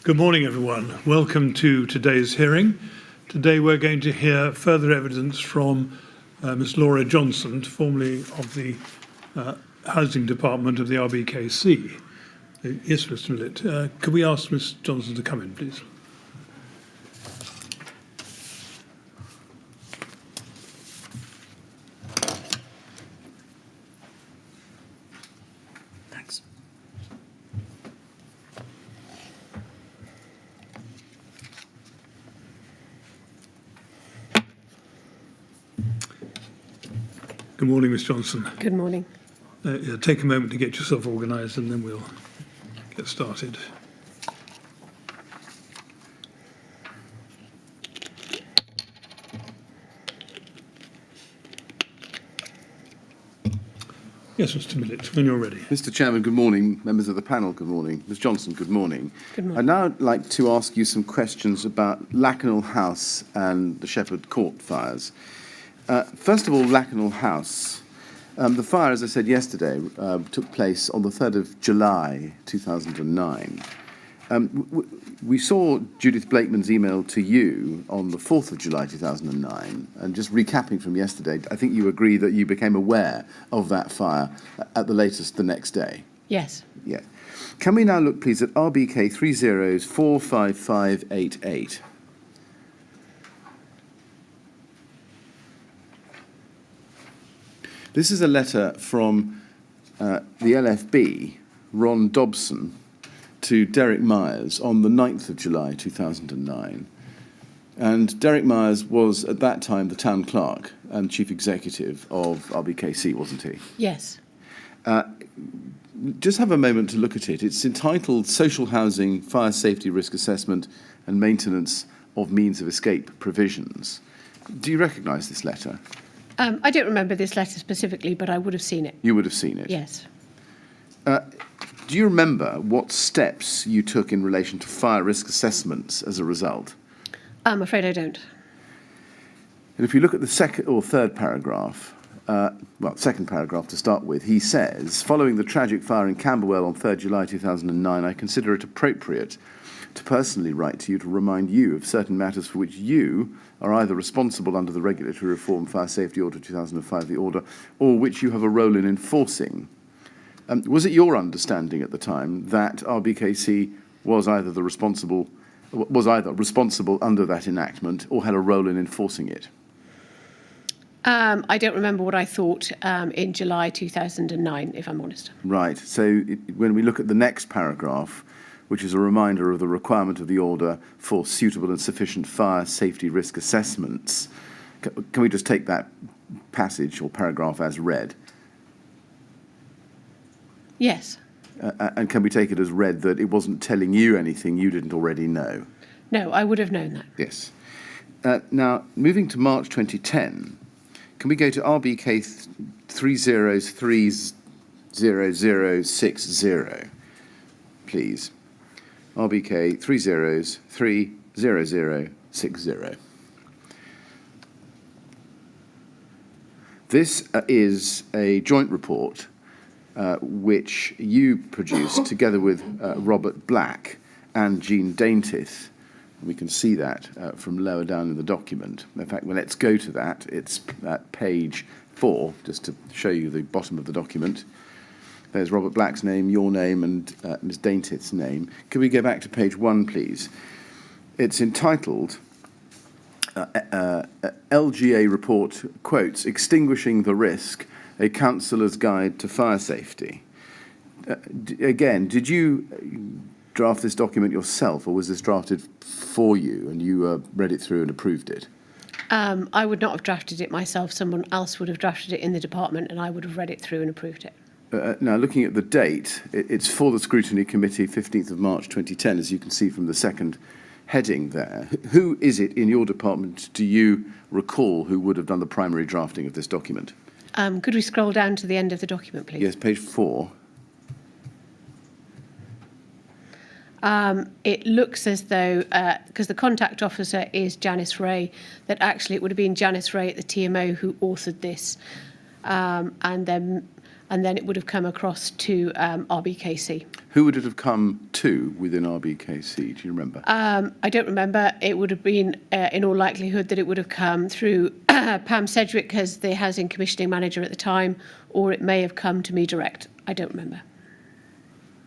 Good morning, everyone. Welcome to today's hearing. Today we're going to hear further evidence from Ms. Laura Johnson, formerly of the Housing Department of the RBKC. Yes, Mr. Millett. Could we ask Ms. Johnson to come in, please? Thanks. Good morning, Ms. Johnson. Good morning. Take a moment to get yourself organised and then we'll get started. Yes, Mr. Millett, when you're ready. Mr. Chairman, good morning. Members of the panel, good morning. Ms. Johnson, good morning. Good morning. I'd now like to ask you some questions about Lakanal House and the Shepherd Court fires. First of all, Lakanal House. The fire, as I said yesterday, took place on the 3rd of July 2009. We saw Judith Blakeman's email to you on the 4th of July 2009, and just recapping from yesterday, I think you agree that you became aware of that fire at the latest the next day. Yes. Yeah. Can we now look, please, at RBK 30045588? This is a letter from the LFB, Ron Dobson, to Derek Myers on the 9th of July 2009. And Derek Myers was, at that time, the town clerk and chief executive of RBKC, wasn't he? Yes. Just have a moment to look at it. It's entitled Social Housing, Fire Safety Risk Assessment and Maintenance of Means of Escape Provisions. Do you recognise this letter? I don't remember this letter specifically, but I would have seen it. You would have seen it? Yes. Do you remember what steps you took in relation to fire risk assessments as a result? I'm afraid I don't. And if you look at the second or third paragraph, second paragraph to start with, he says, following the tragic fire in Camberwell on 3rd July 2009, I consider it appropriate to personally write to you to remind you of certain matters for which you are either responsible under the Regulatory Reform Fire Safety Order 2005, the order, or which you have a role in enforcing. Was it your understanding at the time that RBKC was either responsible under that enactment or had a role in enforcing it? I don't remember what I thought in July 2009, if I'm honest. Right. So when we look at the next paragraph, which is a reminder of the requirement of the order for suitable and sufficient fire safety risk assessments, can we just take that passage or paragraph as read? Yes. And can we take it as read that it wasn't telling you anything you didn't already know? No, I would have known that. Yes. Now, moving to March 2010, can we go to RBK 30030060, please? RBK 30030060. This is a joint report which you produced together with Robert Black and Jean Daintith. We can see that from lower down in the document. In fact, well, let's go to that. It's at page 4, just to show you the bottom of the document. There's Robert Black's name, your name, and Ms. Daintith's name. Can we go back to page 1, please? It's entitled LGA Report, quotes, Extinguishing the Risk, a Councillor's Guide to Fire Safety. Again, did you draft this document yourself, or was this drafted for you and you read it through and approved it? I would not have drafted it myself. Someone else would have drafted it in the department and I would have read it through and approved it. Now, looking at the date, it's for the Scrutiny Committee, 15th of March 2010, as you can see from the second heading there. Who is it in your department, do you recall, who would have done the primary drafting of this document? Could we scroll down to the end of the document, please? Yes, page 4. It looks as though, because the contact officer is Janice Ray, that actually it would have been Janice Ray at the TMO who authored this. And then and then it would have come across to RBKC. Who would it have come to within RBKC? Do you remember? I don't remember. It would have been, in all likelihood, that it would have come through Pam Sedgwick as the Housing Commissioning Manager at the time, or it may have come to me direct. I don't remember.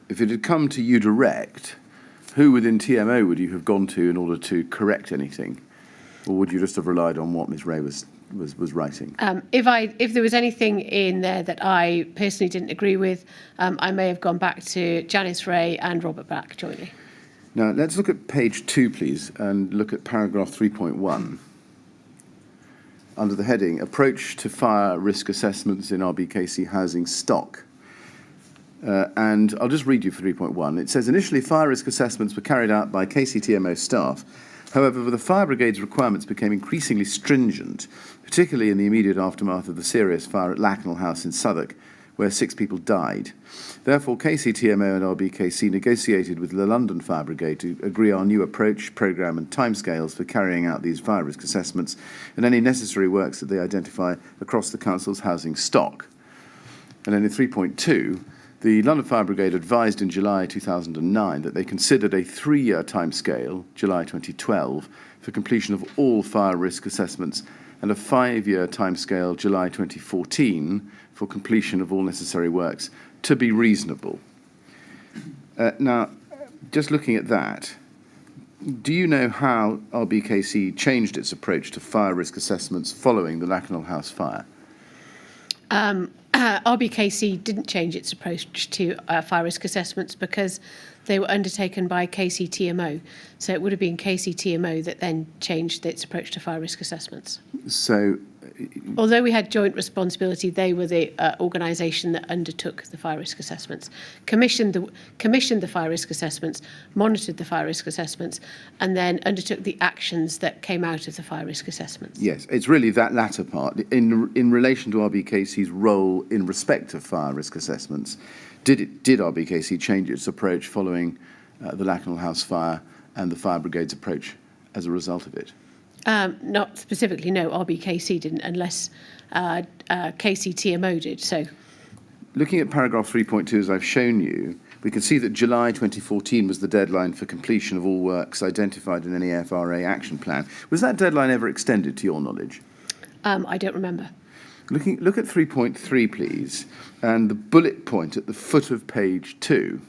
If it had come to you direct, who within TMO would you have gone to in order to correct anything? Or would you just have relied on what Ms Ray was writing? If there was anything in there that I personally didn't agree with, I may have gone back to Janice Ray and Robert Black jointly. Now, let's look at page 2, please, and look at paragraph 3.1. Under the heading, Approach to Fire Risk Assessments in RBKC Housing Stock. And I'll just read you 3.1. It says, initially, fire risk assessments were carried out by KCTMO staff. However, the fire brigade's requirements became increasingly stringent, particularly in the immediate aftermath of the serious fire at Lacknell House in Southwark, where 6 people died. Therefore, KCTMO and RBKC negotiated with the London Fire Brigade to agree on new approach, programme and timescales for carrying out these fire risk assessments and any necessary works that they identify across the Council's housing stock. And then in 3.2, the London Fire Brigade advised in July 2009 that they considered a 3-year timescale, July 2012, for completion of all fire risk assessments and a 5-year timescale, July 2014, for completion of all necessary works, to be reasonable. Now, just looking at that, do you know how RBKC changed its approach to fire risk assessments following the Lacknell House fire? RBKC didn't change its approach to fire risk assessments because they were undertaken by KCTMO. So it would have been KCTMO that then changed its approach to fire risk assessments. So, although we had joint responsibility, they were the organisation that undertook the fire risk assessments, commissioned the fire risk assessments, monitored the fire risk assessments, and then undertook the actions that came out of the fire risk assessments. yes, it's really that latter part. In relation to RBKC's role in respect of fire risk assessments, did RBKC change its approach following the Lacknell House fire and the fire brigade's approach as a result of it? Not specifically, no, RBKC didn't, unless KCTMO did. So, looking at paragraph 3.2, as I've shown you, we can see that July 2014 was the deadline for completion of all works identified in any FRA action plan. Was that deadline ever extended, to your knowledge? I don't remember. Look at 3.3, please, and the bullet point at the foot of page 2.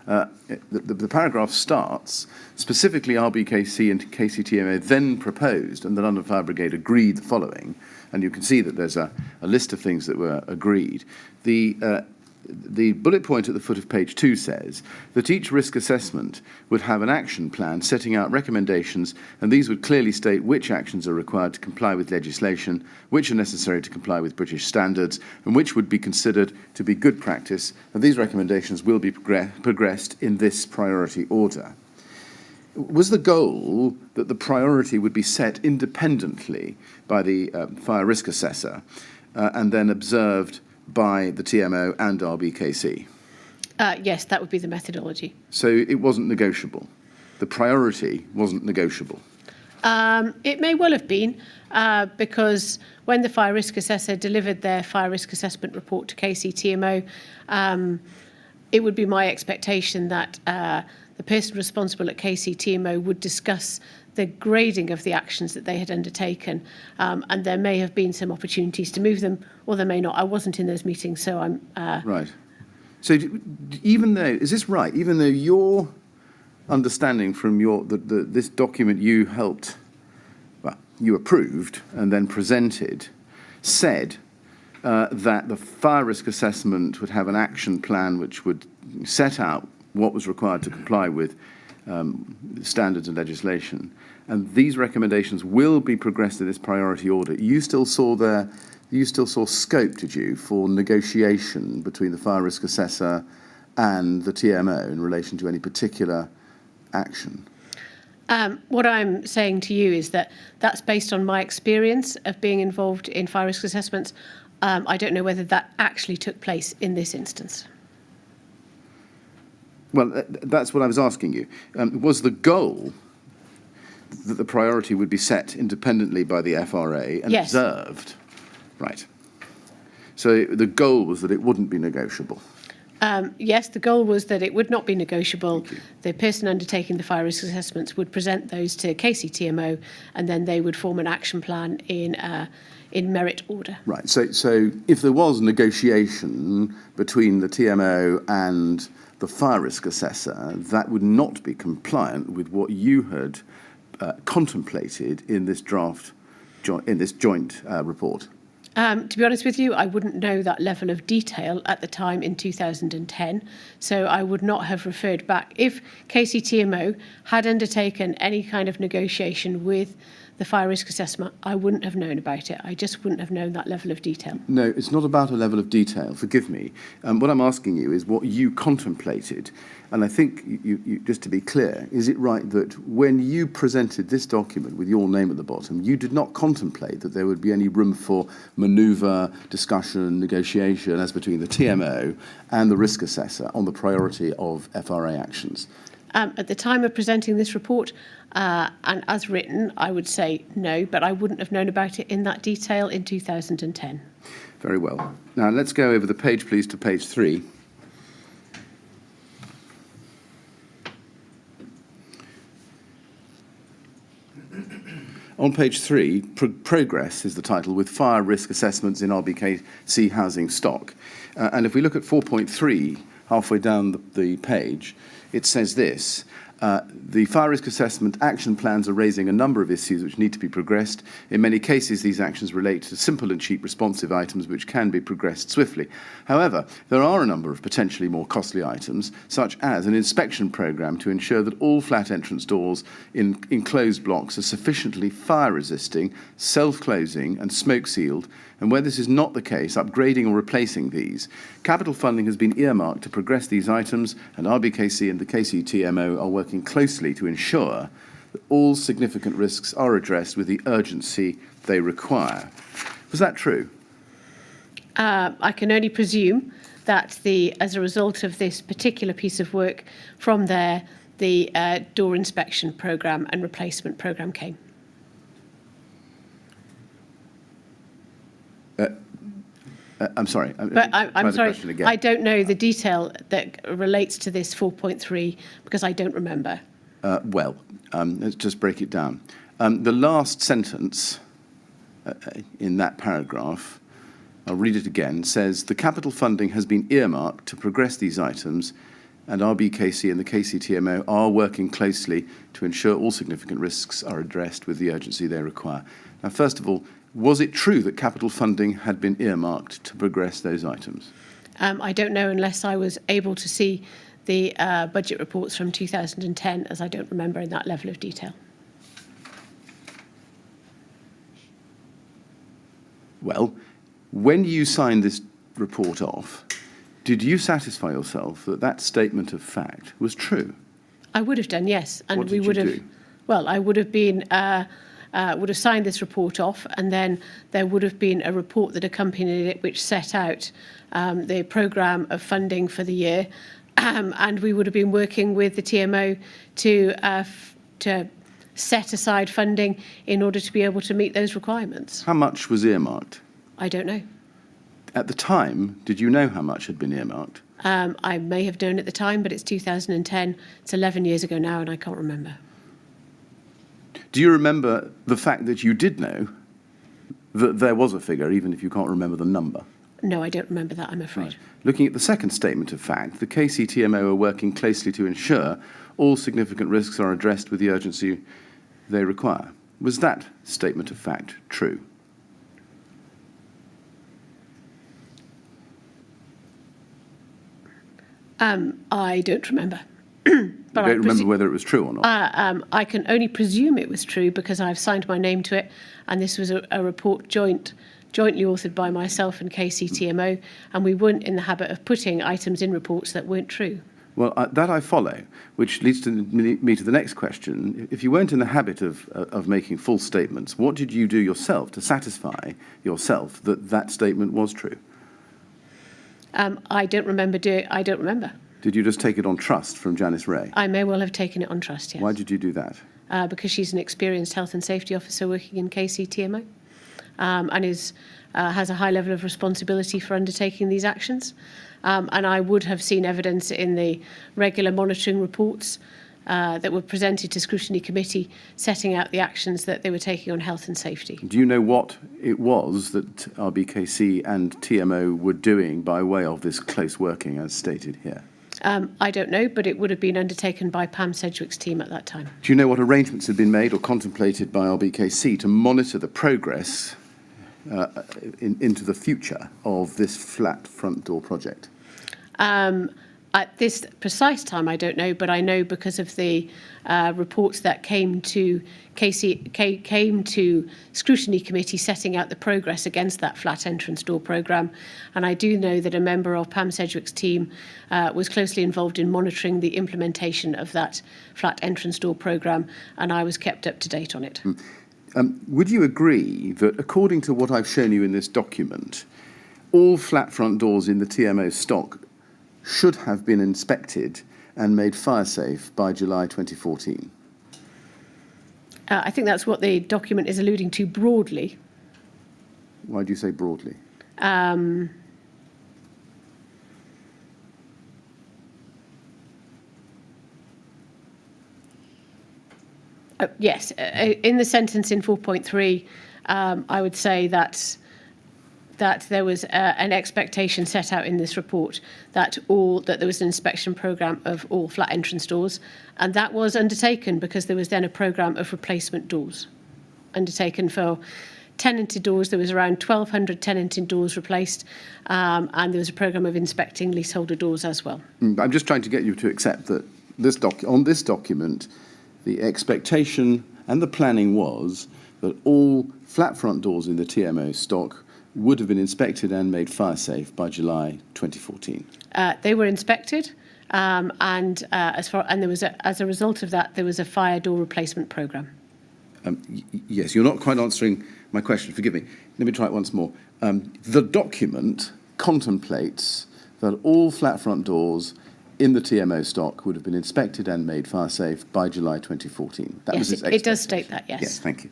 The paragraph starts, specifically RBKC and KCTMO then proposed, and the London Fire Brigade agreed the following, and you can see that there's a list of things that were agreed. The bullet point at the foot of page 2 says that each risk assessment would have an action plan setting out recommendations, and these would clearly state which actions are required to comply with legislation, which are necessary to comply with British standards, and which would be considered to be good practice, and these recommendations will be progressed in this priority order. Was the goal that the priority would be set independently by the fire risk assessor and then observed by the TMO and RBKC? Yes, that would be the methodology. So it wasn't negotiable. The priority wasn't negotiable. It may well have been, because when the fire risk assessor delivered their fire risk assessment report to KCTMO, it would be my expectation that the person responsible at KCTMO would discuss the grading of the actions that they had undertaken, and there may have been some opportunities to move them, or there may not. I wasn't in those meetings, so I'm... Right. So even though, is this right, even though your understanding from this document you helped, well, you approved and then presented, said that the fire risk assessment would have an action plan which would set out what was required to comply with standards and legislation, and these recommendations will be progressed in this priority order. You still saw scope, did you, for negotiation between the fire risk assessor and the TMO in relation to any particular action? What I'm saying to you is that that's based on my experience of being involved in fire risk assessments. I don't know whether that actually took place in this instance. Well, that's what I was asking you. Was the goal that the priority would be set independently by the FRA and yes. observed? Right. So the goal was that it wouldn't be negotiable. Yes, the goal was that it would not be negotiable. The person undertaking the fire risk assessments would present those to KCTMO, and then they would form an action plan in merit order. Right. So if there was negotiation between the TMO and the fire risk assessor, that would not be compliant with what you had contemplated in this joint report. To be honest with you, I wouldn't know that level of detail at the time in 2010, so I would not have referred back. If KCTMO had undertaken any kind of negotiation with the fire risk assessment, I wouldn't have known about it. I just wouldn't have known that level of detail. No, it's not about a level of detail, forgive me. What I'm asking you is what you contemplated. And I think, you, just to be clear, is it right that when you presented this document with your name at the bottom, you did not contemplate that there would be any room for manoeuvre, discussion, negotiation as between the TMO and the risk assessor on the priority of FRA actions? At the time of presenting this report, and as written, I would say no, but I wouldn't have known about it in that detail in 2010. Very well. Now let's go over the page, please, to page 3. On page 3, Progress is the title, with fire risk assessments in RBKC housing stock. And if we look at 4.3, halfway down the page, it says this: the fire risk assessment action plans are raising a number of issues which need to be progressed. In many cases, these actions relate to simple and cheap responsive items which can be progressed swiftly. However, there are a number of potentially more costly items, such as an inspection programme to ensure that all flat entrance doors in enclosed blocks are sufficiently fire-resisting, self-closing and smoke-sealed, and where this is not the case, upgrading or replacing these. Capital funding has been earmarked to progress these items, and RBKC and the KCTMO are working closely to ensure that all significant risks are addressed with the urgency they require. Was that true? I can only presume that as a result of this particular piece of work, from there, the door inspection programme and replacement programme came. I'm sorry. But I'm sorry, I don't know the detail that relates to this 4.3 because I don't remember. Let's just break it down. The last sentence in that paragraph, I'll read it again, says the capital funding has been earmarked to progress these items, and RBKC and the KCTMO are working closely to ensure all significant risks are addressed with the urgency they require. Now, first of all, was it true that capital funding had been earmarked to progress those items? I don't know unless I was able to see the budget reports from 2010, as I don't remember in that level of detail. Well, when you signed this report off, did you satisfy yourself that that statement of fact was true? I would have done, yes. And what did you do? Well, I would have been... would have signed this report off, and then there would have been a report that accompanied it which set out the programme of funding for the year, and we would have been working with the TMO to set aside funding in order to be able to meet those requirements. How much was earmarked? I don't know. At the time, did you know how much had been earmarked? I may have known at the time, but it's 2010. It's 11 years ago now, and I can't remember. Do you remember the fact that you did know that there was a figure, even if you can't remember the number? No, I don't remember that, I'm afraid. Right. Looking at the second statement of fact, the KCTMO are working closely to ensure all significant risks are addressed with the urgency they require. Was that statement of fact true? I don't remember. But you don't remember whether it was true or not? I can only presume it was true because I've signed my name to it, and this was a report jointly authored by myself and KCTMO, and we weren't in the habit of putting items in reports that weren't true. Well, that I follow, which leads me to the next question. If you weren't in the habit of making false statements, what did you do yourself to satisfy yourself that that statement was true? I don't remember. Did you just take it on trust from Janice Ray? I may well have taken it on trust, yes. Why did you do that? Because she's an experienced health and safety officer working in KCTMO. and has a high level of responsibility for undertaking these actions. And I would have seen evidence in the regular monitoring reports that were presented to Scrutiny Committee setting out the actions that they were taking on health and safety. Do you know what it was that RBKC and TMO were doing by way of this close working as stated here? I don't know, but it would have been undertaken by Pam Sedgwick's team at that time. Do you know what arrangements had been made or contemplated by RBKC to monitor the progress into the future of this flat front door project? At this precise time, I don't know, but I know because of the reports that came to Scrutiny Committee setting out the progress against that flat entrance door programme. And I do know that a member of Pam Sedgwick's team was closely involved in monitoring the implementation of that flat entrance door programme, and I was kept up to date on it. Would you agree that, according to what I've shown you in this document, all flat front doors in the TMO stock should have been inspected and made fire safe by July 2014? I think that's what the document is alluding to broadly. Why do you say broadly? Yes, in the sentence in 4.3, I would say that there was an expectation set out in this report that there was an inspection programme of all flat entrance doors, and that was undertaken because there was then a programme of replacement doors undertaken for tenanted doors. There was around 1,200 tenanted doors replaced, and there was a programme of inspecting leaseholder doors as well. I'm just trying to get you to accept that on this document, the expectation and the planning was that all flat front doors in the TMO stock would have been inspected and made fire safe by July 2014. They were inspected, and there was as a result of that, there was a fire door replacement programme. Yes, you're not quite answering my question. Forgive me. Let me try it once more. The document contemplates that all flat front doors in the TMO stock would have been inspected and made fire safe by July 2014. That was its it does state that, yes. Yes, thank you.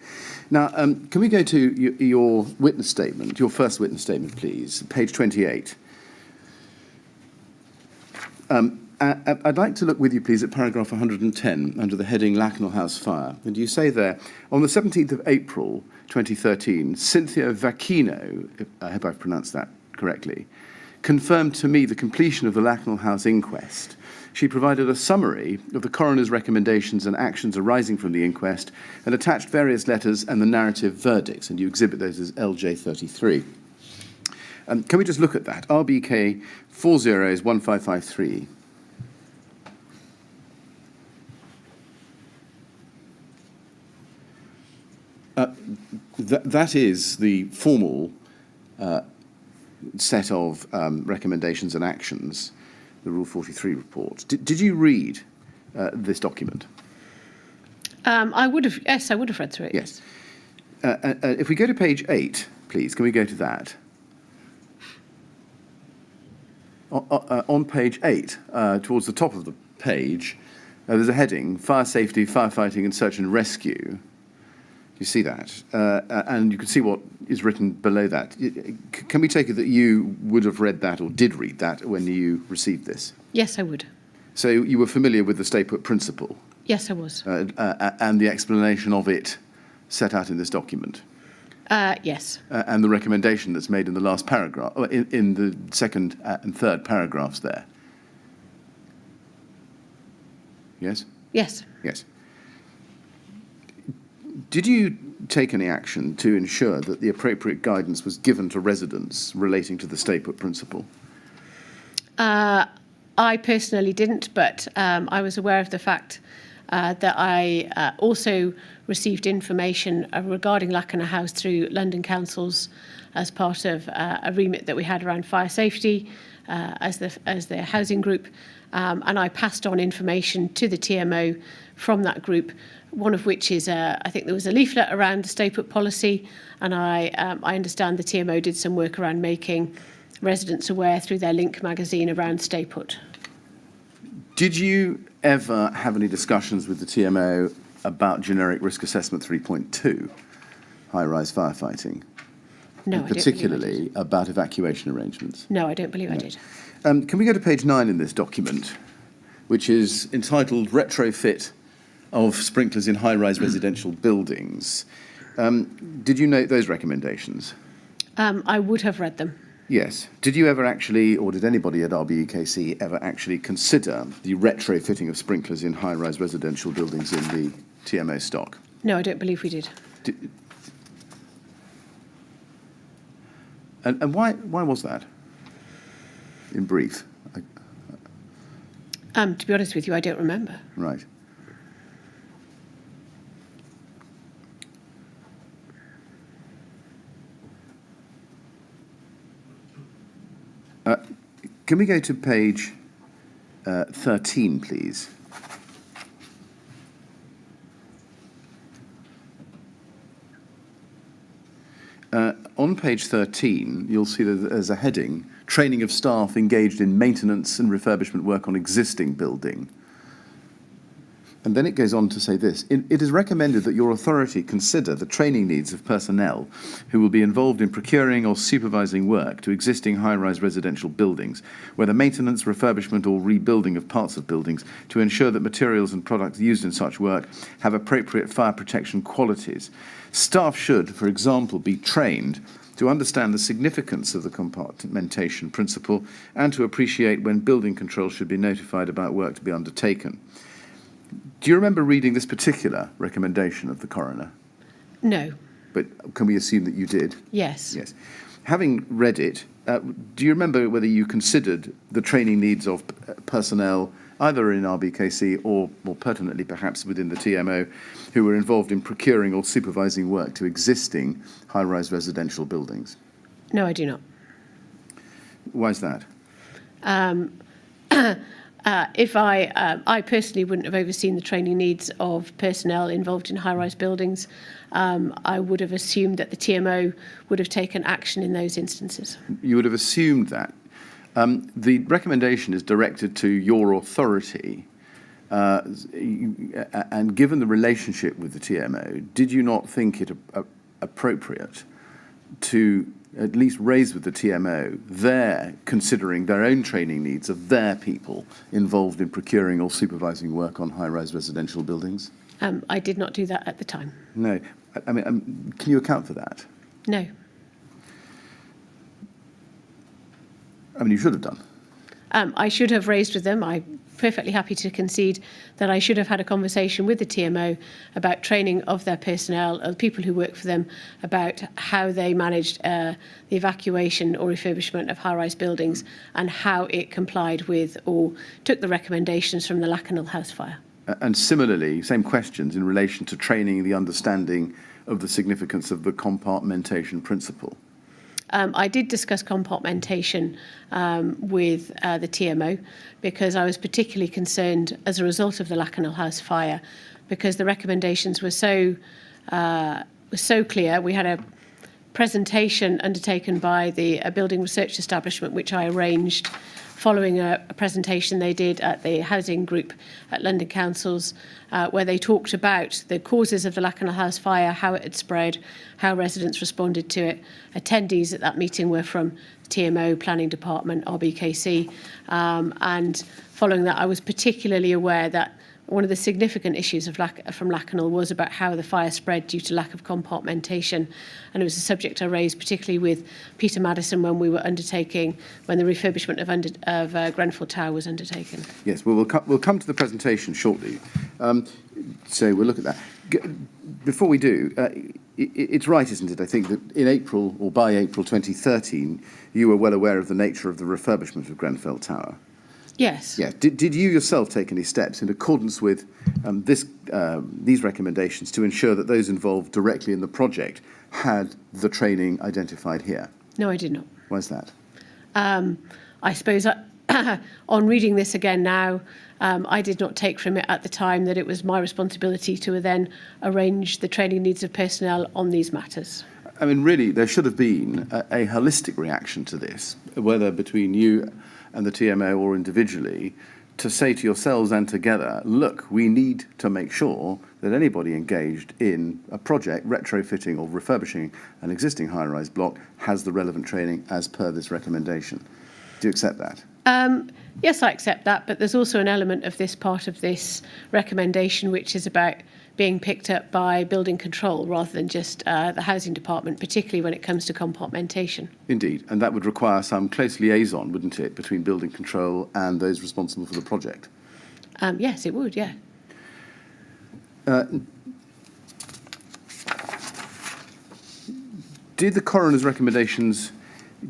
Now, can we go to your witness statement, your first witness statement, please, page 28. I'd like to look with you, please, at paragraph 110 under the heading Lacknell House Fire. And you say there, on the 17th of April 2013, Cynthia Vacchino, I hope I've pronounced that correctly, confirmed to me the completion of the Lacknell House inquest. She provided a summary of the coroner's recommendations and actions arising from the inquest and attached various letters and the narrative verdicts, and you exhibit those as LJ33. Can we just look at that? RBK 401553. That is the formal set of recommendations and actions, the Rule 43 report. Did you read this document? I would have read through it. Yes. If we go to page 8, please, can we go to that? On page 8, towards the top of the page, there's a heading, Fire Safety, Firefighting and Search and Rescue. You see that? And you can see what is written below that. Can we take it that you would have read that or did read that when you received this? Yes, I would. So you were familiar with the stay put principle? Yes, I was. And the explanation of it set out in this document? Yes. And the recommendation that's made in the last paragraph, in the second and third paragraphs there? Yes? Yes. Yes. Did you take any action to ensure that the appropriate guidance was given to residents relating to the stay put principle? I personally didn't, but I was aware of the fact that I also received information regarding Lackner House through London councils as part of a remit that we had around fire safety as the housing group, and I passed on information to the TMO from that group, one of which is, I think there was a leaflet around the stay put policy, and I understand the TMO did some work around making residents aware through their Link magazine around stay put. Did you ever have any discussions with the TMO about generic risk assessment 3.2, high-rise firefighting? No, and I don't believe I particularly about evacuation arrangements? No, I don't believe I did. Can we go to page 9 in this document, which is entitled Retrofit of Sprinklers in High-Rise Residential Buildings? Did you note those recommendations? I would have read them. Yes. Did you ever actually, or did anybody at RBUKC ever actually consider the retrofitting of sprinklers in high-rise residential buildings in the TMO stock? No, I don't believe we did. And why was that? In brief. To be honest with you, I don't remember. Right. Can we go to page 13, please? On page 13, you'll see that there's a heading, training of staff engaged in maintenance and refurbishment work on existing building. And then it goes on to say this, it is recommended that your authority consider the training needs of personnel who will be involved in procuring or supervising work to existing high-rise residential buildings, whether maintenance, refurbishment or rebuilding of parts of buildings, to ensure that materials and products used in such work have appropriate fire protection qualities. Staff should, for example, be trained to understand the significance of the compartmentation principle and to appreciate when building control should be notified about work to be undertaken. Do you remember reading this particular recommendation of the coroner? No. But can we assume that you did? Yes. Yes. Having read it, do you remember whether you considered the training needs of personnel, either in RBKC or more pertinently perhaps within the TMO, who were involved in procuring or supervising work to existing high-rise residential buildings? No, I do not. Why is that? If I personally wouldn't have overseen the training needs of personnel involved in high-rise buildings, I would have assumed that the TMO would have taken action in those instances. You would have assumed that. The recommendation is directed to your authority, and given the relationship with the TMO, did you not think it appropriate to at least raise with the TMO their considering their own training needs of their people involved in procuring or supervising work on high-rise residential buildings? I did not do that at the time. No. I mean, can you account for that? No. I mean, you should have done. I should have raised with them. I'm perfectly happy to concede that I should have had a conversation with the TMO about training of their personnel, of the people who work for them, about how they managed the evacuation or refurbishment of high-rise buildings and how it complied with or took the recommendations from the Lakanal house fire. And similarly, same questions in relation to training the understanding of the significance of the compartmentation principle. I did discuss compartmentation with the TMO because I was particularly concerned as a result of the Lakanal house fire, because the recommendations were so clear. We had a presentation undertaken by the building research establishment, which I arranged following a presentation they did at the housing group at London Councils, where they talked about the causes of the Lakanal house fire, how it had spread, how residents responded to it. Attendees at that meeting were from TMO, Planning Department, RBKC, and following that I was particularly aware that one of the significant issues from Lakanal was about how the fire spread due to lack of compartmentation, and it was a subject I raised particularly with Peter Maddison when the refurbishment of Grenfell Tower was undertaken. Yes, well, we'll come to the presentation shortly, so we'll look at that. Before we do, it's right, isn't it, I think, that in April, or by April 2013, you were well aware of the nature of the refurbishment of Grenfell Tower? Yes. Yeah. Did you yourself take any steps in accordance with these recommendations to ensure that those involved directly in the project had the training identified here? No, I did not. Why is that? I suppose on reading this again now, I did not take from it at the time that it was my responsibility to then arrange the training needs of personnel on these matters. I mean, really, there should have been a holistic reaction to this, whether between you and the TMO or individually, to say to yourselves and together, look, we need to make sure that anybody engaged in a project retrofitting or refurbishing an existing high-rise block has the relevant training as per this recommendation. Do you accept that? Yes, I accept that, but there's also an element of this part of this recommendation which is about being picked up by building control rather than just the housing department, particularly when it comes to compartmentation. Indeed, and that would require some close liaison, wouldn't it, between building control and those responsible for the project? Yes, it would, yeah. Did the coroner's recommendations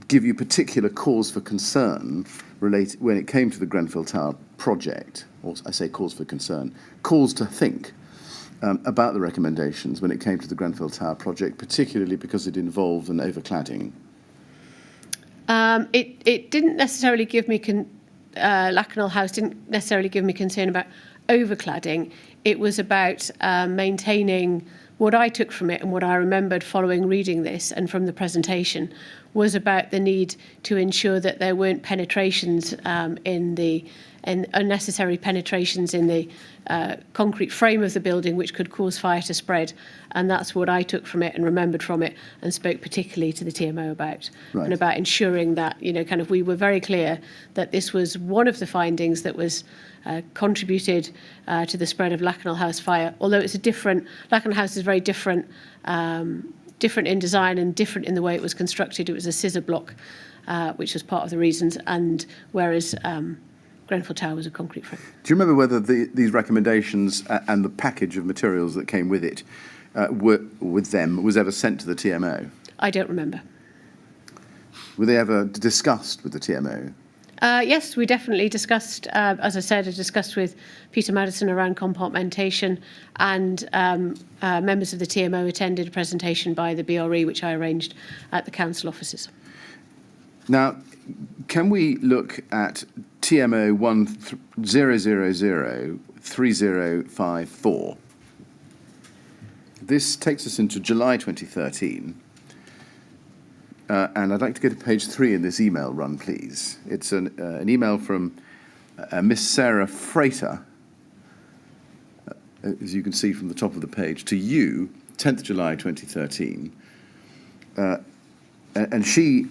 give you particular cause for concern related when it came to the Grenfell Tower project? Or I say cause for concern, cause to think about the recommendations when it came to the Grenfell Tower project, particularly because it involved an overcladding? It didn't necessarily give me Lakanal House didn't necessarily give me concern about overcladding. It was about maintaining. What I took from it and what I remembered following reading this and from the presentation was about the need to ensure that there weren't penetrations and unnecessary penetrations in the concrete frame of the building which could cause fire to spread. And that's what I took from it and remembered from it and spoke particularly to the TMO about. Right. And about ensuring that, we were very clear that this was one of the findings that was contributed to the spread of Lakanal House fire. Although it's Lakanal House is very different, different in design and different in the way it was constructed. It was a scissor block, which was part of the reasons, and whereas Grenfell Tower was a concrete frame. Do you remember whether these recommendations and the package of materials that came with it was ever sent to the TMO? I don't remember. Were they ever discussed with the TMO? Yes, we definitely discussed, as I said, I discussed with Peter Madison around compartmentation, and members of the TMO attended a presentation by the BRE, which I arranged at the council offices. Now, can we look at TMO 10003054? This takes us into July 2013. And I'd like to go to page 3 in this email run, please. It's an email from Miss Sarah Frater, as you can see from the top of the page, to you, 10th July 2013. And she,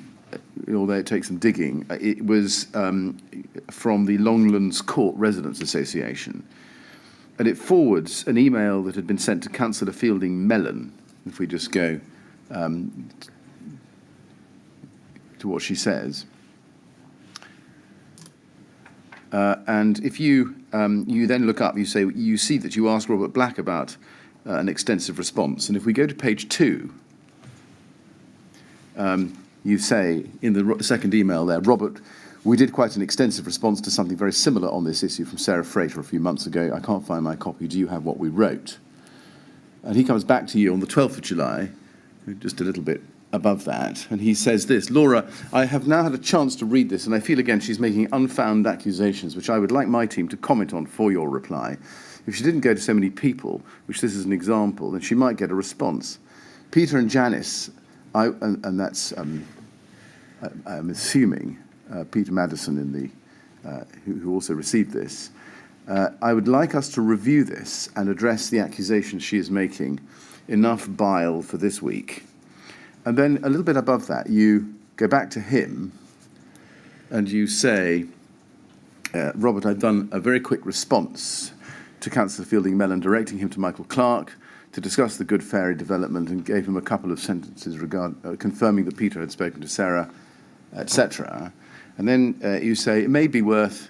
although it takes some digging, it was from the Longlands Court Residents Association. And it forwards an email that had been sent to Councillor Fielding Mellon. If we just go to what she says. And if you then look up, you see that you ask Robert Black about an extensive response. And if we go to page 2, you say in the second email there, Robert, we did quite an extensive response to something very similar on this issue from Sarah Frater a few months ago. I can't find my copy. Do you have what we wrote? And he comes back to you on the 12th of July, just a little bit above that, and he says this: Laura, I have now had a chance to read this, and I feel again she's making unfounded accusations, which I would like my team to comment on for your reply. If she didn't go to so many people, which this is an example, then she might get a response. Peter and Janice, and that's I'm assuming Peter Madison in the who also received this. I would like us to review this and address the accusations she is making. Enough bile for this week. And then a little bit above that, you go back to him and you say, Robert, I've done a very quick response to Councillor Fielding Mellon, directing him to Michael Clark to discuss the Good Ferry development, and gave him a couple of sentences confirming that Peter had spoken to Sarah, etc. And then you say, it may be worth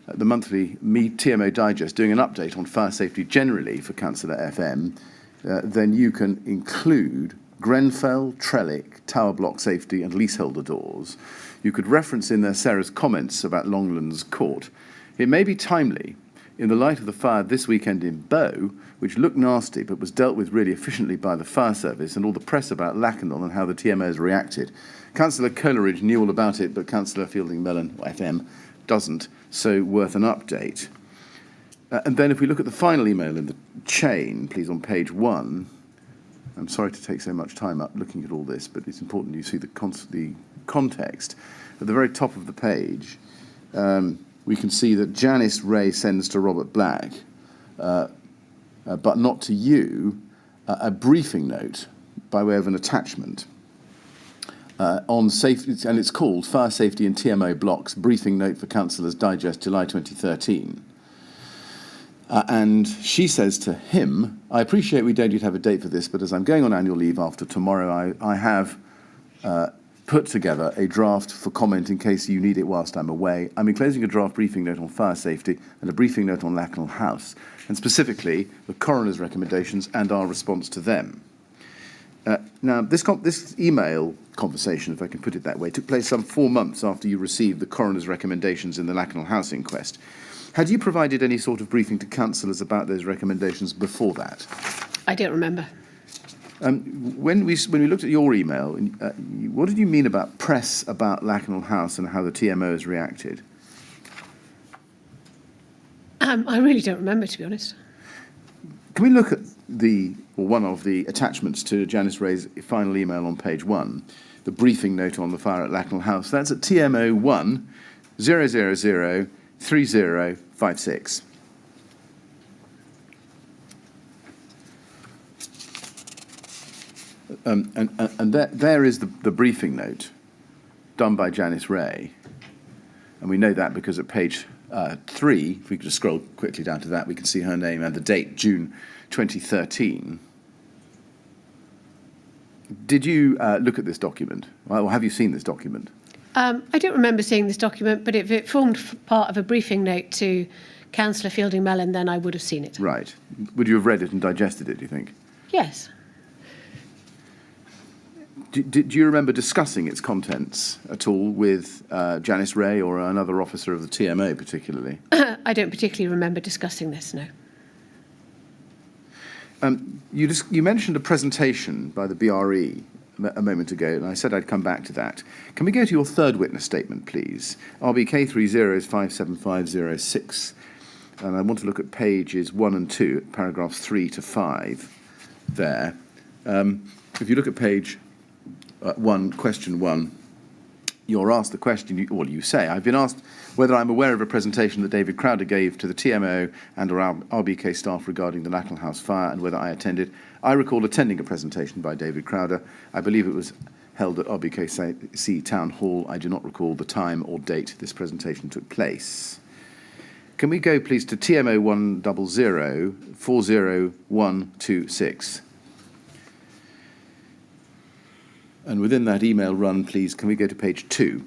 the monthly TMO Digest doing an update on fire safety generally for Councillor FM. Then you can include Grenfell, Trellick, tower block safety and leaseholder doors. You could reference in there Sarah's comments about Longlands Court. It may be timely in the light of the fire this weekend in Bow, which looked nasty but was dealt with really efficiently by the fire service, and all the press about Lakanal and how the TMOs reacted. Councillor Coleridge knew all about it, but Councillor Fielding Mellon, FM, doesn't, so worth an update. And then if we look at the final email in the chain, please, on page 1, I'm sorry to take so much time up looking at all this, but it's important you see the context. At the very top of the page, we can see that Janice Ray sends to Robert Black, but not to you, a briefing note by way of an attachment on safety, and it's called Fire Safety in TMO Blocks, Briefing Note for Councillors Digest, July 2013. And she says to him, I appreciate we don't yet have a date for this, but as I'm going on annual leave after tomorrow, I have put together a draft for comment in case you need it whilst I'm away. I'm enclosing a draft briefing note on fire safety and a briefing note on Lacknell House, and specifically the coroner's recommendations and our response to them. Now, this email conversation, if I can put it that way, took place some 4 months after you received the coroner's recommendations in the Lacknell House inquest. Had you provided any sort of briefing to councillors about those recommendations before that? I don't remember. When we looked at your email, what did you mean about press about Lacknell House and how the TMO has reacted? I really don't remember, to be honest. Can we look at one of the attachments to Janice Ray's final email on page 1, the briefing note on the fire at Lacknell House? That's at TMO 1 000 3056. And there is the briefing note done by Janice Ray. And we know that because at page 3, if we could just scroll quickly down to that, we can see her name and the date, June 2013. Did you look at this document? Or have you seen this document? I don't remember seeing this document, but if it formed part of a briefing note to Councillor Fielding Mellon, then I would have seen it. Right. Would you have read it and digested it, do you think? Yes. Do you remember discussing its contents at all with Janice Ray or another officer of the TMO particularly? I don't particularly remember discussing this, no. You mentioned a presentation by the BRE a moment ago, and I said I'd come back to that. Can we go to your third witness statement, please? RBK 30 is 57506, and I want to look at pages 1 and 2, paragraphs 3 to 5 there. If you look at page 1, question 1, you're asked the question, you say, I've been asked whether I'm aware of a presentation that David Crowder gave to the TMO and or RBK staff regarding the Lacknell House fire and whether I attended. I recall attending a presentation by David Crowder. I believe it was held at RBKC Town Hall. I do not recall the time or date this presentation took place. Can we go, please, to TMO 100 40126? And within that email run, please, can we go to page 2?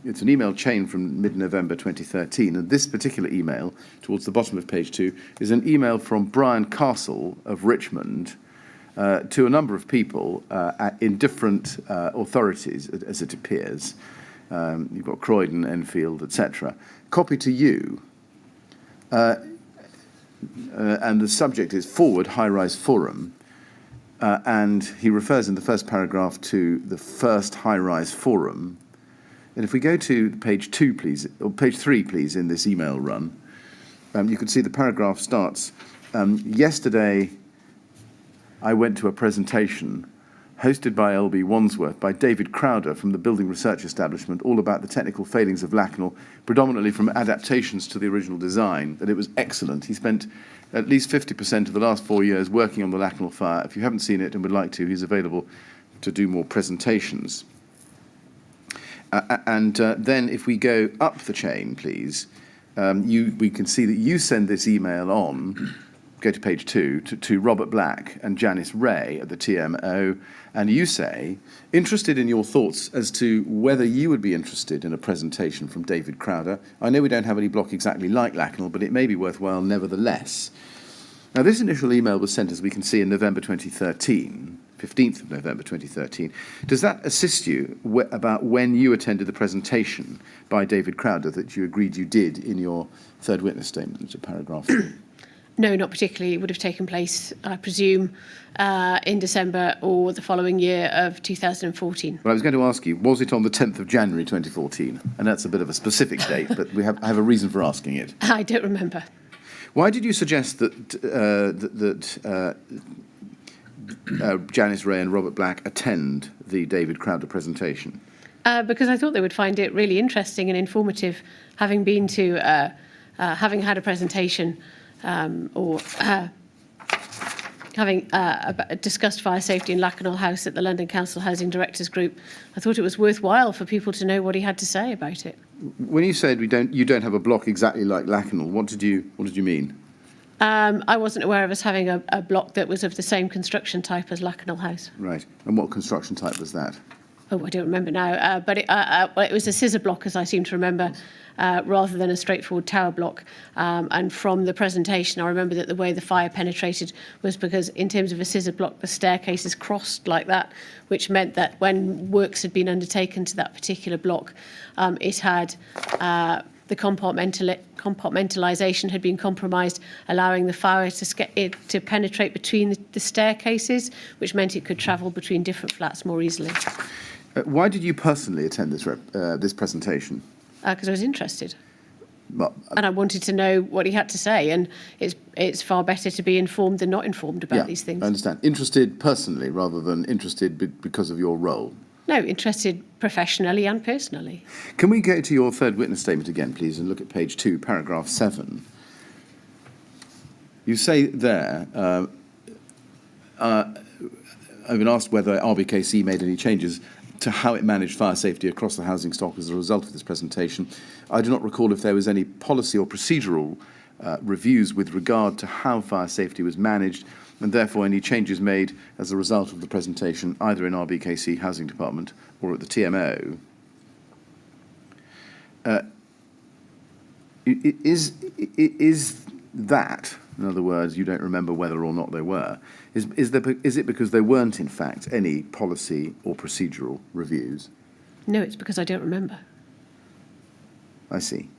It's an email chain from mid-November 2013, and this particular email, towards the bottom of page 2, is an email from Brian Castle of Richmond to a number of people in different authorities, as it appears. You've got Croydon, Enfield, etc. Copy to you. And the subject is Forward High-Rise Forum. And he refers in the first paragraph to the first high-rise forum. And if we go to page 2, please, or page 3, please, in this email run, you can see the paragraph starts, yesterday I went to a presentation hosted by LB Wandsworth by David Crowder from the Building Research Establishment, all about the technical failings of Lacknell, predominantly from adaptations to the original design, that it was excellent. He spent at least 50% of the last 4 years working on the Lacknell fire. If you haven't seen it and would like to, he's available to do more presentations. Then if we go up the chain, please, we can see that you send this email on, go to page 2, to Robert Black and Janice Ray at the TMO, and you say, interested in your thoughts as to whether you would be interested in a presentation from David Crowder. I know we don't have any block exactly like Lacknell, but it may be worthwhile nevertheless. Now, this initial email was sent, as we can see, in November 2013, 15th of November 2013. Does that assist you about when you attended the presentation by David Crowder that you agreed you did in your third witness statement, which is paragraph 3? No, not particularly. It would have taken place, I presume, in December or the following year of 2014. Well, I was going to ask you, was it on the 10th of January 2014? And that's a bit of a specific date, but I have a reason for asking it. I don't remember. Why did you suggest that Janice Ray and Robert Black attend the David Crowder presentation? Because I thought they would find it really interesting and informative, having been to, having had a presentation or having discussed fire safety in Lakanal House at the London Council Housing Directors Group. I thought it was worthwhile for people to know what he had to say about it. When you said you don't have a block exactly like Lakanal, what did you mean? I wasn't aware of us having a block that was of the same construction type as Lakanal House. Right. And what construction type was that? Oh, I don't remember now, but it was a scissor block, as I seem to remember, rather than a straightforward tower block. And from the presentation, I remember that the way the fire penetrated was because, in terms of a scissor block, the staircases crossed like that, which meant that when works had been undertaken to that particular block, it had the compartmentalisation had been compromised, allowing the fire to penetrate between the staircases, which meant it could travel between different flats more easily. Why did you personally attend this presentation? Because I was interested. Well, And I wanted to know what he had to say, and it's far better to be informed than not informed about these things. I understand. Interested personally rather than interested because of your role? No, interested professionally and personally. Can we go to your third witness statement again, please, and look at page 2, paragraph 7? You say there, I've been asked whether RBKC made any changes to how it managed fire safety across the housing stock as a result of this presentation. I do not recall if there was any policy or procedural reviews with regard to how fire safety was managed, and therefore any changes made as a result of the presentation, either in RBKC Housing Department or at the TMO. Is that, in other words, you don't remember whether or not there were, is it because there weren't, in fact, any policy or procedural reviews? No, it's because I don't remember. I see.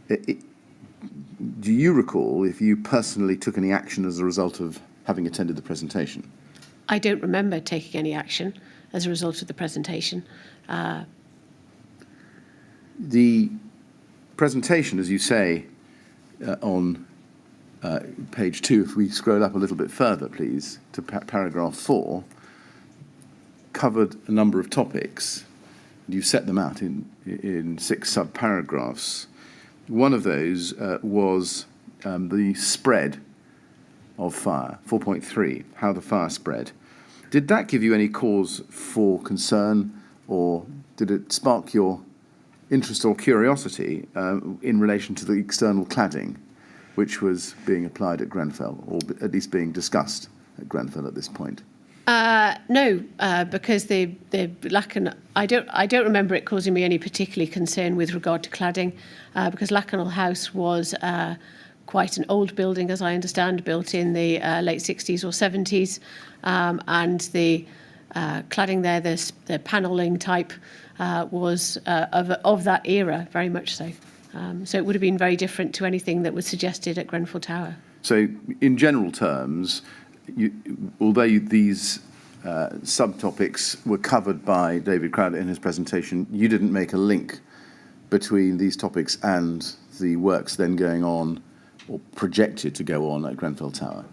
Do you recall if you personally took any action as a result of having attended the presentation? I don't remember taking any action as a result of the presentation. The presentation, as you say, on page 2, if we scroll up a little bit further, please, to paragraph 4, covered a number of topics. And you set them out in 6 sub-paragraphs. One of those was the spread of fire, 4.3, how the fire spread. Did that give you any cause for concern, or did it spark your interest or curiosity in relation to the external cladding, which was being applied at Grenfell, or at least being discussed at Grenfell at this point? No, because the Lakanal, I don't remember it causing me any particular concern with regard to cladding, because Lakanal House was quite an old building, as I understand, built in the late 60s or 70s, and the cladding there, the panelling type, was of that era, very much so. So it would have been very different to anything that was suggested at Grenfell Tower. So, in general terms, although these subtopics were covered by David Crowder in his presentation, you didn't make a link between these topics and the works then going on or projected to go on at Grenfell Tower?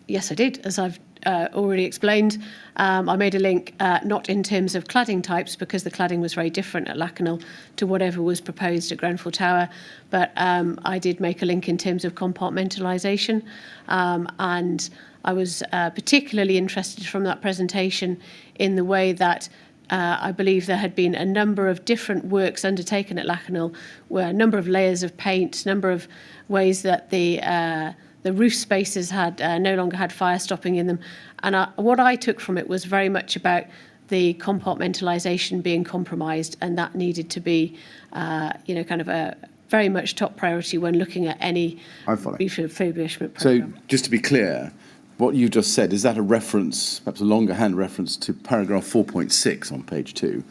Yes, I did. As I've already explained, I made a link not in terms of cladding types, because the cladding was very different at Lakanal to whatever was proposed at Grenfell Tower, but I did make a link in terms of compartmentalisation, and I was particularly interested from that presentation in the way that I believe there had been a number of different works undertaken at Lakanal, where a number of layers of paint, number of ways that the roof spaces had no longer had fire stopping in them. And what I took from it was very much about the compartmentalisation being compromised, and that needed to be, kind of a very much top priority when looking at any refurbishment programme. So, just to be clear, what you just said, is that a reference, perhaps a longer hand reference, to paragraph 4.6 on page 2,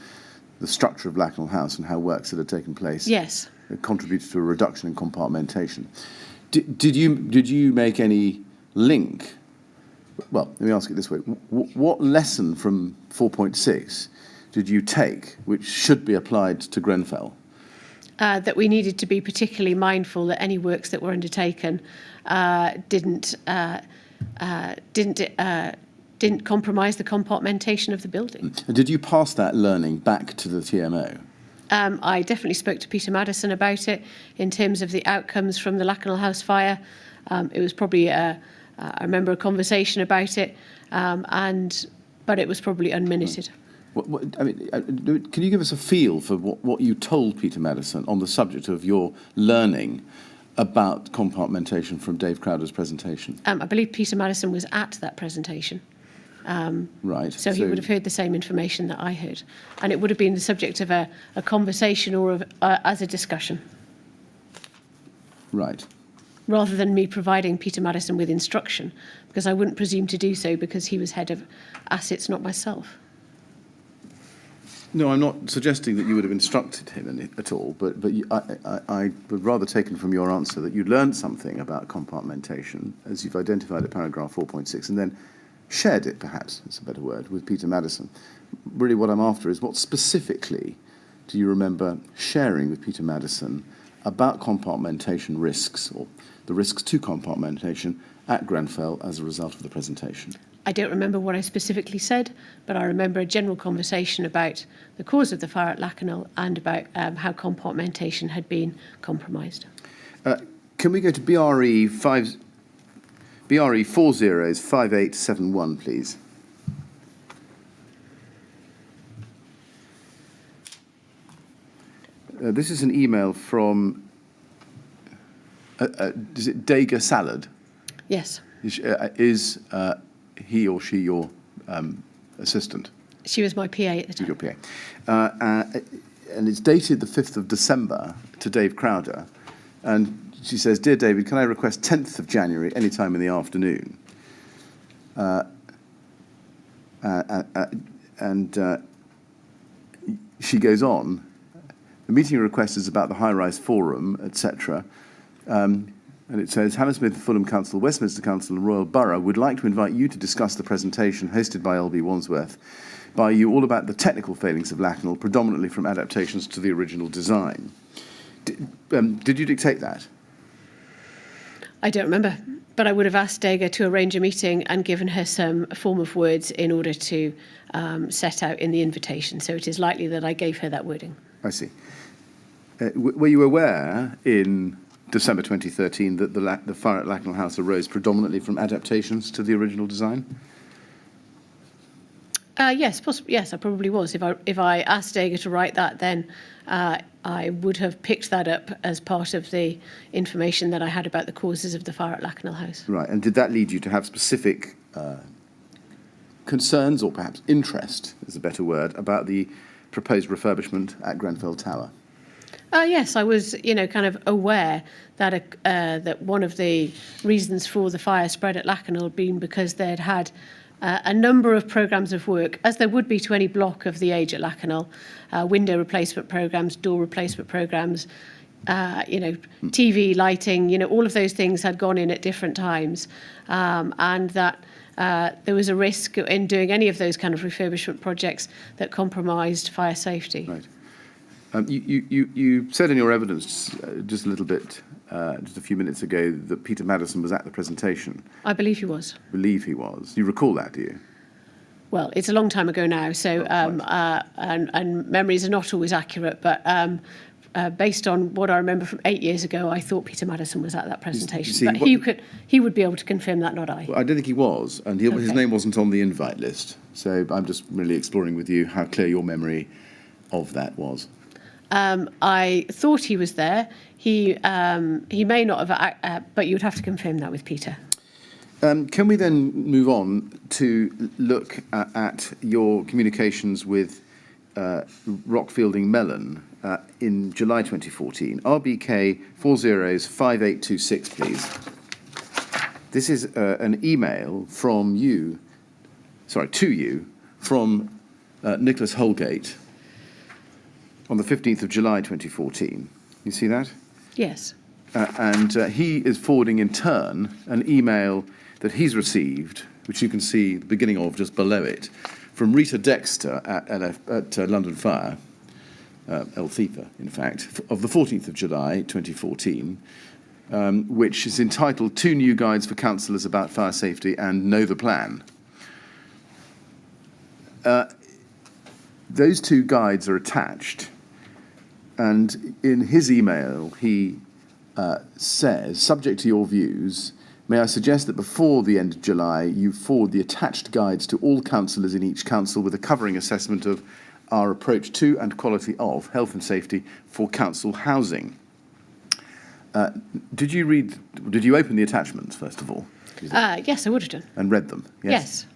the structure of Lakanal House and how works that had taken place? Yes. Contributed to a reduction in compartmentation. Did you make any link? Well, let me ask it this way: what lesson from 4.6 did you take, which should be applied to Grenfell? That we needed to be particularly mindful that any works that were undertaken didn't didn't compromise the compartmentation of the building. And did you pass that learning back to the TMO? I definitely spoke to Peter Maddison about it in terms of the outcomes from the Lakanal House fire. It was probably, I remember a conversation about it, but it was probably unminuted. Can you give us a feel for what you told Peter Maddison on the subject of your learning about compartmentation from Dave Crowder's presentation? I believe Peter Maddison was at that presentation. Right. So he would have heard the same information that I heard. And it would have been the subject of a conversation or as a discussion. Right. Rather than me providing Peter Maddison with instruction, because I wouldn't presume to do so because he was head of assets, not myself. No, I'm not suggesting that you would have instructed him at all, but I would rather taken from your answer that you learned something about compartmentation, as you've identified at paragraph 4.6, and then shared it, perhaps, that's a better word, with Peter Maddison. Really what I'm after is what specifically do you remember sharing with Peter Maddison about compartmentation risks, or the risks to compartmentation at Grenfell as a result of the presentation? I don't remember what I specifically said, but I remember a general conversation about the cause of the fire at Lakanal and about how compartmentation had been compromised. Can we go to BRE 405871, please? This is an email from, is it Dega Salad? Yes. Is he or she your assistant? She was my PA at the time. Your PA. And it's dated the 5th of December to Dave Crowder. And she says, "Dear David, can I request 10th of January, any time in the afternoon?" She goes on, "The meeting request is about the high-rise forum, etc." And it says, "Hammersmith, Fulham Council, Westminster Council and Royal Borough would like to invite you to discuss the presentation hosted by LB Wandsworth by you all about the technical failings of Lakanal, predominantly from adaptations to the original design." Did you dictate that? I don't remember, but I would have asked Dega to arrange a meeting and given her some form of words in order to set out in the invitation. So it is likely that I gave her that wording. I see. Were you aware in December 2013 that the fire at Lakanal House arose predominantly from adaptations to the original design? Yes, possibly. Yes, I probably was. If I asked Dega to write that, then I would have picked that up as part of the information that I had about the causes of the fire at Lakanal House. Right, and did that lead you to have specific concerns, or perhaps interest, is a better word, about the proposed refurbishment at Grenfell Tower? Yes, I was, kind of aware that that one of the reasons for the fire spread at Lakanal had been because they'd had a number of programmes of work, as there would be to any block of the age at Lakanal, window replacement programmes, door replacement programmes, TV lighting, all of those things had gone in at different times, and that there was a risk in doing any of those kind of refurbishment projects that compromised fire safety. Right. You said in your evidence just a little bit, just a few minutes ago, that Peter Maddison was at the presentation. I believe he was. Believe he was. You recall that, do you? Well, it's a long time ago now, so and memories are not always accurate, but based on what I remember from 8 years ago, I thought Peter Maddison was at that presentation. But he would be able to confirm that, not I. Well, I don't think he was, and his name wasn't on the invite list. So I'm just really exploring with you how clear your memory of that was. I thought he was there. He may not have, but you would have to confirm that with Peter. Can we then move on to look at your communications with Rockfielding Mellon in July 2014? RBK 405826, please. This is an email from you, to you, from Nicholas Holgate on the 15th of July 2014. You see that? Yes. And he is forwarding in turn an email that he's received, which you can see the beginning of just below it, from Rita Dexter at London Fire, Elthiefa, in fact, of the 14th of July 2014, which is entitled 2 New Guides for Councillors About Fire Safety and Know the Plan. those two guides are attached, and in his email he says, subject to your views, may I suggest that before the end of July you forward the attached guides to all councillors in each council with a covering assessment of our approach to and quality of health and safety for council housing. Did you open the attachments, first of all? Yes, I would have done. And read them? Yes.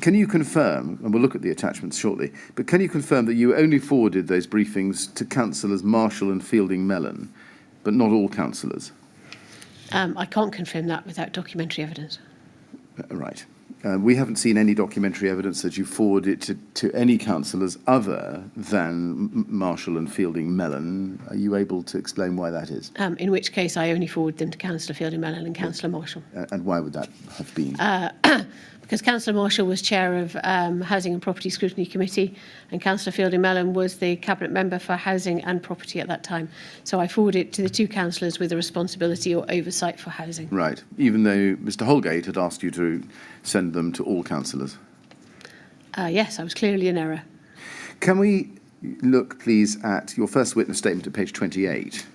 Can you confirm, and we'll look at the attachments shortly, but can you confirm that you only forwarded those briefings to councillors Marshall and Fielding Mellon, but not all councillors? I can't confirm that without documentary evidence. Right. We haven't seen any documentary evidence that you forwarded it to any councillors other than Marshall and Fielding Mellon. Are you able to explain why that is? In which case I only forward them to Councillor Fielding Mellon and Councillor Marshall. And why would that have been? Because Councillor Marshall was chair of Housing and Property Scrutiny Committee, and Councillor Fielding Mellon was the cabinet member for housing and property at that time. So I forwarded it to the two councillors with a responsibility or oversight for housing. Right, even though Mr Holgate had asked you to send them to all councillors? Yes, I was clearly in error. Can we look, please, at your first witness statement at page 28,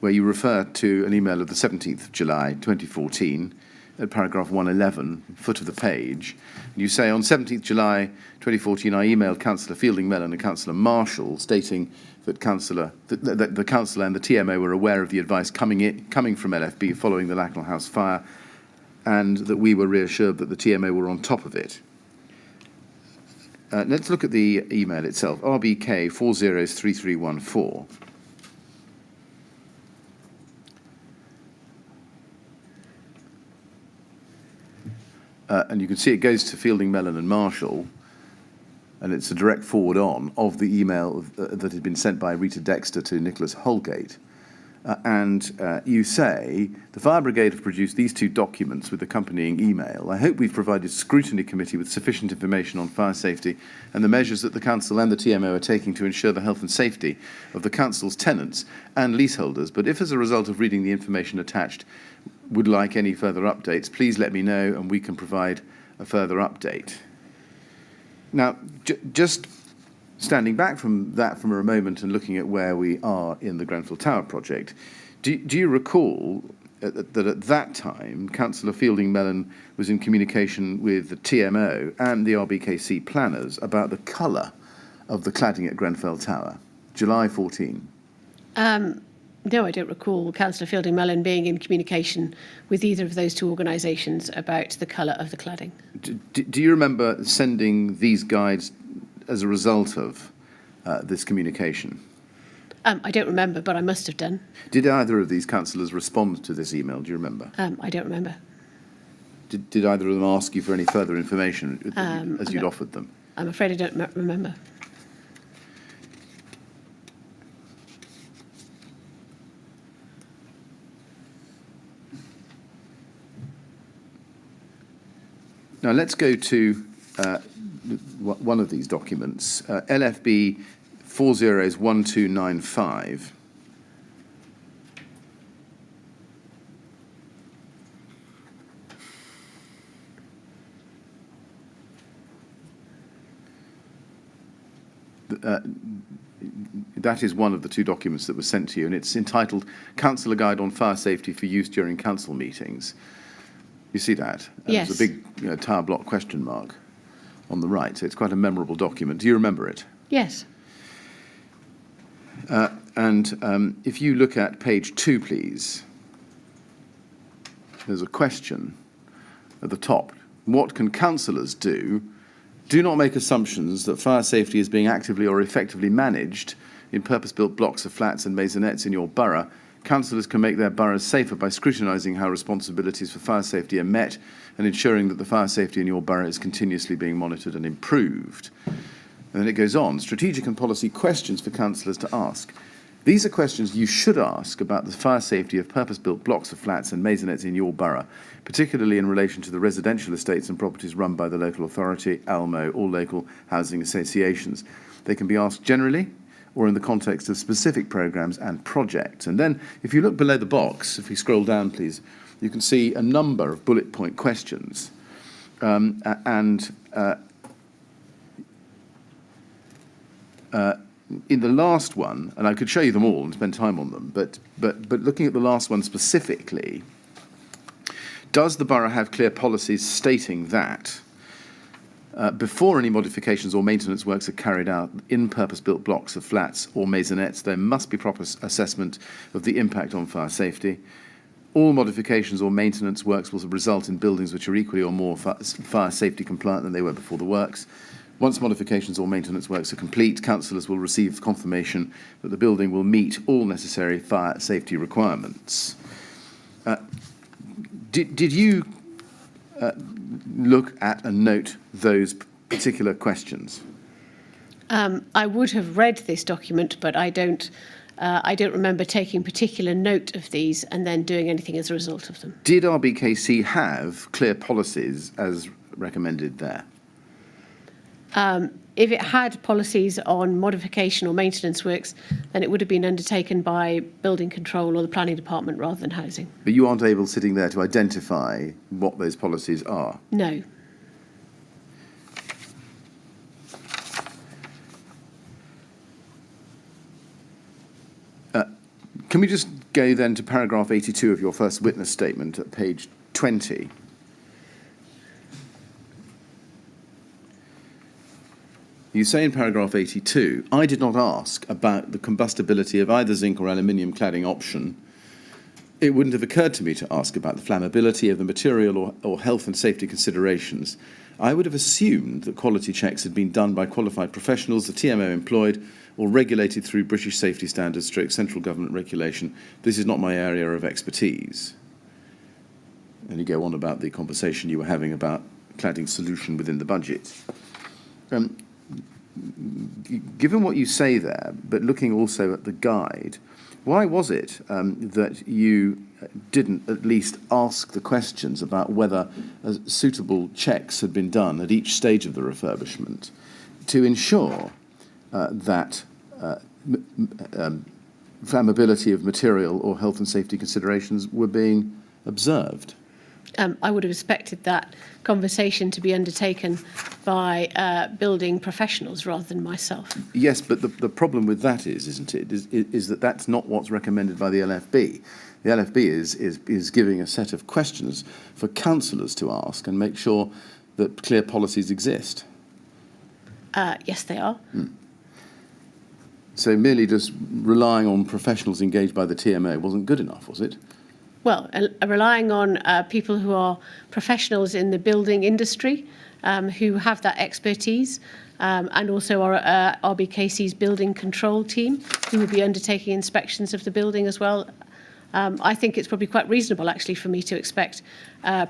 where you refer to an email of the 17th of July 2014 at paragraph 111, foot of the page. You say, on 17th July 2014, I emailed Councillor Fielding Mellon and Councillor Marshall stating that the councillor and the TMO were aware of the advice coming from LFB following the Lacknell House fire, and that we were reassured that the TMO were on top of it. Let's look at the email itself, RBK 403314. And you can see it goes to Fielding Mellon and Marshall, and it's a direct forward on of the email that had been sent by Rita Dexter to Nicholas Holgate. You say, the fire brigade have produced these two documents with accompanying email. I hope we've provided scrutiny committee with sufficient information on fire safety and the measures that the council and the TMO are taking to ensure the health and safety of the council's tenants and leaseholders. But if as a result of reading the information attached would like any further updates, please let me know and we can provide a further update. Now, just standing back from that for a moment and looking at where we are in the Grenfell Tower project, do you recall that at that time, Councillor Fielding Mellon was in communication with the TMO and the RBKC planners about the colour of the cladding at Grenfell Tower, July 14? No, I don't recall Councillor Fielding Mellon being in communication with either of those two organisations about the colour of the cladding. Do you remember sending these guides as a result of this communication? I don't remember, but I must have done. Did either of these councillors respond to this email? Do you remember? I don't remember. Did either of them ask you for any further information as you'd offered them? I'm afraid I don't remember. Now let's go to one of these documents, LFB 401295. That is one of the two documents that was sent to you, and it's entitled Councillor Guide on Fire Safety for Use During Council Meetings. You see that? Yes. There's a big tower block question mark on the right, so it's quite a memorable document. Do you remember it? Yes. If you look at page 2, please, there's a question at the top. What can councillors do? Do not make assumptions that fire safety is being actively or effectively managed in purpose-built blocks of flats and maisonettes in your borough. Councillors can make their boroughs safer by scrutinising how responsibilities for fire safety are met and ensuring that the fire safety in your borough is continuously being monitored and improved. And then it goes on, strategic and policy questions for councillors to ask. These are questions you should ask about the fire safety of purpose-built blocks of flats and maisonettes in your borough, particularly in relation to the residential estates and properties run by the local authority, ALMO, or local housing associations. They can be asked generally or in the context of specific programmes and projects. And then, if you look below the box, if we scroll down, please, you can see a number of bullet point questions. In the last one, and I could show you them all and spend time on them, but looking at the last one specifically, does the borough have clear policies stating that before any modifications or maintenance works are carried out in purpose-built blocks of flats or maisonettes, there must be proper assessment of the impact on fire safety? All modifications or maintenance works will result in buildings which are equally or more fire safety compliant than they were before the works. Once modifications or maintenance works are complete, councillors will receive confirmation that the building will meet all necessary fire safety requirements. Did you look at and note those particular questions? I would have read this document, but I don't remember taking particular note of these and then doing anything as a result of them. Did RBKC have clear policies as recommended there? If it had policies on modification or maintenance works, then it would have been undertaken by building control or the planning department rather than housing. But you aren't able, sitting there, to identify what those policies are? No. Can we just go then to paragraph 82 of your first witness statement at page 20? You say in paragraph 82, I did not ask about the combustibility of either zinc or aluminium cladding option. It wouldn't have occurred to me to ask about the flammability of the material or health and safety considerations. I would have assumed that quality checks had been done by qualified professionals, the TMO employed, or regulated through British safety standards, strict central government regulation. This is not my area of expertise. And you go on about the conversation you were having about cladding solution within the budget. Given what you say there, but looking also at the guide, why was it that you didn't at least ask the questions about whether suitable checks had been done at each stage of the refurbishment to ensure that flammability of material or health and safety considerations were being observed? I would have expected that conversation to be undertaken by building professionals rather than myself. Yes, but the problem with that isn't it, is that that's not what's recommended by the LFB. The LFB is giving a set of questions for councillors to ask and make sure that clear policies exist. Yes, they are. So merely just relying on professionals engaged by the TMO wasn't good enough, was it? Well, relying on people who are professionals in the building industry, who have that expertise, and also our RBKC's building control team, who will be undertaking inspections of the building as well. I think it's probably quite reasonable, actually, for me to expect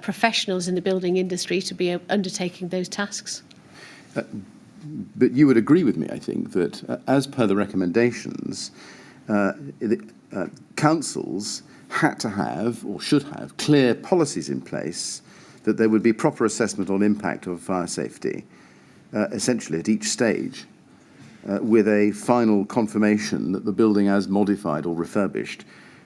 professionals in the building industry to be undertaking those tasks. But you would agree with me, I think, that as per the recommendations, councils had to have, or should have, clear policies in place that there would be proper assessment on impact of fire safety, essentially at each stage, with a final confirmation that the building as modified or refurbished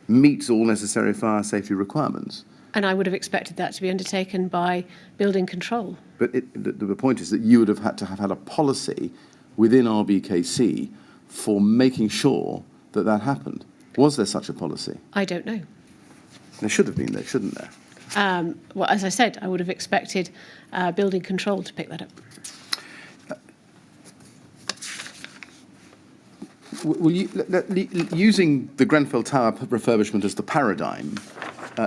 meets all necessary fire safety requirements. And I would have expected that to be undertaken by building control. But the point is that you would have had to have had a policy within RBKC for making sure that that happened. Was there such a policy? I don't know. There should have been, there, shouldn't there? Well, as I said, I would have expected building control to pick that up. Using the Grenfell Tower refurbishment as the paradigm,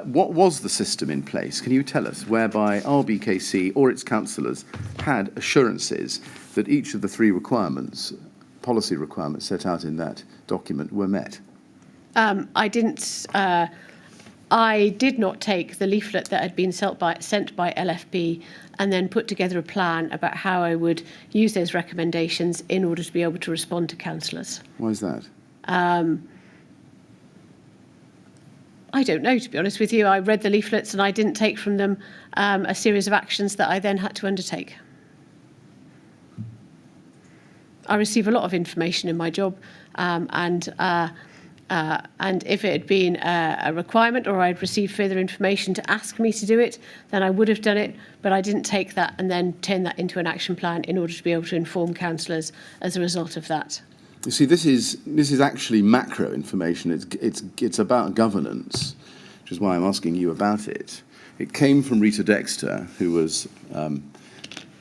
what was the system in place? Can you tell us whereby RBKC or its councillors had assurances that each of the three requirements, policy requirements set out in that document, were met? I did not take the leaflet that had been sent by LFB and then put together a plan about how I would use those recommendations in order to be able to respond to councillors. Why is that? I don't know, to be honest with you. I read the leaflets and I didn't take from them a series of actions that I then had to undertake. I receive a lot of information in my job, and And if it had been a requirement or I'd received further information to ask me to do it, then I would have done it. But I didn't take that and then turn that into an action plan in order to be able to inform councillors as a result of that. You see, this is actually macro information. It's about governance, which is why I'm asking you about it. It came from Rita Dexter, who was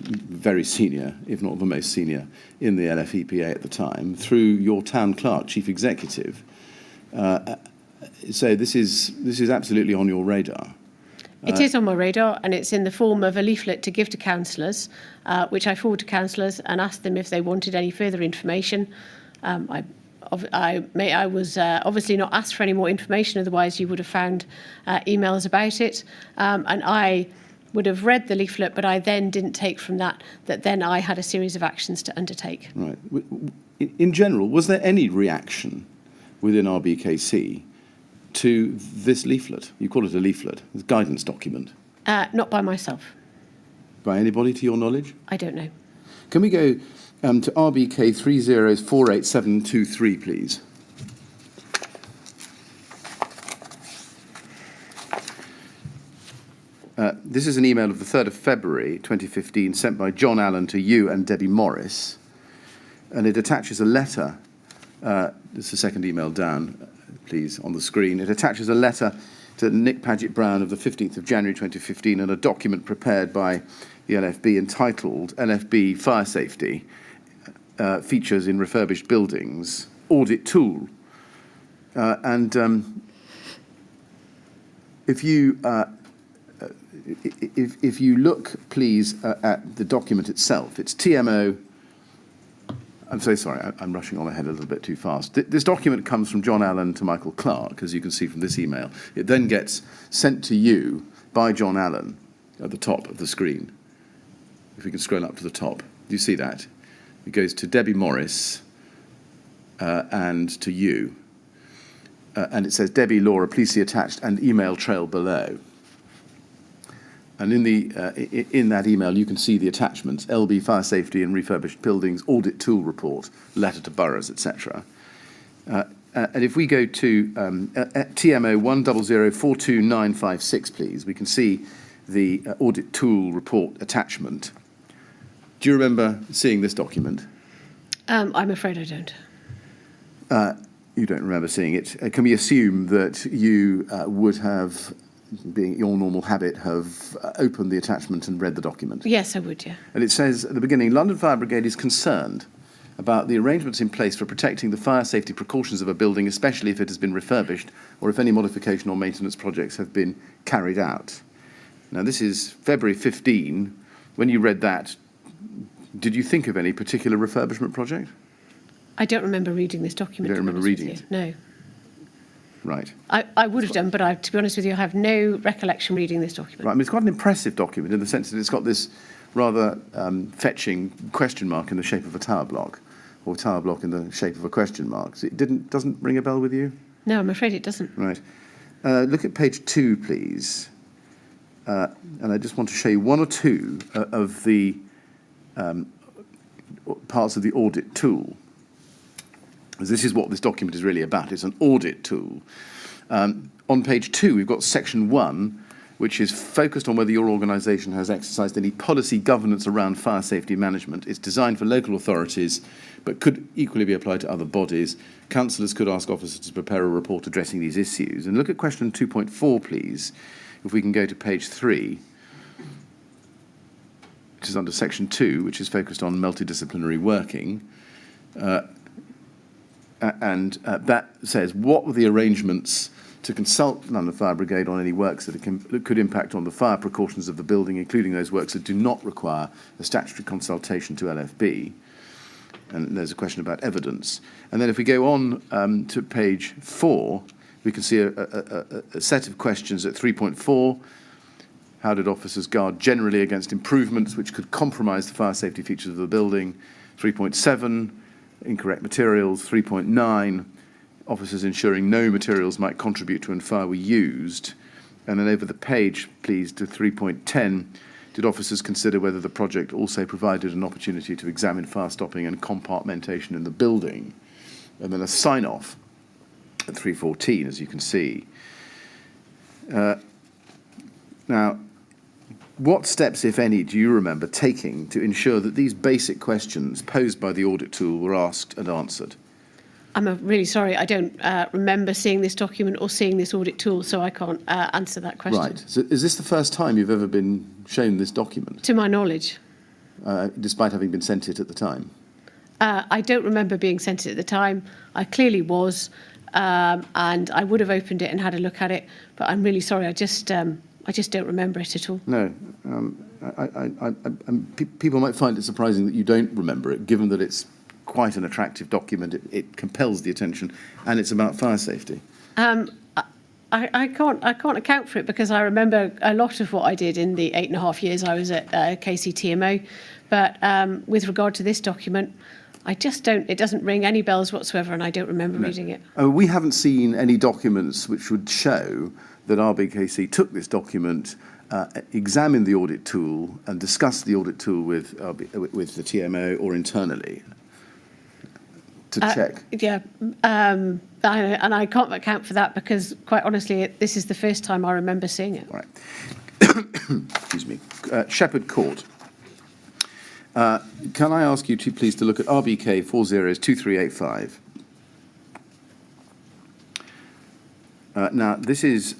very senior, if not the most senior, in the LFEPA at the time, through your town clerk, chief executive. So this is absolutely on your radar. It is on my radar, and it's in the form of a leaflet to give to councillors, which I forward to councillors and ask them if they wanted any further information. I was obviously not asked for any more information, otherwise you would have found emails about it. And I would have read the leaflet, but I then didn't take from that then I had a series of actions to undertake. Right. In general, was there any reaction within RBKC to this leaflet? You call it a leaflet, it's a guidance document. Not by myself. By anybody, to your knowledge? I don't know. Can we go to RBK 304873, please? This is an email of the 3rd of February 2015 sent by John Allen to you and Debbie Morris, and it attaches a letter. This is the second email down, please, on the screen. It attaches a letter to Nick Paget-Brown of the 15th of January 2015 and a document prepared by the LFB entitled LFB Fire Safety Features in Refurbished Buildings Audit Tool. If you look, please, at the document itself, it's TMO. I'm so sorry, I'm rushing on ahead a little bit too fast. This document comes from John Allen to Michael Clark, as you can see from this email. It then gets sent to you by John Allen at the top of the screen. If we can scroll up to the top. Do you see that? It goes to Debbie Morris and to you. And it says, Debbie, Laura, please see attached and email trail below. And in that email, you can see the attachments: LB Fire Safety and Refurbished Buildings Audit Tool Report, letter to boroughs, etc. And if we go to TMO 100429556, please, we can see the Audit Tool Report attachment. Do you remember seeing this document? I'm afraid I don't. You don't remember seeing it. Can we assume that you would have, being your normal habit, have opened the attachment and read the document? Yes, I would, yeah. And it says at the beginning, London Fire Brigade is concerned about the arrangements in place for protecting the fire safety precautions of a building, especially if it has been refurbished or if any modification or maintenance projects have been carried out. Now, this is February 15. When you read that, did you think of any particular refurbishment project? I don't remember reading this document. You don't remember reading it? No. Right. I would have done, but to be honest with you, I have no recollection reading this document. Right. I mean, it's quite an impressive document in the sense that it's got this rather fetching question mark in the shape of a tower block, or tower block in the shape of a question mark. So it doesn't ring a bell with you? No, I'm afraid it doesn't. Right. Look at page 2, please. And I just want to show you one or two of the parts of the audit tool. This is what this document is really about. It's an audit tool. On page 2, we've got section 1, which is focused on whether your organisation has exercised any policy governance around fire safety management. It's designed for local authorities, but could equally be applied to other bodies. Councillors could ask officers to prepare a report addressing these issues. And look at question 2.4, please, if we can go to page 3, which is under section 2, which is focused on multidisciplinary working. And that says, what were the arrangements to consult London Fire Brigade on any works that could impact on the fire precautions of the building, including those works that do not require a statutory consultation to LFB? And there's a question about evidence. And then if we go on to page 4, we can see a set of questions at 3.4. How did officers guard generally against improvements which could compromise the fire safety features of the building? 3.7. Incorrect materials. 3.9, officers ensuring no materials might contribute to when fire were used. And then over the page, please, to 3.10, did officers consider whether the project also provided an opportunity to examine fire stopping and compartmentation in the building? And then a sign-off at 3:14, as you can see. Now, what steps, if any, do you remember taking to ensure that these basic questions posed by the audit tool were asked and answered? I'm really sorry, I don't remember seeing this document or seeing this audit tool, so I can't answer that question. Right. So is this the first time you've ever been shown this document, To my knowledge. despite having been sent it at the time? I don't remember being sent it at the time. I clearly was, and I would have opened it and had a look at it, but I'm really sorry, I just don't remember it at all. No. People might find it surprising that you don't remember it, given that it's quite an attractive document. It compels the attention, and it's about fire safety. I can't account for it because I remember a lot of what I did in the 8.5 years I was at KCTMO, but with regard to this document, I just don't. It doesn't ring any bells whatsoever, and I don't remember reading it. We haven't seen any documents which would show that RBKC took this document, examined the audit tool, and discussed the audit tool with the TMO or internally to check. Yeah, and I can't account for that because, quite honestly, this is the first time I remember seeing it. Right. Excuse me. Shepherd Court. Can I ask you to please to look at RBK 402385? Now, this is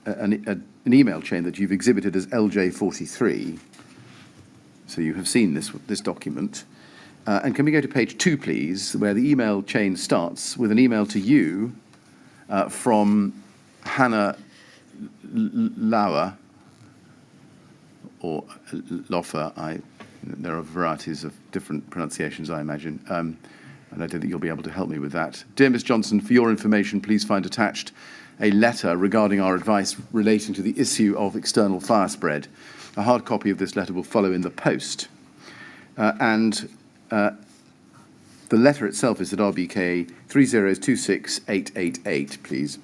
an email chain that you've exhibited as LJ43. So you have seen this document. And can we go to page 2, please, where the email chain starts with an email to you from Hannah Lauer, or Loffer. There are varieties of different pronunciations, I imagine, and I don't think you'll be able to help me with that. Dear Ms Johnson, for your information, please find attached a letter regarding our advice relating to the issue of external fire spread. A hard copy of this letter will follow in the post. The letter itself is at RBK 3026888, please.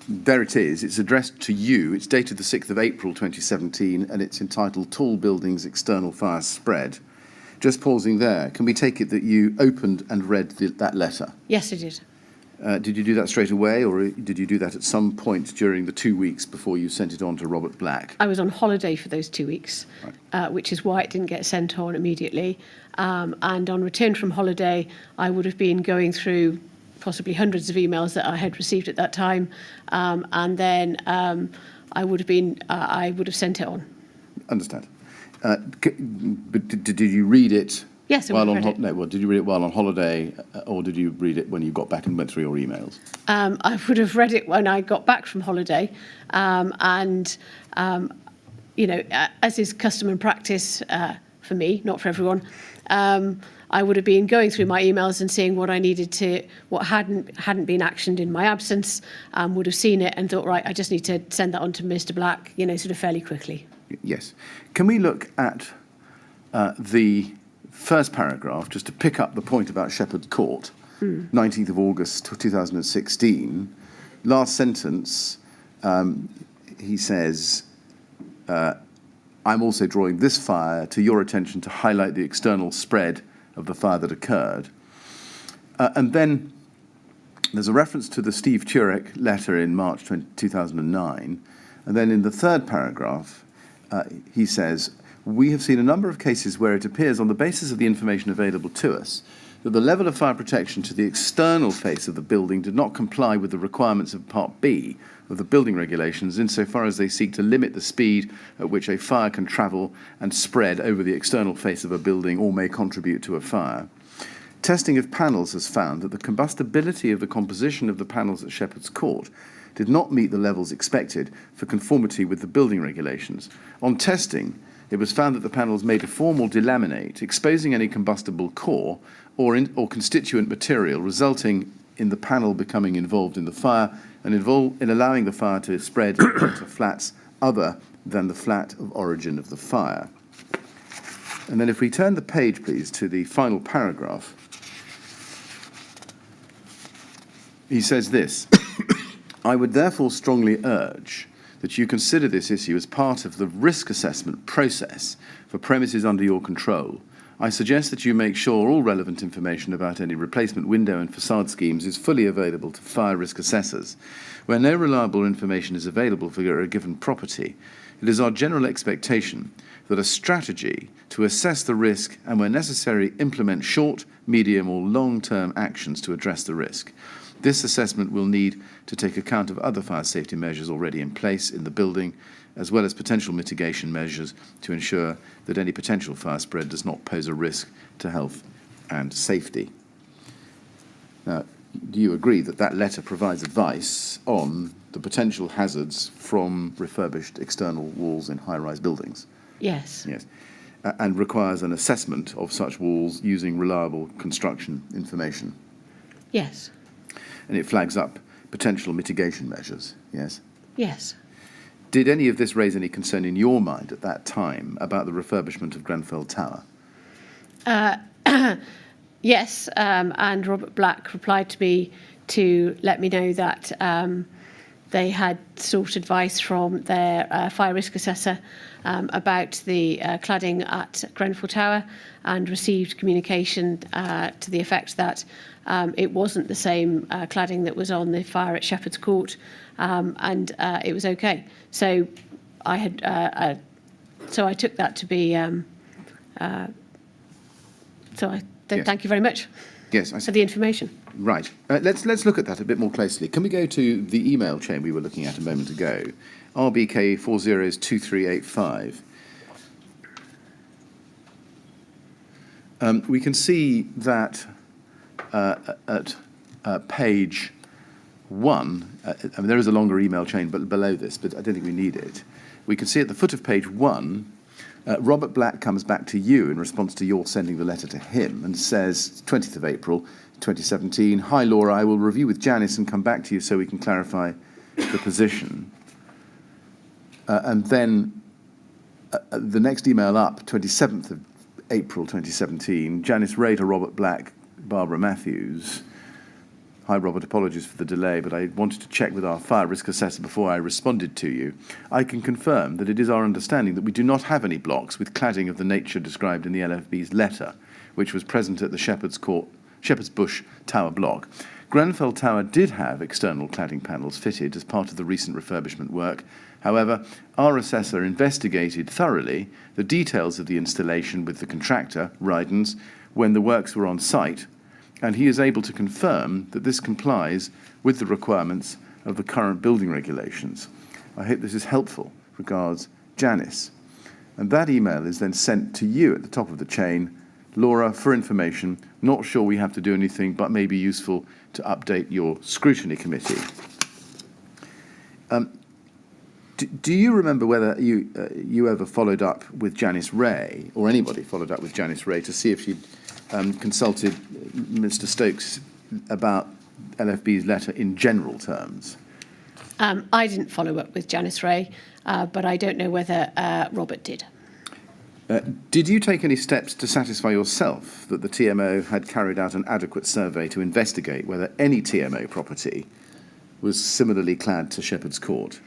There it is. It's addressed to you. It's dated the 6th of April 2017, and it's entitled Tall Buildings External Fire Spread. Just pausing there, can we take it that you opened and read that letter? Yes, I did. Did you do that straight away, or did you do that at some point during the 2 weeks before you sent it on to Robert Black? I was on holiday for those 2 weeks, Right. which is why it didn't get sent on immediately. And on return from holiday, I would have been going through possibly hundreds of emails that I had received at that time, and then I would have sent it on. Understand. But did you read it? Yes, I while read on it. No, well, did you read it while on holiday, or did you read it when you got back and went through your emails? I would have read it when I got back from holiday, as is custom and practice for me, not for everyone. I would have been going through my emails and seeing what I needed to, what hadn't been actioned in my absence, would have seen it and thought, right, I just need to send that on to Mr. Black, sort of fairly quickly. Yes. Can we look at the first paragraph, just to pick up the point about Shepherd Court, 19th of August 2016. Last sentence, he says, I'm also drawing this fire to your attention to highlight the external spread of the fire that occurred. And then there's a reference to the Steve Turek letter in March 2009. And then in the third paragraph, he says, we have seen a number of cases where it appears on the basis of the information available to us that the level of fire protection to the external face of the building did not comply with the requirements of Part B of the building regulations insofar as they seek to limit the speed at which a fire can travel and spread over the external face of a building or may contribute to a fire. Testing of panels has found that the combustibility of the composition of the panels at Shepherd's Court did not meet the levels expected for conformity with the building regulations. On testing, it was found that the panels may deform or delaminate, exposing any combustible core or constituent material, resulting in the panel becoming involved in the fire and in allowing the fire to spread into flats other than the flat of origin of the fire. And then if we turn the page, please, to the final paragraph, he says this, I would therefore strongly urge that you consider this issue as part of the risk assessment process for premises under your control, I suggest that you make sure all relevant information about any replacement window and facade schemes is fully available to fire risk assessors. Where no reliable information is available for a given property, it is our general expectation that a strategy to assess the risk and, where necessary, implement short, medium or long-term actions to address the risk. This assessment will need to take account of other fire safety measures already in place in the building, as well as potential mitigation measures to ensure that any potential fire spread does not pose a risk to health and safety. Now, do you agree that that letter provides advice on the potential hazards from refurbished external walls in high-rise buildings? Yes. Yes. And requires an assessment of such walls using reliable construction information? Yes. And it flags up potential mitigation measures, yes? Yes. Did any of this raise any concern in your mind at that time about the refurbishment of Grenfell Tower? Yes, and Robert Black replied to me to let me know that they had sought advice from their fire risk assessor about the cladding at Grenfell Tower, and received communication to the effect that it wasn't the same cladding that was on the fire at Shepherd's Court, and it was okay. So I had, so I took that to be. Yes. Thank you very much. Yes, for the information. Right. Let's look at that a bit more closely. Can we go to the email chain we were looking at a moment ago? RBK 402385. We can see that at page 1, I mean, there is a longer email chain below this, but I don't think we need it. We can see at the foot of page 1, Robert Black comes back to you in response to your sending the letter to him and says, 20th of April 2017, "Hi Laura, I will review with Janice and come back to you so we can clarify the position." And then the next email up, 27th of April 2017, Janice Ray to Robert Black, Barbara Matthews. "Hi Robert, apologies for the delay, but I wanted to check with our fire risk assessor before I responded to you. I can confirm that it is our understanding that we do not have any blocks with cladding of the nature described in the LFB's letter, which was present at the Shepherd's Bush Tower block. Grenfell Tower did have external cladding panels fitted as part of the recent refurbishment work. However, our assessor investigated thoroughly the details of the installation with the contractor, Rydens, when the works were on site, and he is able to confirm that this complies with the requirements of the current building regulations. I hope this is helpful. Regards, Janice." And that email is then sent to you at the top of the chain. "Laura, for information, not sure we have to do anything, but may be useful to update your scrutiny committee." Do you remember whether you ever followed up with Janice Ray, or anybody followed up with Janice Ray, to see if she'd consulted Mr. Stokes about LFB's letter in general terms? I didn't follow up with Janice Ray, but I don't know whether Robert did. Did you take any steps to satisfy yourself that the TMO had carried out an adequate survey to investigate whether any TMO property was similarly clad to Shepherd's Court?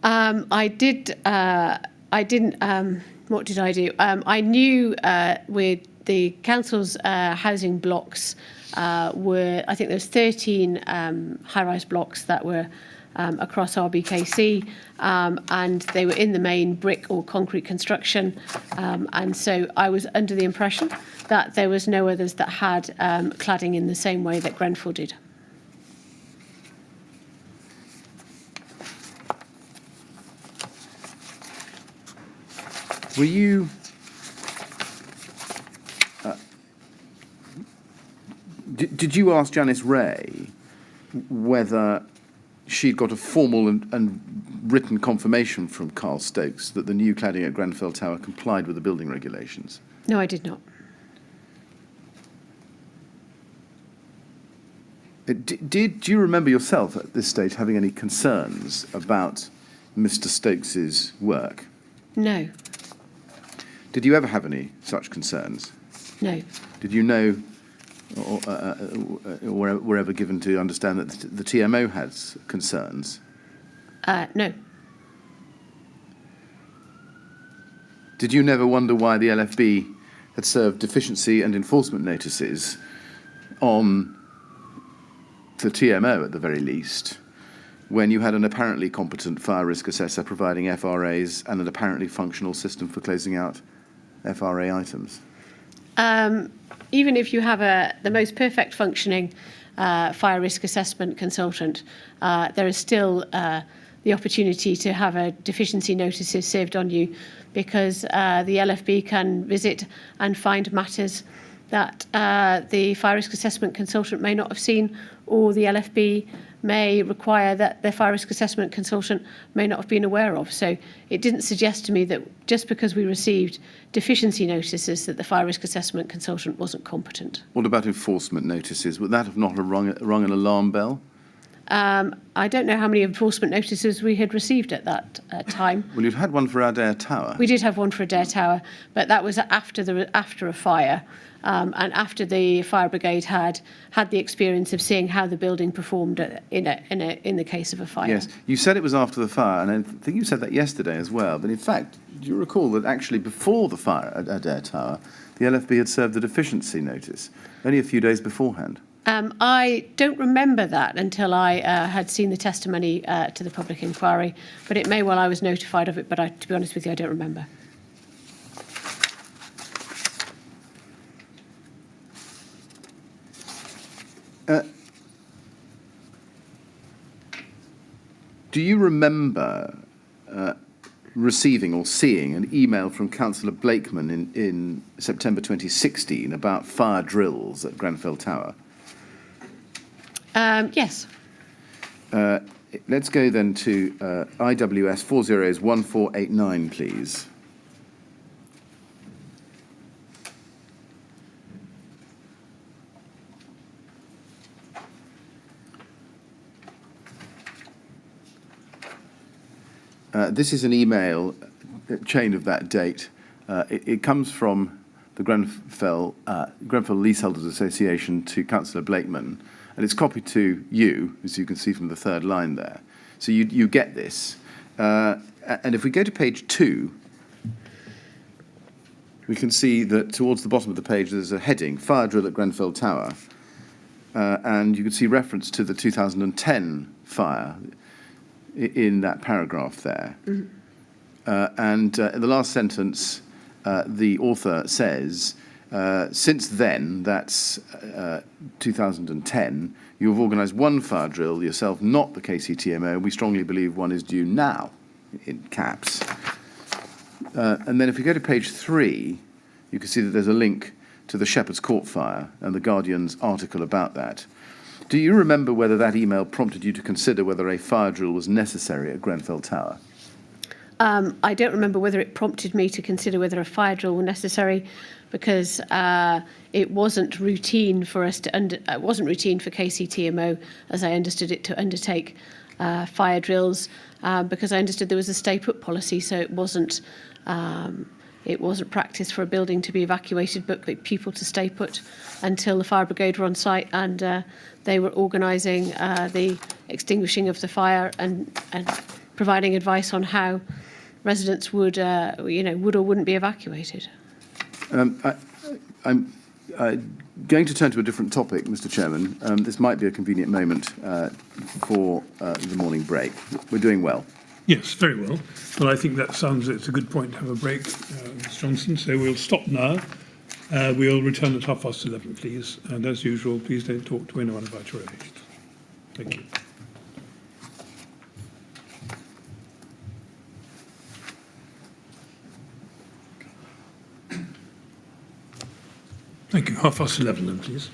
I didn't. What did I do? I knew with the council's housing blocks I think there's 13 high-rise blocks that were across RBKC, and they were in the main brick or concrete construction, and so I was under the impression that there was no others that had cladding in the same way that Grenfell did. Were you did you ask Janice Ray whether she'd got a formal and written confirmation from Carl Stokes that the new cladding at Grenfell Tower complied with the building regulations? No, I did not. Do you remember yourself at this stage having any concerns about Mr. Stokes's work? No. Did you ever have any such concerns? No. Did you know, or were ever given to understand that the TMO has concerns? No. did you never wonder why the LFB had served deficiency and enforcement notices on the TMO at the very least, when you had an apparently competent fire risk assessor providing FRAs and an apparently functional system for closing out FRA items? Even if you have the most perfect functioning fire risk assessment consultant, there is still the opportunity to have a deficiency notices served on you, because the LFB can visit and find matters that the fire risk assessment consultant may not have seen, or the LFB may require that the fire risk assessment consultant may not have been aware of. So it didn't suggest to me that just because we received deficiency notices that the fire risk assessment consultant wasn't competent. What about enforcement notices? Would that have not rung an alarm bell? I don't know how many enforcement notices we had received at that time. Well, you've had one for Adair Tower. We did have one for Adair Tower, but that was after a fire, and after the fire brigade had the experience of seeing how the building performed in the case of a fire. Yes, you said it was after the fire, and I think you said that yesterday as well. But in fact, do you recall that actually before the fire at Adair Tower, the LFB had served a deficiency notice only a few days beforehand? I don't remember that until I had seen the testimony to the public inquiry, but it may well I was notified of it, but to be honest with you, I don't remember. Do you remember receiving or seeing an email from Councillor Blakeman in September 2016 about fire drills at Grenfell Tower? Yes. Let's go then to IWS 401489, please. This is an email chain of that date. It comes from the Grenfell Leaseholders Association to Councillor Blakeman, and it's copied to you, as you can see from the third line there. So you get this. And if we go to page 2, we can see that towards the bottom of the page there's a heading, Fire Drill at Grenfell Tower. And you can see reference to the 2010 fire in that paragraph there. Mm-hmm. And in the last sentence, the author says, since then, that's 2010, you have organised one fire drill yourself, not the KCTMO. We strongly believe one is due now, in caps. And then if we go to page 3, you can see that there's a link to the Shepherd's Court fire and the Guardian's article about that. Do you remember whether that email prompted you to consider whether a fire drill was necessary at Grenfell Tower? I don't remember whether it prompted me to consider whether a fire drill were necessary, because it wasn't routine for us it wasn't routine for KCTMO, as I understood it, to undertake fire drills, because I understood there was a stay put policy, so it wasn't practice for a building to be evacuated, but for people to stay put until the fire brigade were on site, and they were organising the extinguishing of the fire and providing advice on how residents would or wouldn't be evacuated. I'm going to turn to a different topic, Mr. Chairman. This might be a convenient moment for the morning break. We're doing well. Yes, very well. Well, I think it's a good point to have a break, Ms. Johnson. So we'll stop now. We'll return at 11:30, please. And as usual, please don't talk to anyone about your age. Thank you. Thank you. 11:30 then, please.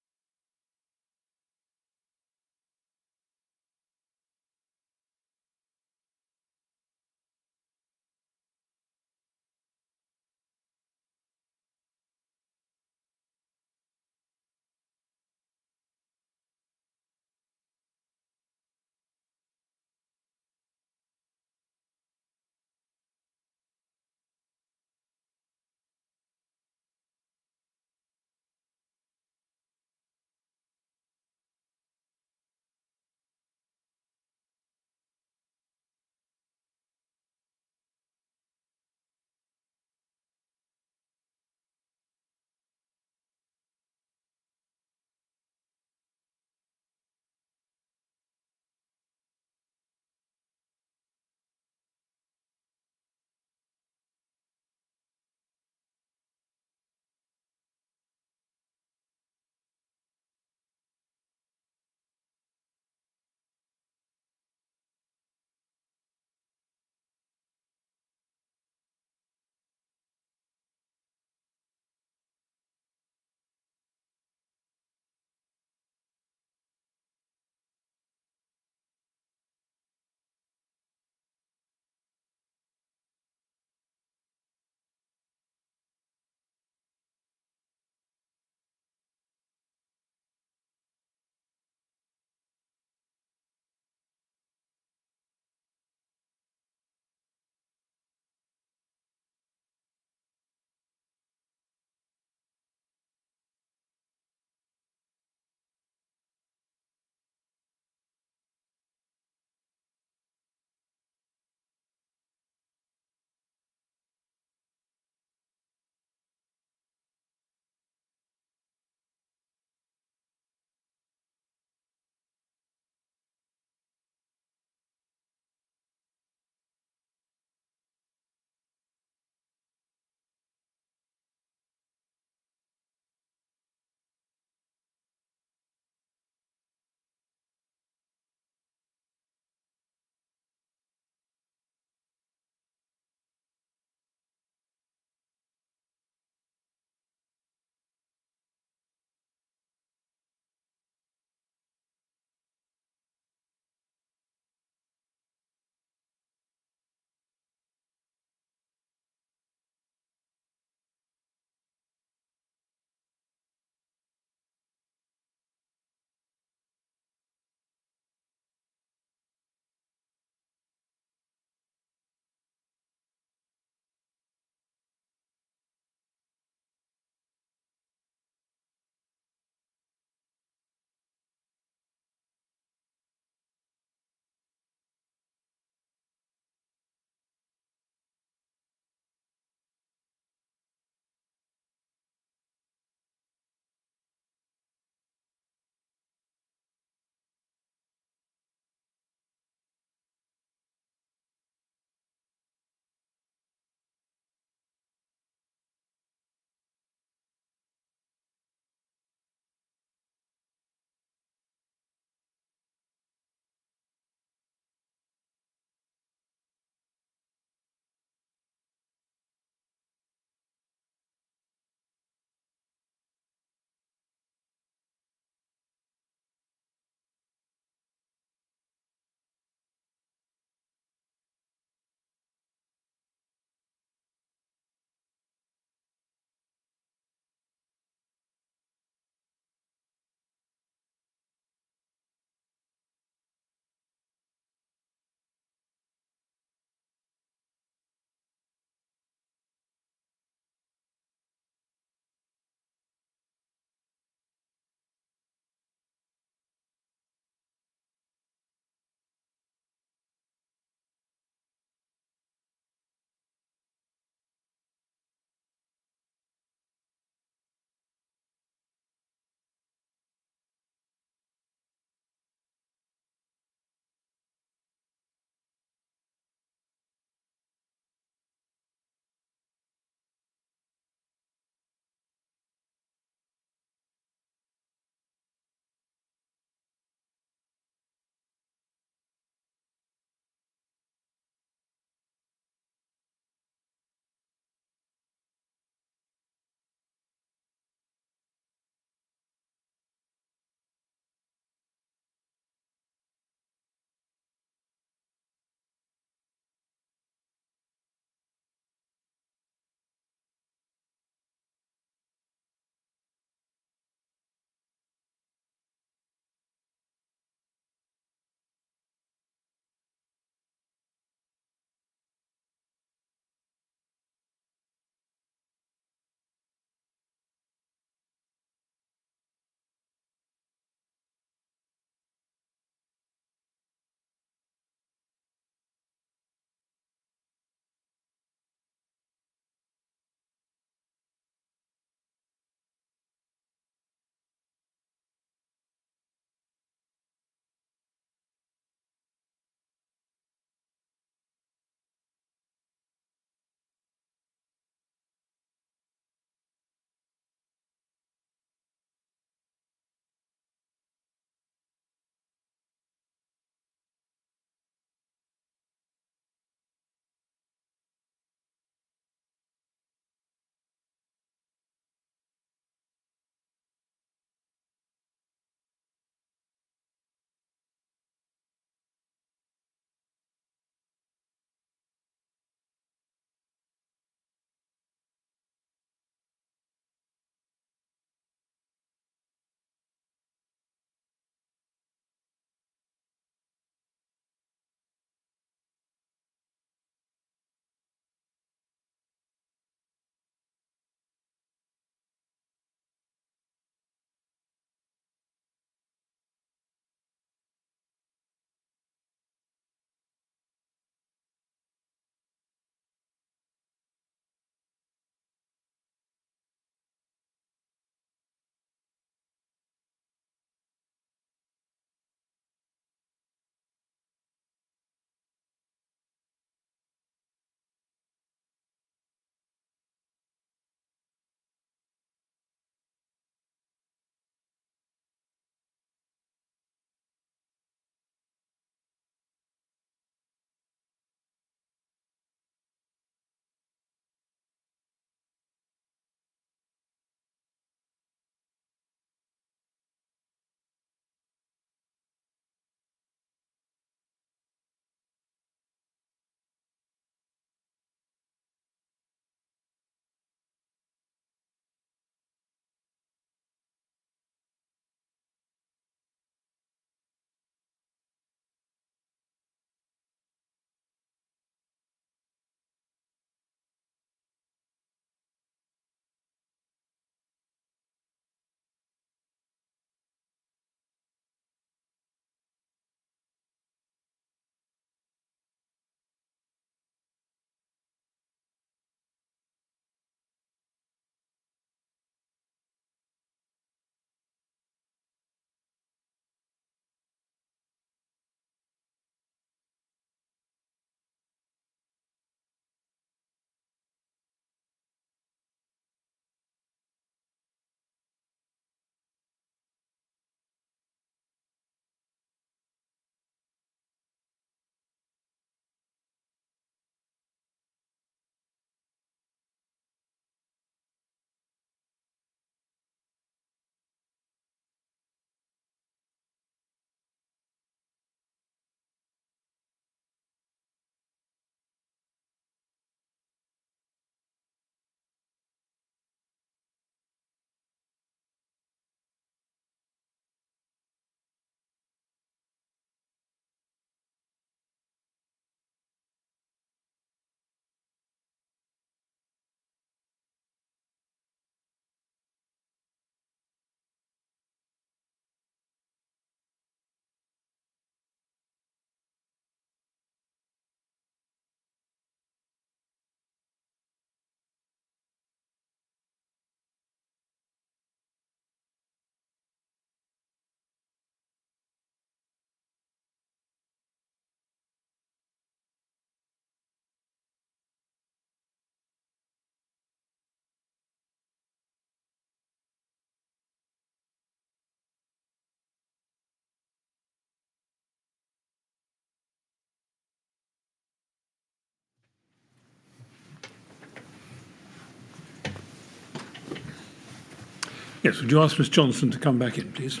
Yes, would you ask Ms Johnson to come back in, please?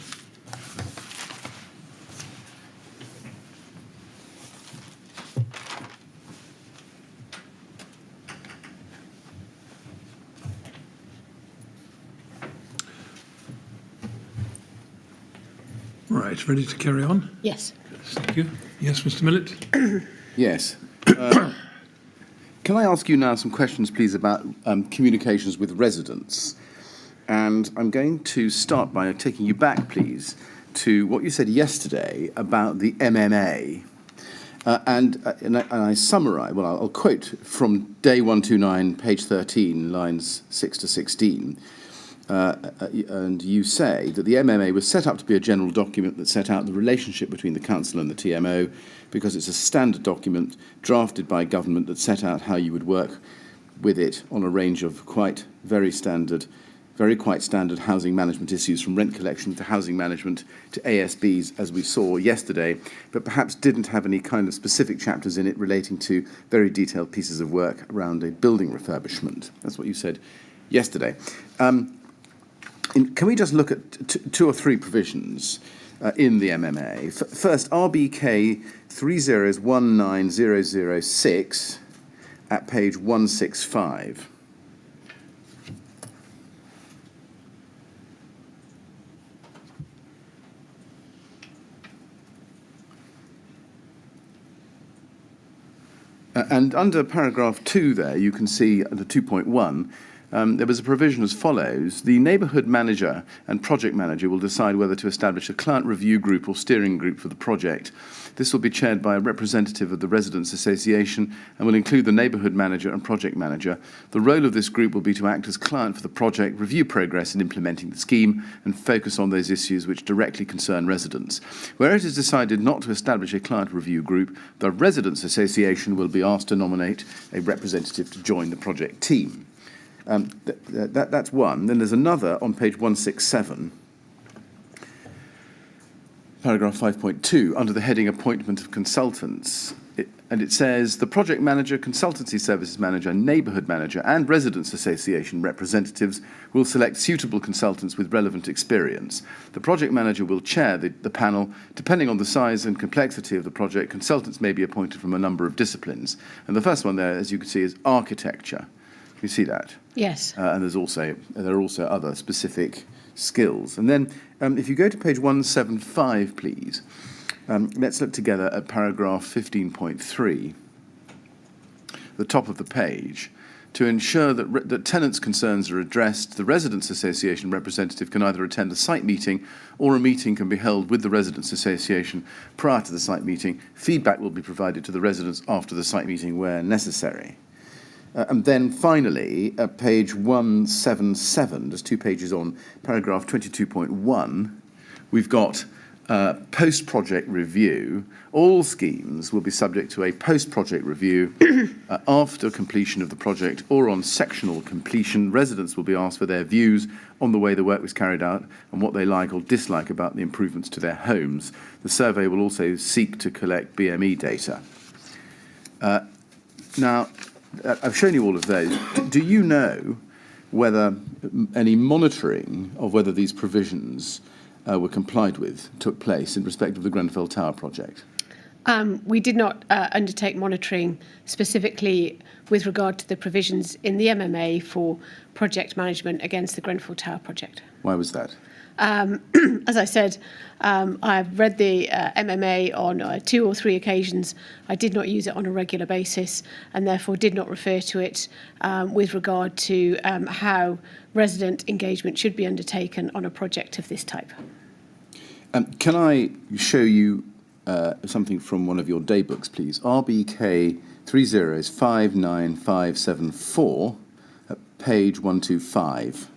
Right, ready to carry on? Yes. Thank you. Yes, Mr Millett? Yes. Can I ask you now some questions, please, about communications with residents? And I'm going to start by taking you back, please, to what you said yesterday about the MMA. And I summarise, well, I'll quote from day 129, page 13, lines 6 to 16. And you say that the MMA was set up to be a general document that set out the relationship between the council and the TMO because it's a standard document drafted by government that set out how you would work with it on a range of quite standard housing management issues, from rent collection to housing management to ASBs, as we saw yesterday, but perhaps didn't have any kind of specific chapters in it relating to very detailed pieces of work around a building refurbishment. That's what you said yesterday. Can we just look at two or three provisions in the MMA? First, RBK 3019006 at page 165. And under paragraph 2 there, you can see under 2.1, there was a provision as follows. The neighbourhood manager and project manager will decide whether to establish a client review group or steering group for the project. This will be chaired by a representative of the Residents' Association and will include the neighbourhood manager and project manager. The role of this group will be to act as client for the project, review progress in implementing the scheme, and focus on those issues which directly concern residents. Where it is decided not to establish a client review group, the Residents' Association will be asked to nominate a representative to join the project team. That's one. Then there's another on page 167, paragraph 5.2, under the heading Appointment of Consultants. And it says, the project manager, consultancy services manager, neighbourhood manager and residents association representatives will select suitable consultants with relevant experience. The project manager will chair the panel. Depending on the size and complexity of the project, consultants may be appointed from a number of disciplines. And the first one there, as you can see, is architecture. You see that? Yes. And there are also other specific skills. And then if you go to page 175, please, let's look together at paragraph 15.3, the top of the page. To ensure that tenants' concerns are addressed, the Residents' Association representative can either attend a site meeting or a meeting can be held with the Residents' Association prior to the site meeting. Feedback will be provided to the residents after the site meeting where necessary. And then finally, at page 177, just 2 pages on, paragraph 22.1, we've got post-project review. All schemes will be subject to a post-project review after completion of the project or on sectional completion. Residents will be asked for their views on the way the work was carried out and what they like or dislike about the improvements to their homes. The survey will also seek to collect BME data. Now, I've shown you all of those. Do you know whether any monitoring of whether these provisions were complied with took place in respect of the Grenfell Tower project? We did not undertake monitoring specifically with regard to the provisions in the MMA for project management against the Grenfell Tower project. Why was that? As I said, I've read the MMA on 2 or 3 occasions. I did not use it on a regular basis and therefore did not refer to it with regard to how resident engagement should be undertaken on a project of this type. Can I show you something from one of your day books, please? RBK 3059574 at page 125.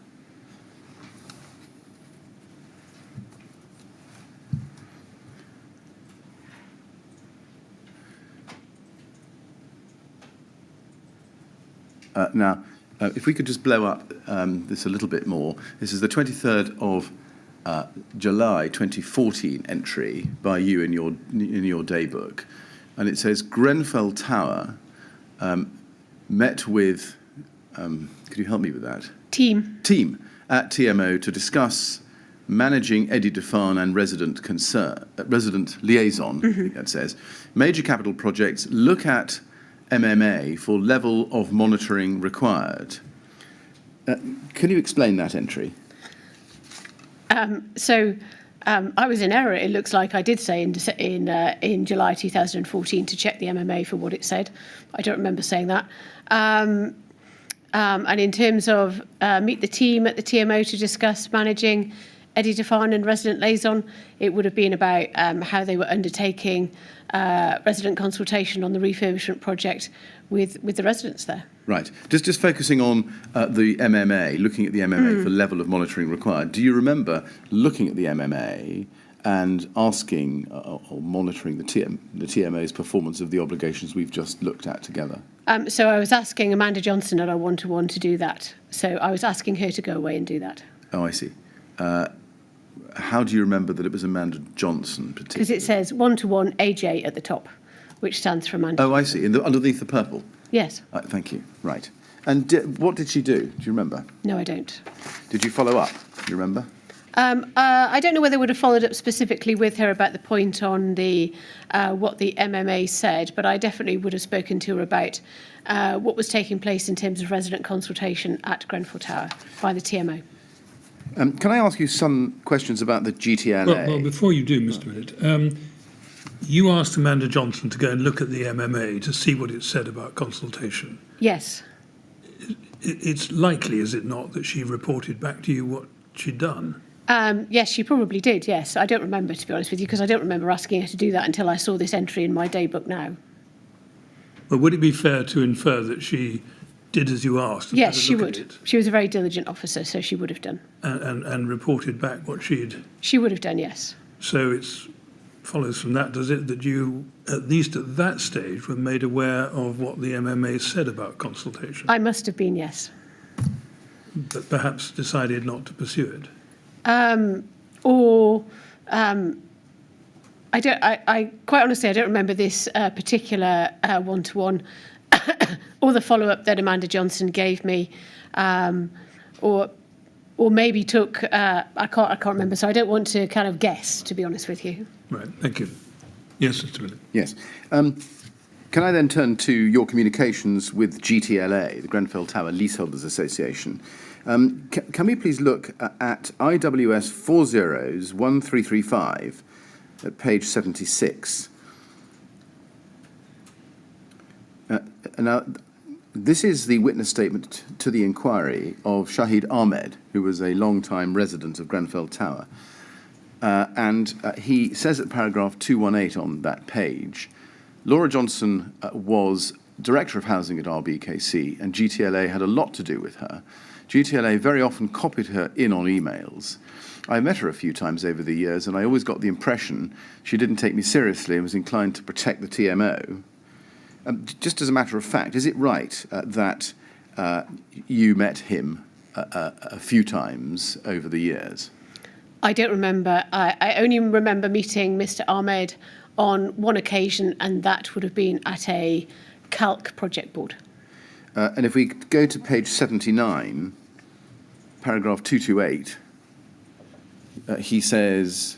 Now, if we could just blow up this a little bit more. This is the 23rd of July 2014 entry by you in your day book. And it says Grenfell Tower met with, could you help me with that? Team. at TMO to discuss managing Eddie Defan and resident liaison, I think that says, major capital projects, look at MMA for level of monitoring required. Can you explain that entry? I was in error. It looks like I did say in July 2014 to check the MMA for what it said. I don't remember saying that. And in terms of meet the team at the TMO to discuss managing Eddie Defan and resident liaison, it would have been about how they were undertaking resident consultation on the refurbishment project with the residents there. Right. Just focusing on the MMA, looking at the MMA for level of monitoring required. Do you remember looking at the MMA and asking or monitoring the TMO's performance of the obligations we've just looked at together? So I was asking Amanda Johnson at our one-to-one to do that. So I was asking her to go away and do that. Oh, I see. How do you remember that it was Amanda Johnson particularly? Because it says one-to-one AJ at the top, which stands for Amanda. Oh, I see. Underneath the purple? Yes. Thank you. Right. And what did she do? Do you remember? No, I don't. Did you follow up? Do you remember? I don't know whether I would have followed up specifically with her about the point on the what the MMA said, but I definitely would have spoken to her about what was taking place in terms of resident consultation at Grenfell Tower by the TMO. Can I ask you some questions about the GTLA? Well, before you do, Mr. Millett, you asked Amanda Johnson to go and look at the MMA to see what it said about consultation. Yes. It's likely, is it not, that she reported back to you what she'd done? Yes, she probably did, yes. I don't remember, to be honest with you, because I don't remember asking her to do that until I saw this entry in my daybook now. Well, would it be fair to infer that she did as you asked? Yes, she would. She was a very diligent officer, so she would have done. And reported back what she'd... She would have done, yes. So it follows from that, does it, that you, at least at that stage, were made aware of what the MMA said about consultation? I must have been, yes. But perhaps decided not to pursue it? I quite honestly, I don't remember this particular one-to-one or the follow-up that Amanda Johnson gave me, or maybe took. I can't remember, so I don't want to kind of guess, to be honest with you. Right. Thank you. Yes, Mr. Millett. Yes. Can I then turn to your communications with GTLA, the Grenfell Tower Leaseholders Association? Can we please look at IWS 401335 at page 76? Now, this is the witness statement to the inquiry of Shahid Ahmed, who was a long-time resident of Grenfell Tower. He says at paragraph 218 on that page, Laura Johnson was Director of Housing at RBKC, and GTLA had a lot to do with her. GTLA very often copied her in on emails. I met her a few times over the years, and I always got the impression she didn't take me seriously and was inclined to protect the TMO. Just as a matter of fact, is it right that you met him a few times over the years? I don't remember. I only remember meeting Mr. Ahmed on one occasion, and that would have been at a calc project board. And if we go to page 79, paragraph 228, he says,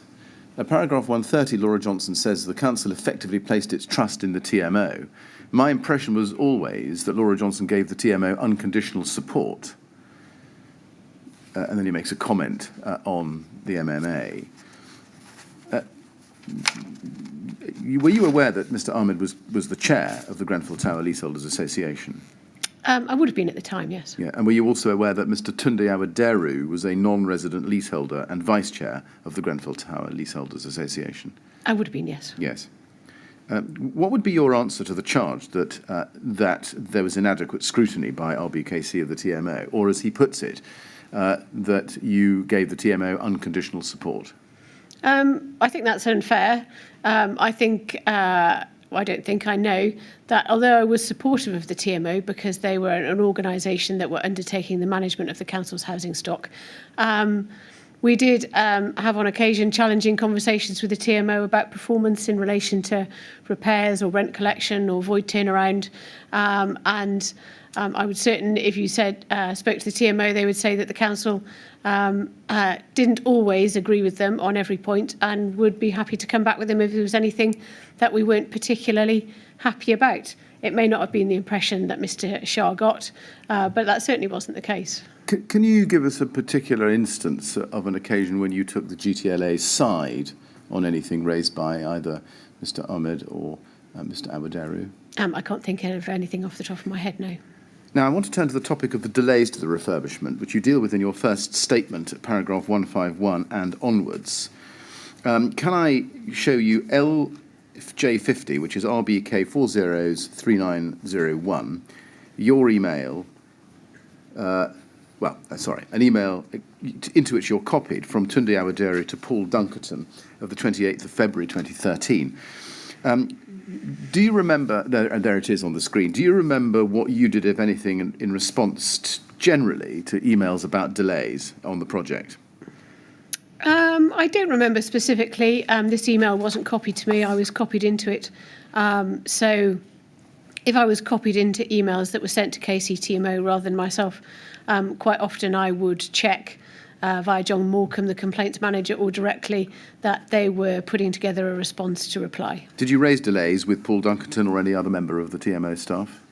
paragraph 130, Laura Johnson says, the council effectively placed its trust in the TMO. My impression was always that Laura Johnson gave the TMO unconditional support. And then he makes a comment on the MMA. Were you aware that Mr. Ahmed was the chair of the Grenfell Tower Leaseholders Association? I would have been at the time, yes. Yeah, and were you also aware that Mr. Tunde Awaderu was a non-resident leaseholder and vice chair of the Grenfell Tower Leaseholders Association? I would have been, yes. Yes. What would be your answer to the charge that that there was inadequate scrutiny by RBKC of the TMO, or as he puts it, that you gave the TMO unconditional support? I think that's unfair. I don't think I know that although I was supportive of the TMO because they were an organisation that were undertaking the management of the council's housing stock, We did have on occasion challenging conversations with the TMO about performance in relation to repairs or rent collection or void turnaround. I would certainly, if you spoke to the TMO, they would say that the council didn't always agree with them on every point and would be happy to come back with them if there was anything that we weren't particularly happy about. It may not have been the impression that Mr. Shah got, but that certainly wasn't the case. Can you give us a particular instance of an occasion when you took the GTLA's side on anything raised by either Mr. Ahmed or Mr. Awaderu? I can't think of anything off the top of my head, no. Now, I want to turn to the topic of the delays to the refurbishment, which you deal with in your first statement at paragraph 151 and onwards. Can I show you LJ50, which is RBK403901, your email, an email into which you're copied from Tunde Awaderu to Paul Dunkerton of the 28th of February 2013. Do you remember, there it is on the screen, do you remember what you did, if anything, in response generally to emails about delays on the project? I don't remember specifically. This email wasn't copied to me, I was copied into it. So if I was copied into emails that were sent to KCTMO rather than myself, quite often I would check via John Morecambe, the complaints manager, or directly that they were putting together a response to reply. Did you raise delays with Paul Dunkerton or any other member of the TMO staff?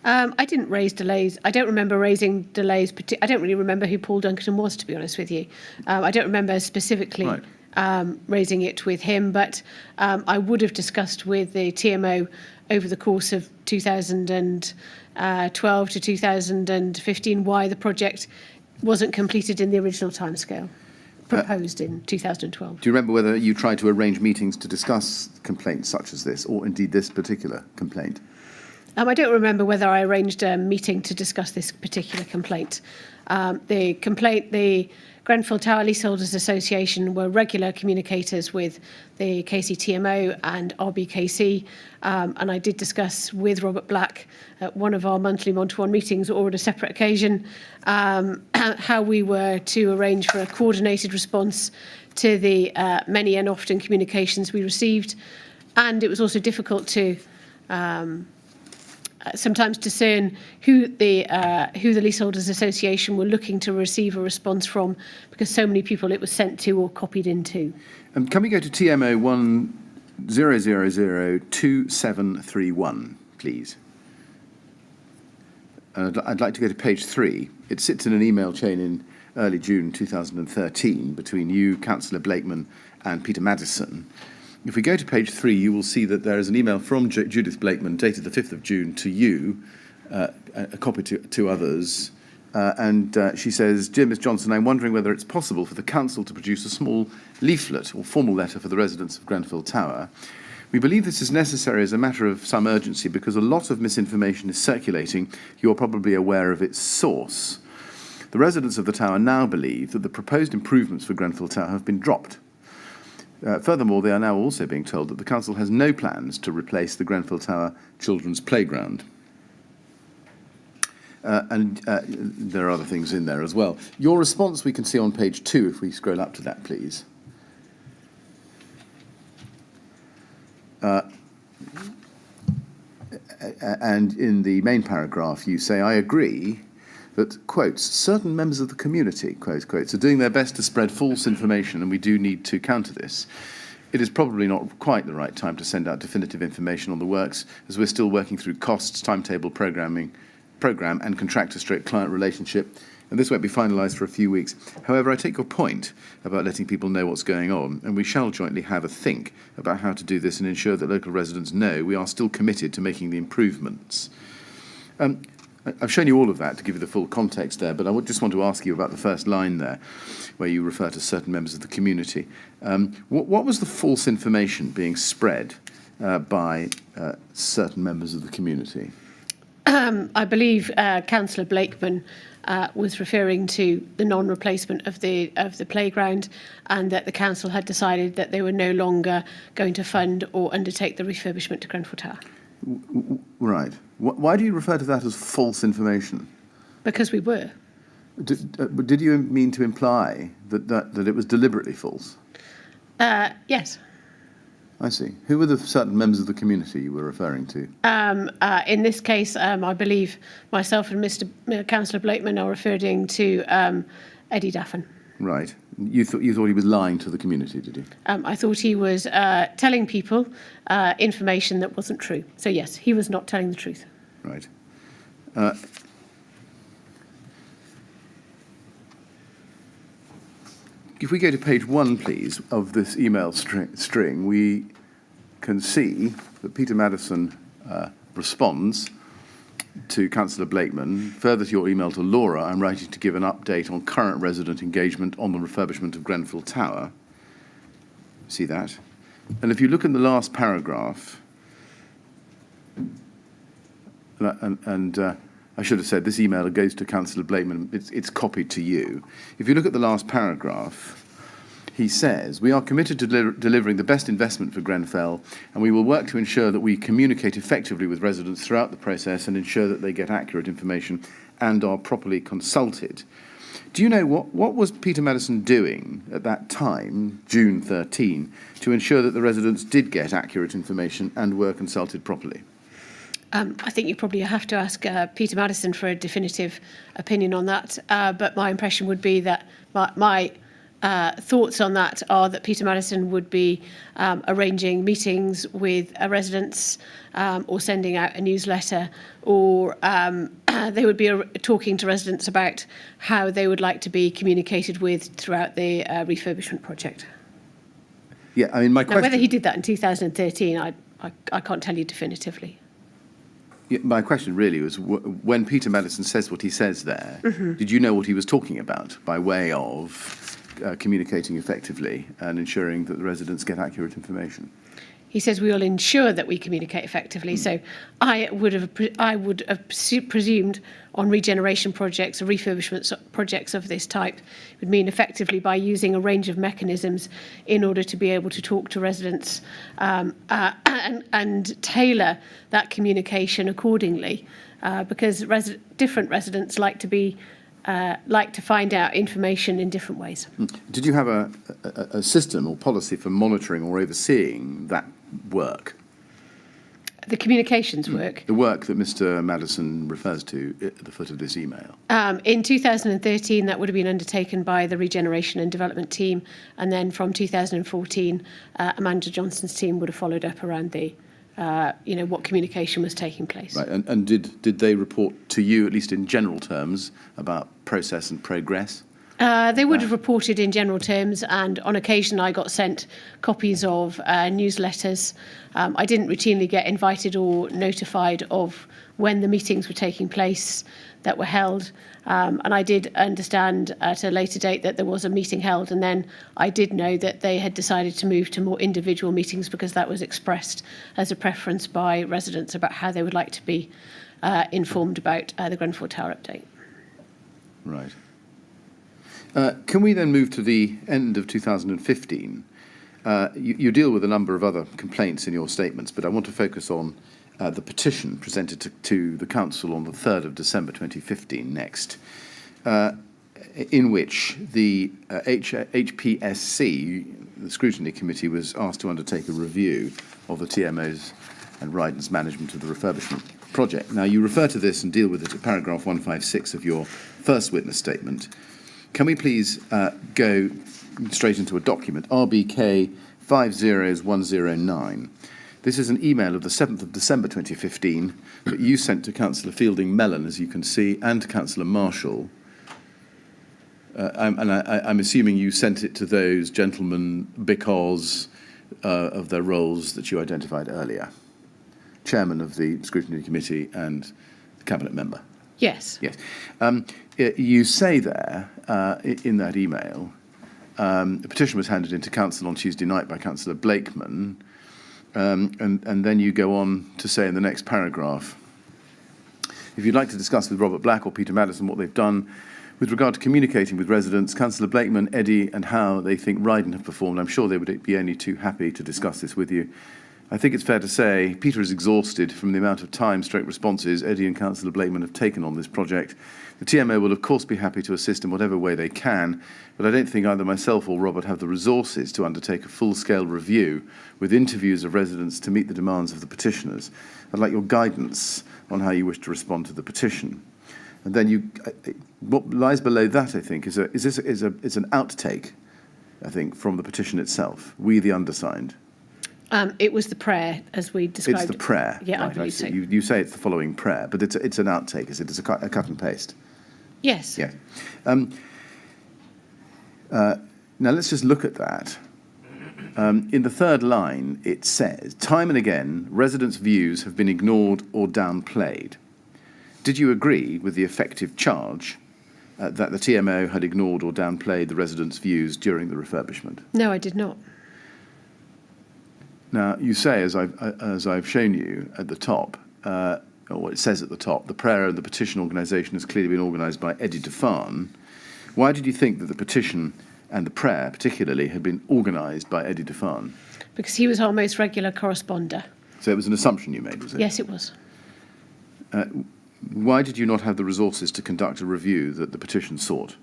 I didn't raise delays. I don't remember raising delays. I don't really remember who Paul Dunkerton was, to be honest with you. I don't remember specifically raising it with him, but I would have discussed with the TMO over the course of 2012 to 2015 why the project wasn't completed in the original timescale proposed in 2012. Do you remember whether you tried to arrange meetings to discuss complaints such as this, or indeed this particular complaint? I don't remember whether I arranged a meeting to discuss this particular complaint. The Grenfell Tower Leaseholders Association were regular communicators with the KCTMO and RBKC, and I did discuss with Robert Black at one of our monthly one-to-one meetings or at a separate occasion how we were to arrange for a coordinated response to the many and often communications we received. And it was also difficult to sometimes discern who the Leaseholders Association were looking to receive a response from, because so many people it was sent to or copied into. Can we go to TMO 10002731, please? I'd like to go to page 3. It sits in an email chain in early June 2013 between you, Councillor Blakeman, and Peter Madison. If we go to page 3, you will see that there is an email from Judith Blakeman dated the 5th of June to you, a copy to others, and she says, "Dear Ms Johnson, I'm wondering whether it's possible for the council to produce a small leaflet or formal letter for the residents of Grenfell Tower. We believe this is necessary as a matter of some urgency because a lot of misinformation is circulating. You're probably aware of its source. The residents of the tower now believe that the proposed improvements for Grenfell Tower have been dropped. Furthermore, they are now also being told that the council has no plans to replace the Grenfell Tower Children's Playground." There are other things in there as well. Your response we can see on page 2, if we scroll up to that, please. And in the main paragraph, you say, "I agree that," quotes, "certain members of the community," close quotes, "are doing their best to spread false information, and we do need to counter this. It is probably not quite the right time to send out definitive information on the works, as we're still working through costs, timetable, program and contractor-client relationship, and this won't be finalised for a few weeks. However, I take your point about letting people know what's going on, and we shall jointly have a think about how to do this and ensure that local residents know we are still committed to making the improvements." I've shown you all of that to give you the full context there, but I just want to ask you about the first line there, where you refer to certain members of the community. What was the false information being spread by certain members of the community? I believe Councillor Blakeman was referring to the non-replacement of the playground, and that the council had decided that they were no longer going to fund or undertake the refurbishment to Grenfell Tower. Right. Why do you refer to that as false information? Because we were. Did you mean to imply that it was deliberately false? Yes. I see. Who were the certain members of the community you were referring to? In this case, I believe myself and Councillor Blakeman are referring to Eddie Daffin. Right. You thought he was lying to the community, did you? I thought he was telling people information that wasn't true. So yes, he was not telling the truth. Right. If we go to page 1, please, of this email string, we can see that Peter Madison responds to Councillor Blakeman. Further to your email to Laura, I'm writing to give an update on current resident engagement on the refurbishment of Grenfell Tower. See that? And if you look in the last paragraph, and I should have said this email goes to Councillor Blakeman, it's copied to you. If you look at the last paragraph, he says, we are committed to delivering the best investment for Grenfell, and we will work to ensure that we communicate effectively with residents throughout the process and ensure that they get accurate information and are properly consulted. Do you know what was Peter Madison doing at that time, June 13, to ensure that the residents did get accurate information and were consulted properly? I think you probably have to ask Peter Madison for a definitive opinion on that. But my impression would be that my thoughts on that are that Peter Madison would be arranging meetings with residents or sending out a newsletter, or they would be talking to residents about how they would like to be communicated with throughout the refurbishment project. Yeah, I mean, my question... Now, whether he did that in 2013, I can't tell you definitively. Yeah, my question really was, when Peter Madison says what he says there, did you know what he was talking about by way of communicating effectively and ensuring that the residents get accurate information? He says we will ensure that we communicate effectively. So I would have presumed on regeneration projects or refurbishment projects of this type would mean effectively by using a range of mechanisms in order to be able to talk to residents and tailor that communication accordingly, because different residents like to find out information in different ways. Did you have a system or policy for monitoring or overseeing that work? The communications work. The work that Mr. Madison refers to at the foot of this email. In 2013, that would have been undertaken by the Regeneration and Development team, and then from 2014, Amanda Johnson's team would have followed up around the, what communication was taking place. Right, and did they report to you, at least in general terms, about process and progress? They would have reported in general terms, and on occasion I got sent copies of newsletters. I didn't routinely get invited or notified of when the meetings were taking place that were held, and I did understand at a later date that there was a meeting held, and then I did know that they had decided to move to more individual meetings because that was expressed as a preference by residents about how they would like to be informed about the Grenfell Tower update. Right. Can we then move to the end of 2015? You deal with a number of other complaints in your statements, but I want to focus on the petition presented to the Council on the 3rd of December 2015 next, in which the HPSC, the Scrutiny Committee, was asked to undertake a review of the TMO's and Ryden's management of the refurbishment project. Now, you refer to this and deal with it at paragraph 156 of your first witness statement. Can we please go straight into a document, RBK 50109. This is an email of the 7th of December 2015 that you sent to Councillor Fielding Mellon, as you can see, and to Councillor Marshall. I'm assuming you sent it to those gentlemen because of their roles that you identified earlier. Chairman of the Scrutiny Committee and the Cabinet Member. Yes. Yes. You say there, in that email, the petition was handed into Council on Tuesday night by Councillor Blakeman, and then you go on to say in the next paragraph, if you'd like to discuss with Robert Black or Peter Madison what they've done with regard to communicating with residents, Councillor Blakeman, Eddie and how they think Ryden have performed, I'm sure they would be only too happy to discuss this with you. I think it's fair to say Peter is exhausted from the amount of time / responses Eddie and Councillor Blakeman have taken on this project. The TMO will of course be happy to assist in whatever way they can, but I don't think either myself or Robert have the resources to undertake a full-scale review with interviews of residents to meet the demands of the petitioners. I'd like your guidance on how you wish to respond to the petition. And then what lies below that, I think, is an outtake, I think, from the petition itself. We, the undersigned. It was the prayer, as we described. It's the prayer. Yeah, right, I believe so. You say it's the following prayer, but it's an outtake, is it? It's a cut and paste. Yes. Yeah. Now let's just look at that. In the third line, it says, time and again, residents' views have been ignored or downplayed. Did you agree with the effective charge that the TMO had ignored or downplayed the residents' views during the refurbishment? No, I did not. Now, you say, as I've shown you at the top, or what it says at the top, the prayer and the petition organisation has clearly been organised by Eddie Defan. Why did you think that the petition and the prayer, particularly, had been organised by Eddie Defan? Because he was our most regular corresponder. So it was an assumption you made, was it? Yes, it was. Why did you not have the resources to conduct a review that the petition sought?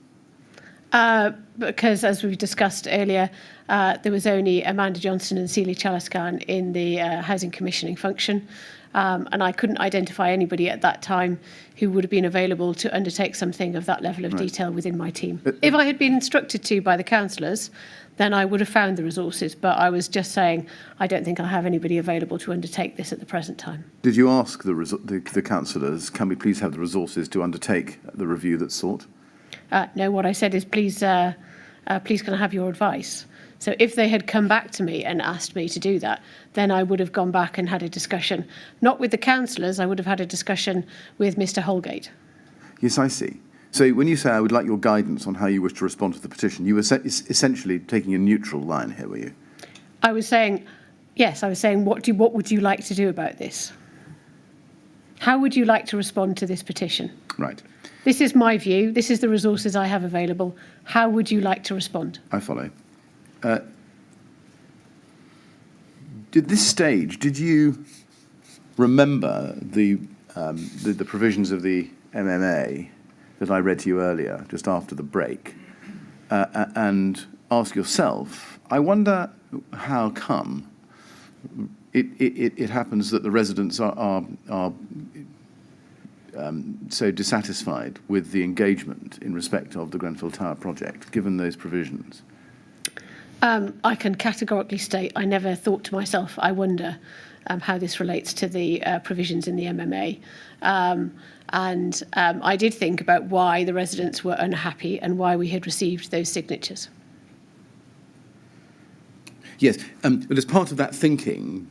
Because, as we've discussed earlier, there was only Amanda Johnson and Celia Chalaskan in the housing commissioning function, and I couldn't identify anybody at that time who would have been available to undertake something of that level of detail within my team. If I had been instructed to by the councillors, then I would have found the resources, but I was just saying I don't think I have anybody available to undertake this at the present time. Did you ask the councillors, can we please have the resources to undertake the review that's sought? No, what I said is please can I have your advice? So if they had come back to me and asked me to do that, then I would have gone back and had a discussion. Not with the councillors, I would have had a discussion with Mr Holgate. Yes, I see. So when you say I would like your guidance on how you wish to respond to the petition, you were essentially taking a neutral line here, were you? I was saying, yes, I was saying what would you like to do about this? How would you like to respond to this petition? Right. This is my view. This is the resources I have available. How would you like to respond? I follow. At this stage, did you remember the provisions of the MMA that I read to you earlier, just after the break, and ask yourself, I wonder how come it happens that the residents are so dissatisfied with the engagement in respect of the Grenfell Tower project, given those provisions? I can categorically state I never thought to myself, I wonder how this relates to the provisions in the MMA. And I did think about why the residents were unhappy and why we had received those signatures. Yes, but as part of that thinking,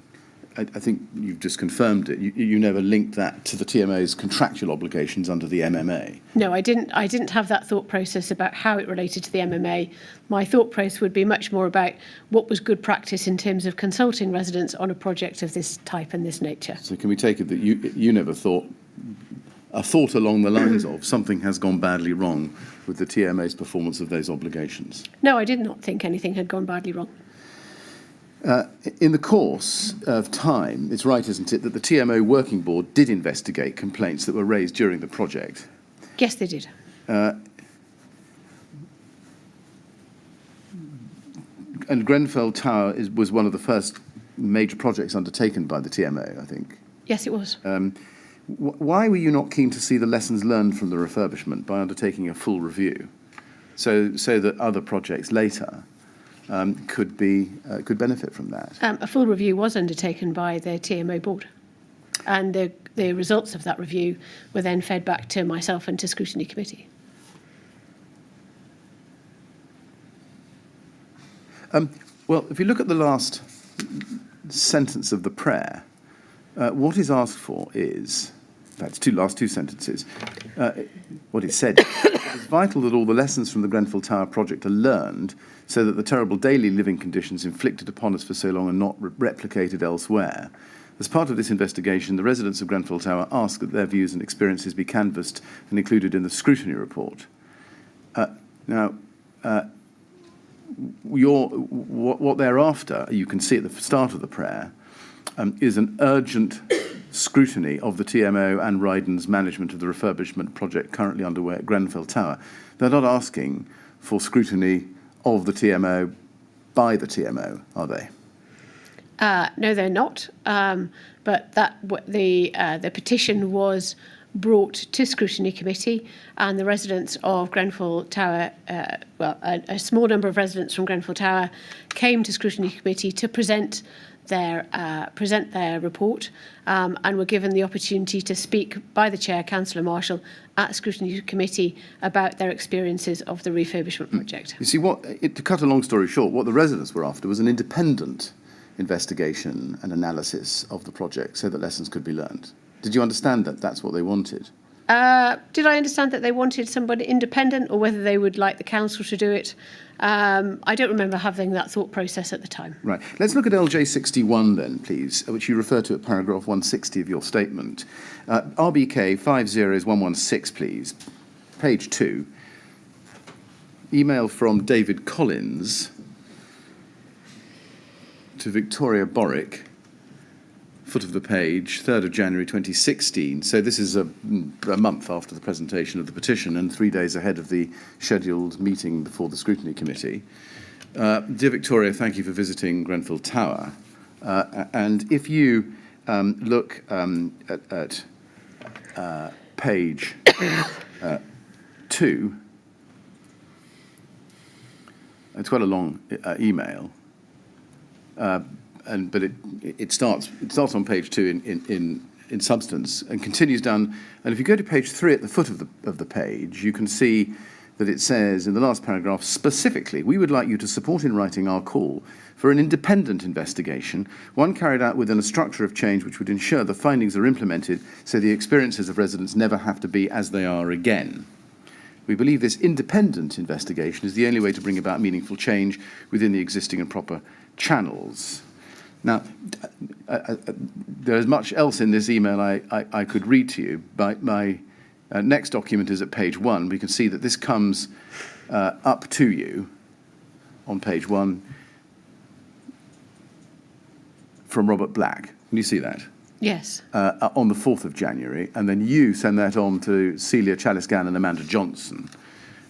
I think you've just confirmed it. You never linked that to the TMO's contractual obligations under the MMA. No, I didn't have that thought process about how it related to the MMA. My thought process would be much more about what was good practice in terms of consulting residents on a project of this type and this nature. So can we take it that you never thought a thought along the lines of something has gone badly wrong with the TMA's performance of those obligations? No, I did not think anything had gone badly wrong. In the course of time, it's right, isn't it, that the TMO Working Board did investigate complaints that were raised during the project? Yes, they did. And Grenfell Tower was one of the first major projects undertaken by the TMO, I think. Yes, it was. Why were you not keen to see the lessons learned from the refurbishment by undertaking a full review, so that other projects later could benefit from that? A full review was undertaken by the TMO board, and the results of that review were then fed back to myself and to scrutiny committee. Well, if you look at the last sentence of the prayer, what is asked for is, in fact, last two sentences, what it said, it's vital that all the lessons from the Grenfell Tower project are learned so that the terrible daily living conditions inflicted upon us for so long are not replicated elsewhere. As part of this investigation, the residents of Grenfell Tower ask that their views and experiences be canvassed and included in the scrutiny report. What they're after, you can see at the start of the prayer, is an urgent scrutiny of the TMO and Ryden's management of the refurbishment project currently underway at Grenfell Tower. They're not asking for scrutiny of the TMO by the TMO, are they? No, they're not. But the petition was brought to scrutiny committee, and the residents of Grenfell Tower, a small number of residents from Grenfell Tower came to scrutiny committee to present their report, and were given the opportunity to speak by the chair, Councillor Marshall, at scrutiny committee about their experiences of the refurbishment project. You see, to cut a long story short, what the residents were after was an independent investigation and analysis of the project so that lessons could be learned. Did you understand that that's what they wanted? Did I understand that they wanted somebody independent, or whether they would like the council to do it? I don't remember having that thought process at the time. Right. Let's look at LJ 61 then, please, which you refer to at paragraph 160 of your statement. RBK 50116, please. Page 2. Email from David Collins to Victoria Borwick. Foot of the page, 3rd of January 2016. So this is a month after the presentation of the petition and 3 days ahead of the scheduled meeting before the Scrutiny Committee. Dear Victoria, thank you for visiting Grenfell Tower. And if you look at page 2, it's quite a long email. But it starts on page 2 in substance and continues down. And if you go to page 3 at the foot of the page, you can see that it says in the last paragraph, specifically, we would like you to support in writing our call for an independent investigation, one carried out within a structure of change which would ensure the findings are implemented so the experiences of residents never have to be as they are again. We believe this independent investigation is the only way to bring about meaningful change within the existing and proper channels. Now, there is much else in this email I could read to you, but my next document is at page 1. We can see that this comes up to you on page 1 from Robert Black. Can you see that? Yes. On the 4th of January, and then you send that on to Celia Chalisgan and Amanda Johnson.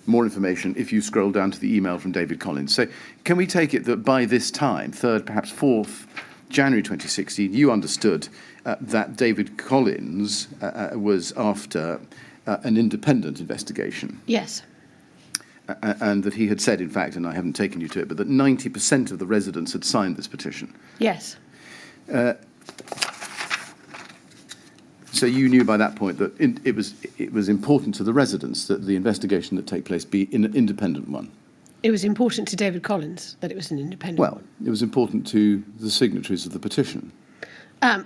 More information if you scroll down to the email from David Collins. So can we take it that by this time, 3rd, perhaps 4th January 2016, you understood that David Collins was after an independent investigation? Yes. And that he had said, in fact, and I haven't taken you to it, but that 90% of the residents had signed this petition? Yes. So you knew by that point that it was important to the residents that the investigation that take place be an independent one. It was important to David Collins that it was an independent one. Well, it was important to the signatories of the petition.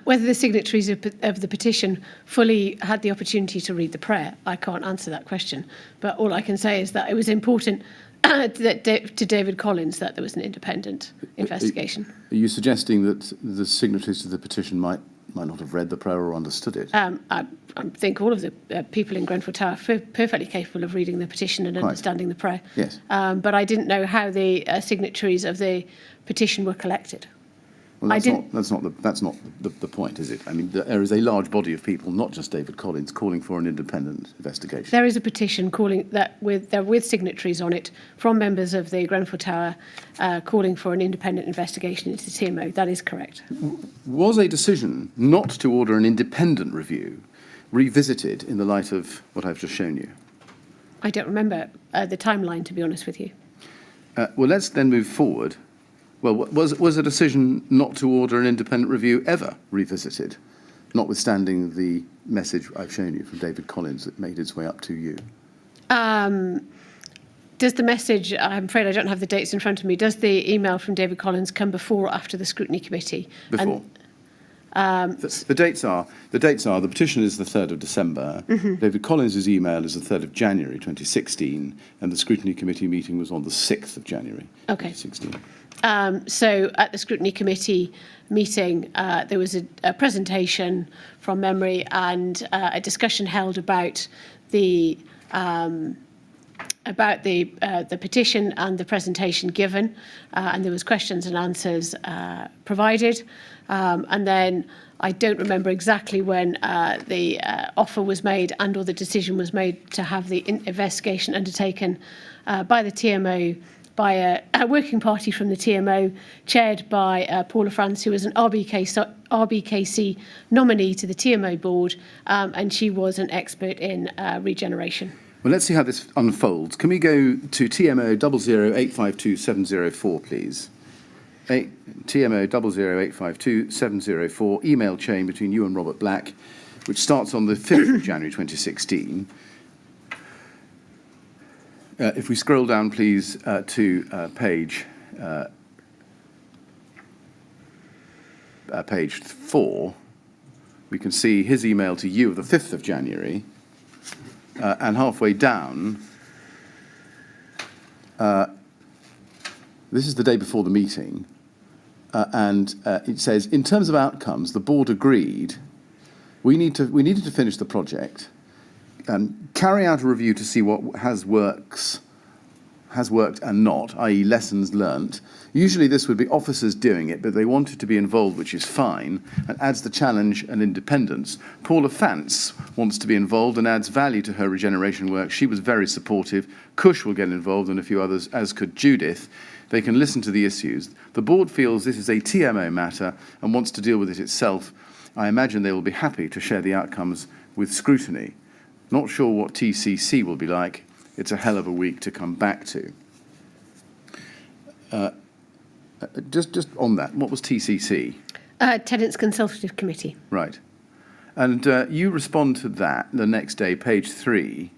Whether the signatories of the petition fully had the opportunity to read the prayer, I can't answer that question. But all I can say is that it was important to David Collins that there was an independent investigation. Are you suggesting that the signatories of the petition might not have read the prayer or understood it? I think all of the people in Grenfell Tower are perfectly capable of reading the petition and understanding the prayer. Yes. But I didn't know how the signatories of the petition were collected. Well, that's not the point, is it? I mean, there is a large body of people, not just David Collins, calling for an independent investigation. There is a petition with signatories on it from members of the Grenfell Tower calling for an independent investigation into TMO. That is correct. Was a decision not to order an independent review revisited in the light of what I've just shown you? I don't remember the timeline, to be honest with you. Well, let's then move forward. Well, was a decision not to order an independent review ever revisited, notwithstanding the message I've shown you from David Collins that made its way up to you? Does the message, I'm afraid I don't have the dates in front of me, does the email from David Collins come before or after the Scrutiny Committee? Before. The dates are, the petition is the 3rd of December, David Collins' email is the 3rd of January 2016, and the Scrutiny Committee meeting was on the 6th of January 2016. So at the Scrutiny Committee meeting, there was a presentation from memory and a discussion held about the about the petition and the presentation given, and there was questions and answers provided. And then I don't remember exactly when the offer was made and or the decision was made to have the investigation undertaken by the TMO, by a working party from the TMO, chaired by Paula France, who was an RBKC nominee to the TMO board, and she was an expert in regeneration. Well, let's see how this unfolds. Can we go to TMO 00852-704, please? TMO 00852-704, email chain between you and Robert Black, which starts on the 5th of January 2016. If we scroll down, please, to page 4, we can see his email to you of the 5th of January. And halfway down, this is the day before the meeting, and it says, in terms of outcomes, the board agreed we needed to finish the project, carry out a review to see what has worked and not, i.e. lessons learnt. Usually this would be officers doing it, but they wanted to be involved, which is fine, and adds the challenge and independence. Paula Fance wants to be involved and adds value to her regeneration work. She was very supportive. Cush will get involved and a few others, as could Judith. They can listen to the issues. The board feels this is a TMO matter and wants to deal with it itself. I imagine they will be happy to share the outcomes with scrutiny. Not sure what TCC will be like. It's a hell of a week to come back to. Just on that, what was TCC? Tenants Consultative Committee. Right. And you respond to that the next day, page 3.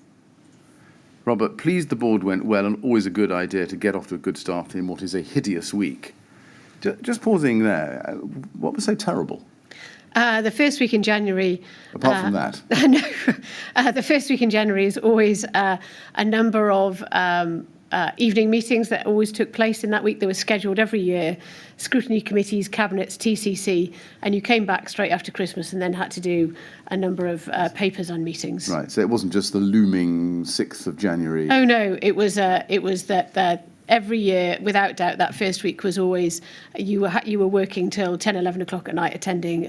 Robert, pleased the board went well and always a good idea to get off to a good start in what is a hideous week. Just pausing there, what was so terrible? The first week in January... Apart from that? No. The first week in January is always a number of evening meetings that always took place in that week. They were scheduled every year, scrutiny committees, cabinets, TCC, and you came back straight after Christmas and then had to do a number of papers on meetings. Right, so it wasn't just the looming 6th of January. Oh, no, it was that every year, without doubt, that first week was always, you were working till 10, 11 o'clock at night attending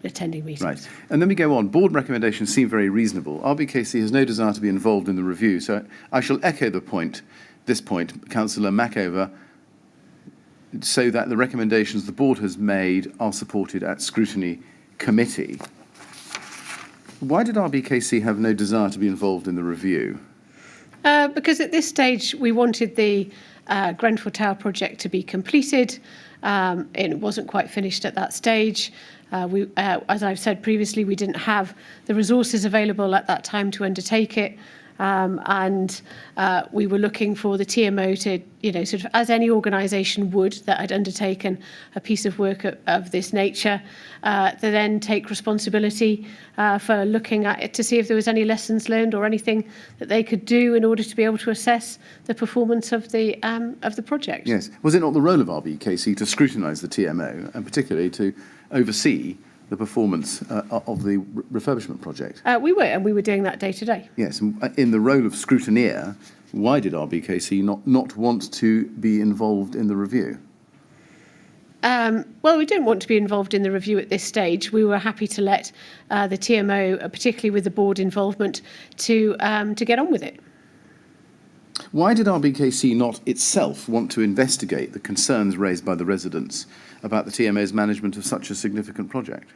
meetings. Right. And then we go on. Board recommendations seem very reasonable. RBKC has no desire to be involved in the review. So I shall echo this point, Councillor Mackover, so that the recommendations the board has made are supported at scrutiny committee. Why did RBKC have no desire to be involved in the review? Because at this stage we wanted the Grenfell Tower project to be completed. It wasn't quite finished at that stage. As I've said previously, we didn't have the resources available at that time to undertake it. And we were looking for the TMO to, sort of as any organisation would that had undertaken a piece of work of this nature, to then take responsibility for looking at it to see if there was any lessons learned or anything that they could do in order to be able to assess the performance of the project. Yes. Was it not the role of RBKC to scrutinise the TMO and particularly to oversee the performance of the refurbishment project? We were doing that day to day. Yes, and in the role of scrutineer, why did RBKC not want to be involved in the review? Well, we didn't want to be involved in the review at this stage. We were happy to let the TMO, particularly with the board involvement, to get on with it. Why did RBKC not itself want to investigate the concerns raised by the residents about the TMO's management of such a significant project?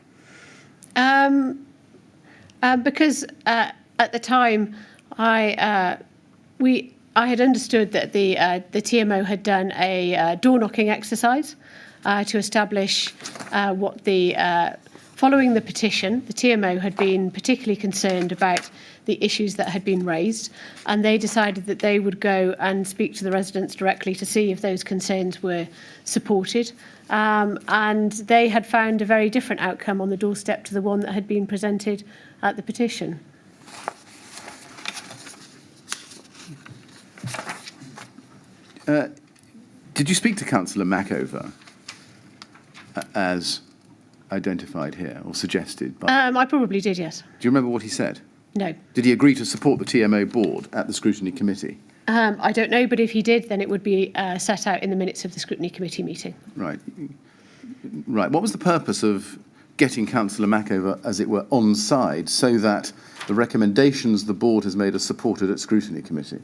Because at the time, I had understood that the TMO had done a door-knocking exercise to establish what following the petition, the TMO had been particularly concerned about the issues that had been raised, and they decided that they would go and speak to the residents directly to see if those concerns were supported. And they had found a very different outcome on the doorstep to the one that had been presented at the petition. Did you speak to Councillor Mackover as identified here or suggested? I probably did, yes. Do you remember what he said? No. Did he agree to support the TMO board at the scrutiny committee? I don't know, but if he did, then it would be set out in the minutes of the Scrutiny Committee meeting. Right. Right. What was the purpose of getting Councillor Mackover, as it were, on side so that the recommendations the board has made are supported at Scrutiny Committee?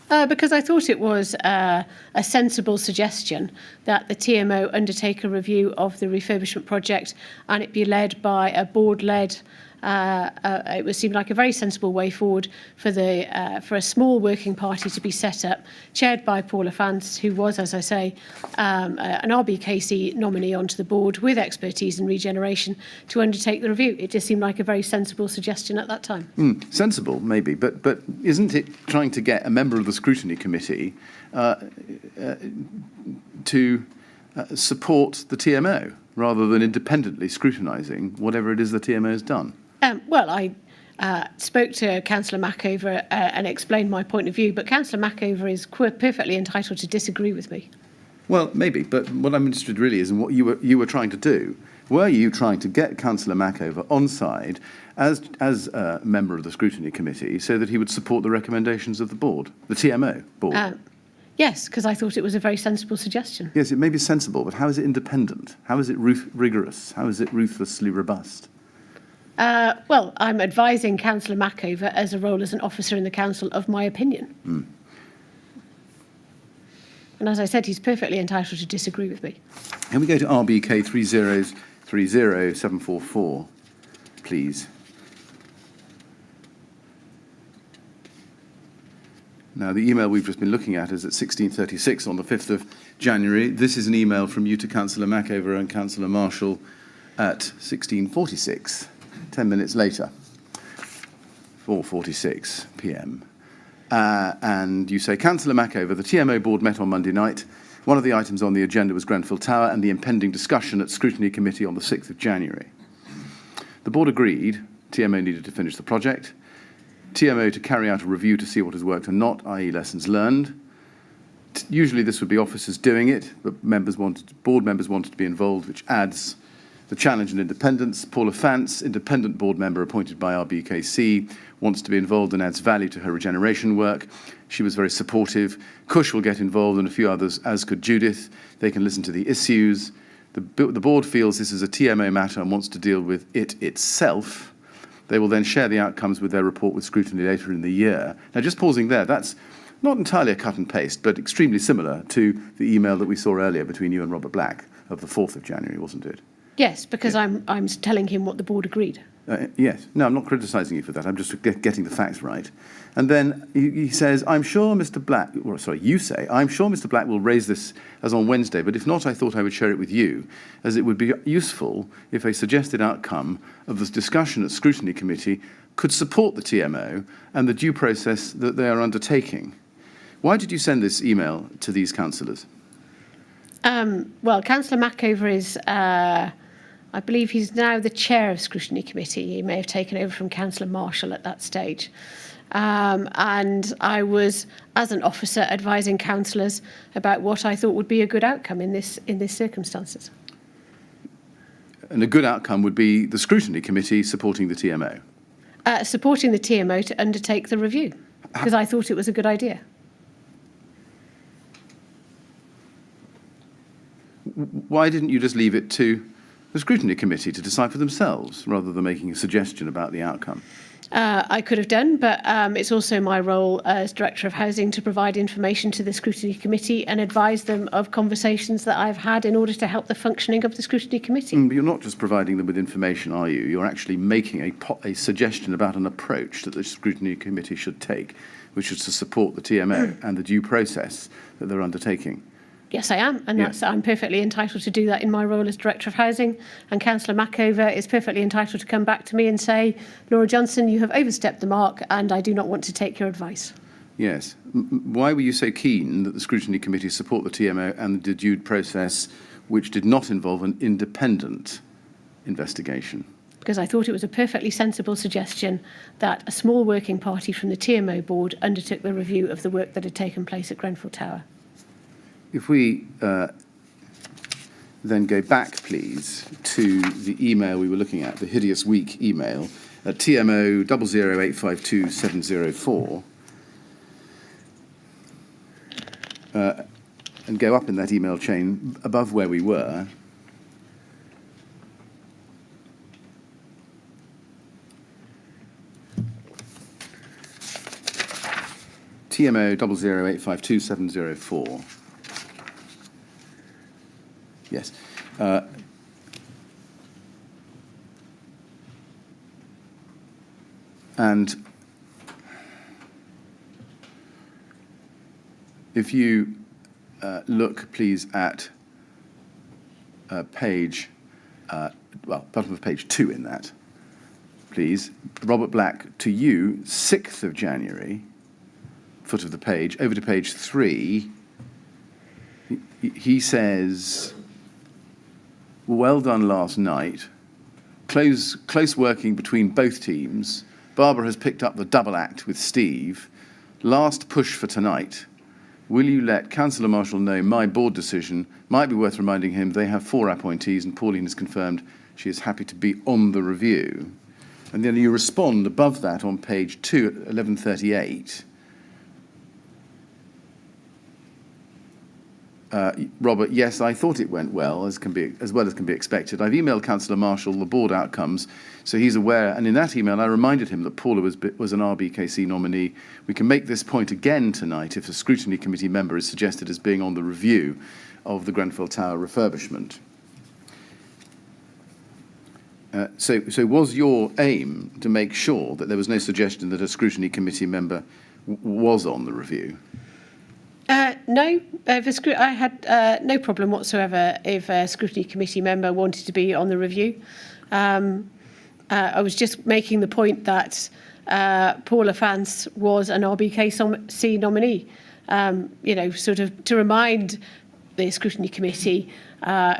Because I thought it was a sensible suggestion that the TMO undertake a review of the refurbishment project and it be led by a board-led. It would seem like a very sensible way forward for a small working party to be set up, chaired by Paula Fance, who was, as I say, an RBKC nominee onto the board with expertise in regeneration to undertake the review. It just seemed like a very sensible suggestion at that time. Sensible, maybe, but isn't it trying to get a member of the Scrutiny Committee to support the TMO rather than independently scrutinising whatever it is the TMO has done? Well, I spoke to Councillor Mackover and explained my point of view, but Councillor Mackover is perfectly entitled to disagree with me. Well, maybe, but what I'm interested really is in what you were trying to do. Were you trying to get Councillor Mackover on side as a member of the Scrutiny Committee so that he would support the recommendations of the board, the TMO board? Yes, because I thought it was a very sensible suggestion. Yes, it may be sensible, but how is it independent? How is it rigorous? How is it ruthlessly robust? Well, I'm advising Councillor Mackover as a role as an officer in the council of my opinion. And as I said, he's perfectly entitled to disagree with me. Can we go to RBK 3030744, please? Now, the email we've just been looking at is at 16:36 on the 5th of January. This is an email from you to Councillor Mackover and Councillor Marshall at 16:46. 10 minutes later, 4:46 p.m. And you say, Councillor Mackover, the TMO board met on Monday night. One of the items on the agenda was Grenfell Tower and the impending discussion at Scrutiny Committee on the 6th of January. The board agreed TMO needed to finish the project, TMO to carry out a review to see what has worked and not, i.e. lessons learned. Usually this would be officers doing it, but board members wanted to be involved, which adds the challenge and independence. Paula Fance, independent board member appointed by RBKC, wants to be involved and adds value to her regeneration work. She was very supportive. Cush will get involved and a few others, as could Judith. They can listen to the issues. The board feels this is a TMO matter and wants to deal with it itself. They will then share the outcomes with their report with scrutiny later in the year. Now, just pausing there, that's not entirely a cut and paste, but extremely similar to the email that we saw earlier between you and Robert Black of the 4th of January, wasn't it? Yes, because I'm telling him what the board agreed. Yes. No, I'm not criticising you for that. I'm just getting the facts right. And then he says, I'm sure Mr. Black, or sorry, you say, I'm sure Mr. Black will raise this as on Wednesday, but if not, I thought I would share it with you, as it would be useful if a suggested outcome of this discussion at Scrutiny Committee could support the TMO and the due process that they are undertaking. Why did you send this email to these councillors? Well, Councillor Mackover is, I believe he's now the chair of Scrutiny Committee. He may have taken over from Councillor Marshall at that stage. And I was, as an officer, advising councillors about what I thought would be a good outcome in this circumstances. And a good outcome would be the Scrutiny Committee supporting the TMO? Supporting the TMO to undertake the review, because I thought it was a good idea. Why didn't you just leave it to the Scrutiny Committee to decide for themselves, rather than making a suggestion about the outcome? I could have done, but it's also my role as Director of Housing to provide information to the Scrutiny Committee and advise them of conversations that I've had in order to help the functioning of the Scrutiny Committee. But you're not just providing them with information, are you? You're actually making a suggestion about an approach that the Scrutiny Committee should take, which is to support the TMO and the due process that they're undertaking. Yes, I am, and I'm perfectly entitled to do that in my role as Director of Housing. And Councillor Mackover is perfectly entitled to come back to me and say, Laura Johnson, you have overstepped the mark and I do not want to take your advice. Yes. Why were you so keen that the Scrutiny Committee support the TMO and the due process which did not involve an independent investigation? Because I thought it was a perfectly sensible suggestion that a small working party from the TMO board undertook the review of the work that had taken place at Grenfell Tower. If we then go back, please, to the email we were looking at, the hideous week email at TMO 00852 704. and go up in that email chain above where we were, TMO 00852704. Yes. And if you look, please, at page, bottom of page 2 in that, please. Robert Black, to you, 6th of January, foot of the page, over to page 3, he says, well done last night, close working between both teams. Barbara has picked up the double act with Steve. Last push for tonight. Will you let Councillor Marshall know my board decision? Might be worth reminding him they have 4 appointees and Pauline has confirmed she is happy to be on the review. And then you respond above that on page 2 at 11:38. Robert, yes, I thought it went well as can be expected. I've emailed Councillor Marshall the board outcomes, so he's aware. And in that email, I reminded him that Paula was an RBKC nominee. We can make this point again tonight if a scrutiny committee member is suggested as being on the review of the Grenfell Tower refurbishment. So was your aim to make sure that there was no suggestion that a scrutiny committee member was on the review? No, I had no problem whatsoever if a scrutiny committee member wanted to be on the review. I was just making the point that Paula Vance was an RBKC nominee, sort of to remind the scrutiny committee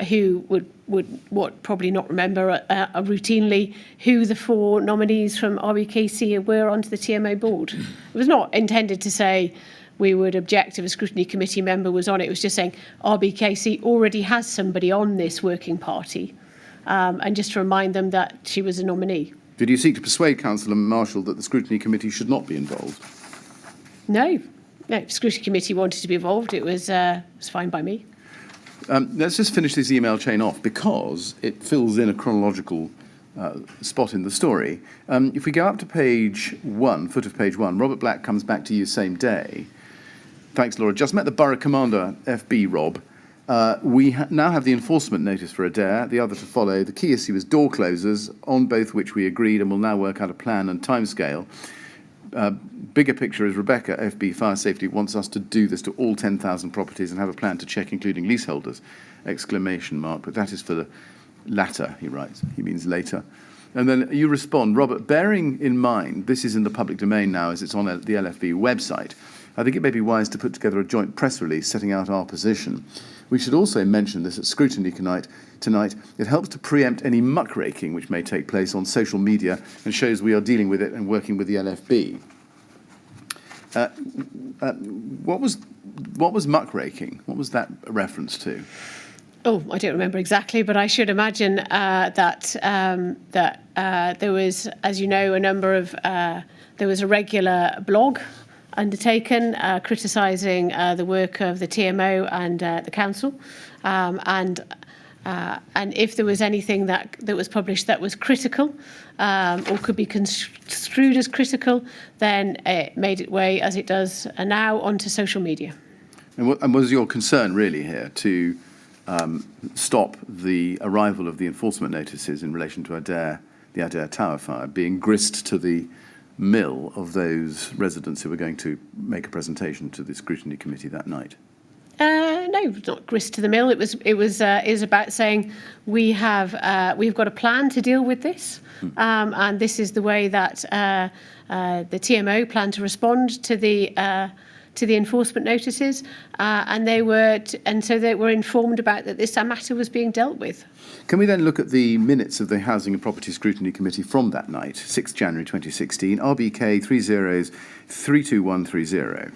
who would probably not remember routinely who the 4 nominees from RBKC were onto the TMO board. It was not intended to say we would object if a scrutiny committee member was on it. It was just saying RBKC already has somebody on this working party, and just to remind them that she was a nominee. Did you seek to persuade Councillor Marshall that the scrutiny committee should not be involved? No, the scrutiny committee wanted to be involved. It was fine by me. Let's just finish this email chain off because it fills in a chronological spot in the story. If we go up to page 1, foot of page 1, Robert Black comes back to you same day. Thanks, Laura. Just met the Borough Commander, FB Rob. We now have the enforcement notice for Adair, the other to follow. The key issue is door closers, on both which we agreed and will now work out a plan and timescale. Bigger picture is Rebecca, FB Fire Safety, wants us to do this to all 10,000 properties and have a plan to check, including leaseholders, ! But that is for the latter, he writes. He means later. And then you respond, Robert, bearing in mind this is in the public domain now as it's on the LFB website, I think it may be wise to put together a joint press release setting out our position. We should also mention this at scrutiny tonight. It helps to preempt any muckraking which may take place on social media and shows we are dealing with it and working with the LFB. What was muckraking? What was that a reference to? Oh, I don't remember exactly, but I should imagine that there was, as you know, there was a regular blog undertaken criticising the work of the TMO and the council, and if there was anything that was published that was critical or could be construed as critical, then it made its way, as it does now, onto social media. And was your concern really here to stop the arrival of the enforcement notices in relation to the Adair Tower fire being grist to the mill of those residents who were going to make a presentation to the scrutiny committee that night? No, not grist to the mill. It was about saying we've got a plan to deal with this, and this is the way that the TMO plan to respond to the enforcement notices, and so they were informed about that this matter was being dealt with. Can we then look at the minutes of the Housing and Property Scrutiny Committee from that night, 6th January 2016, RBK 3032130.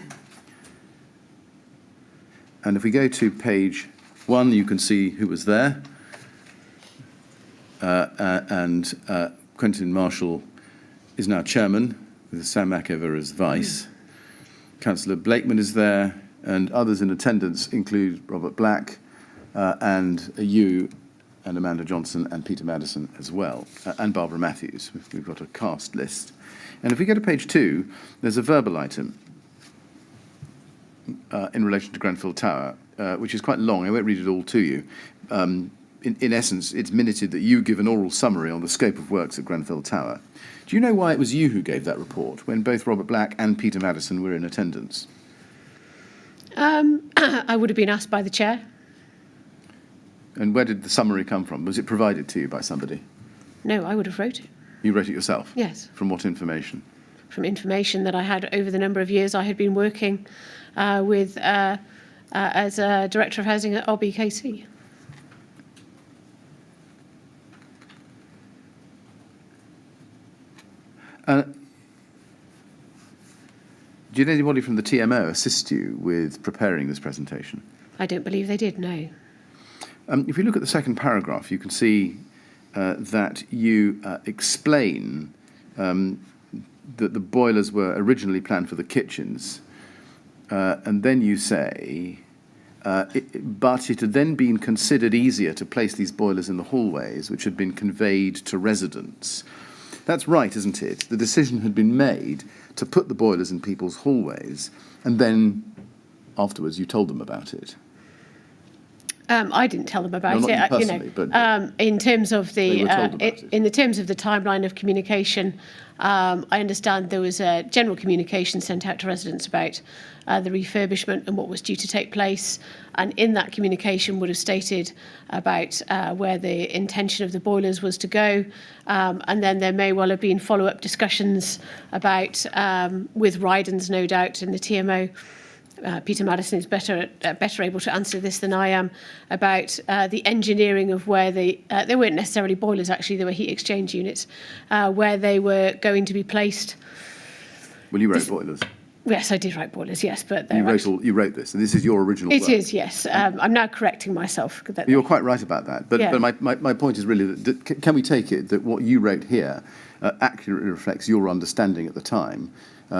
And if we go to page 1, you can see who was there. And Quentin Marshall is now chairman, with Sam Mackever as vice. Councillor Blakeman is there, And others in attendance include Robert Black and you and Amanda Johnson and Peter Madison as well, and Barbara Matthews. We've got a cast list. And if we go to page 2, there's a verbal item in relation to Grenfell Tower, which is quite long. I won't read it all to you. In essence, it's minuted that you give an oral summary on the scope of works at Grenfell Tower. Do you know why it was you who gave that report when both Robert Black and Peter Madison were in attendance? I would have been asked by the chair. And where did the summary come from? Was it provided to you by somebody? No, I would have wrote it. You wrote it yourself? Yes. From what information? From information that I had over the number of years I had been working with as a Director of Housing at RBKC. Did anybody from the TMO assist you with preparing this presentation? I don't believe they did, no. If you look at the second paragraph, you can see that you explain that the boilers were originally planned for the kitchens, and then you say, but it had then been considered easier to place these boilers in the hallways, which had been conveyed to residents. That's right, isn't it? The decision had been made to put the boilers in people's hallways, and then afterwards you told them about it. I didn't tell them about No, not it. you personally, but in terms of they were told about it. in the terms of the timeline of communication, I understand there was a general communication sent out to residents about the refurbishment and what was due to take place, and in that communication would have stated about where the intention of the boilers was to go, and then there may well have been follow-up discussions about with Rydens, no doubt, in the TMO. Peter Madison is better able to answer this than I am, about the engineering of where they weren't necessarily boilers, actually, they were heat exchange units, where they were going to be placed. Well, you wrote boilers. Yes, I did write boilers, yes, but You wrote this, and this is your original work. It is, yes. I'm now correcting myself. You're quite right about that. But my point is really that can we take it that what you wrote here accurately reflects your understanding at the time,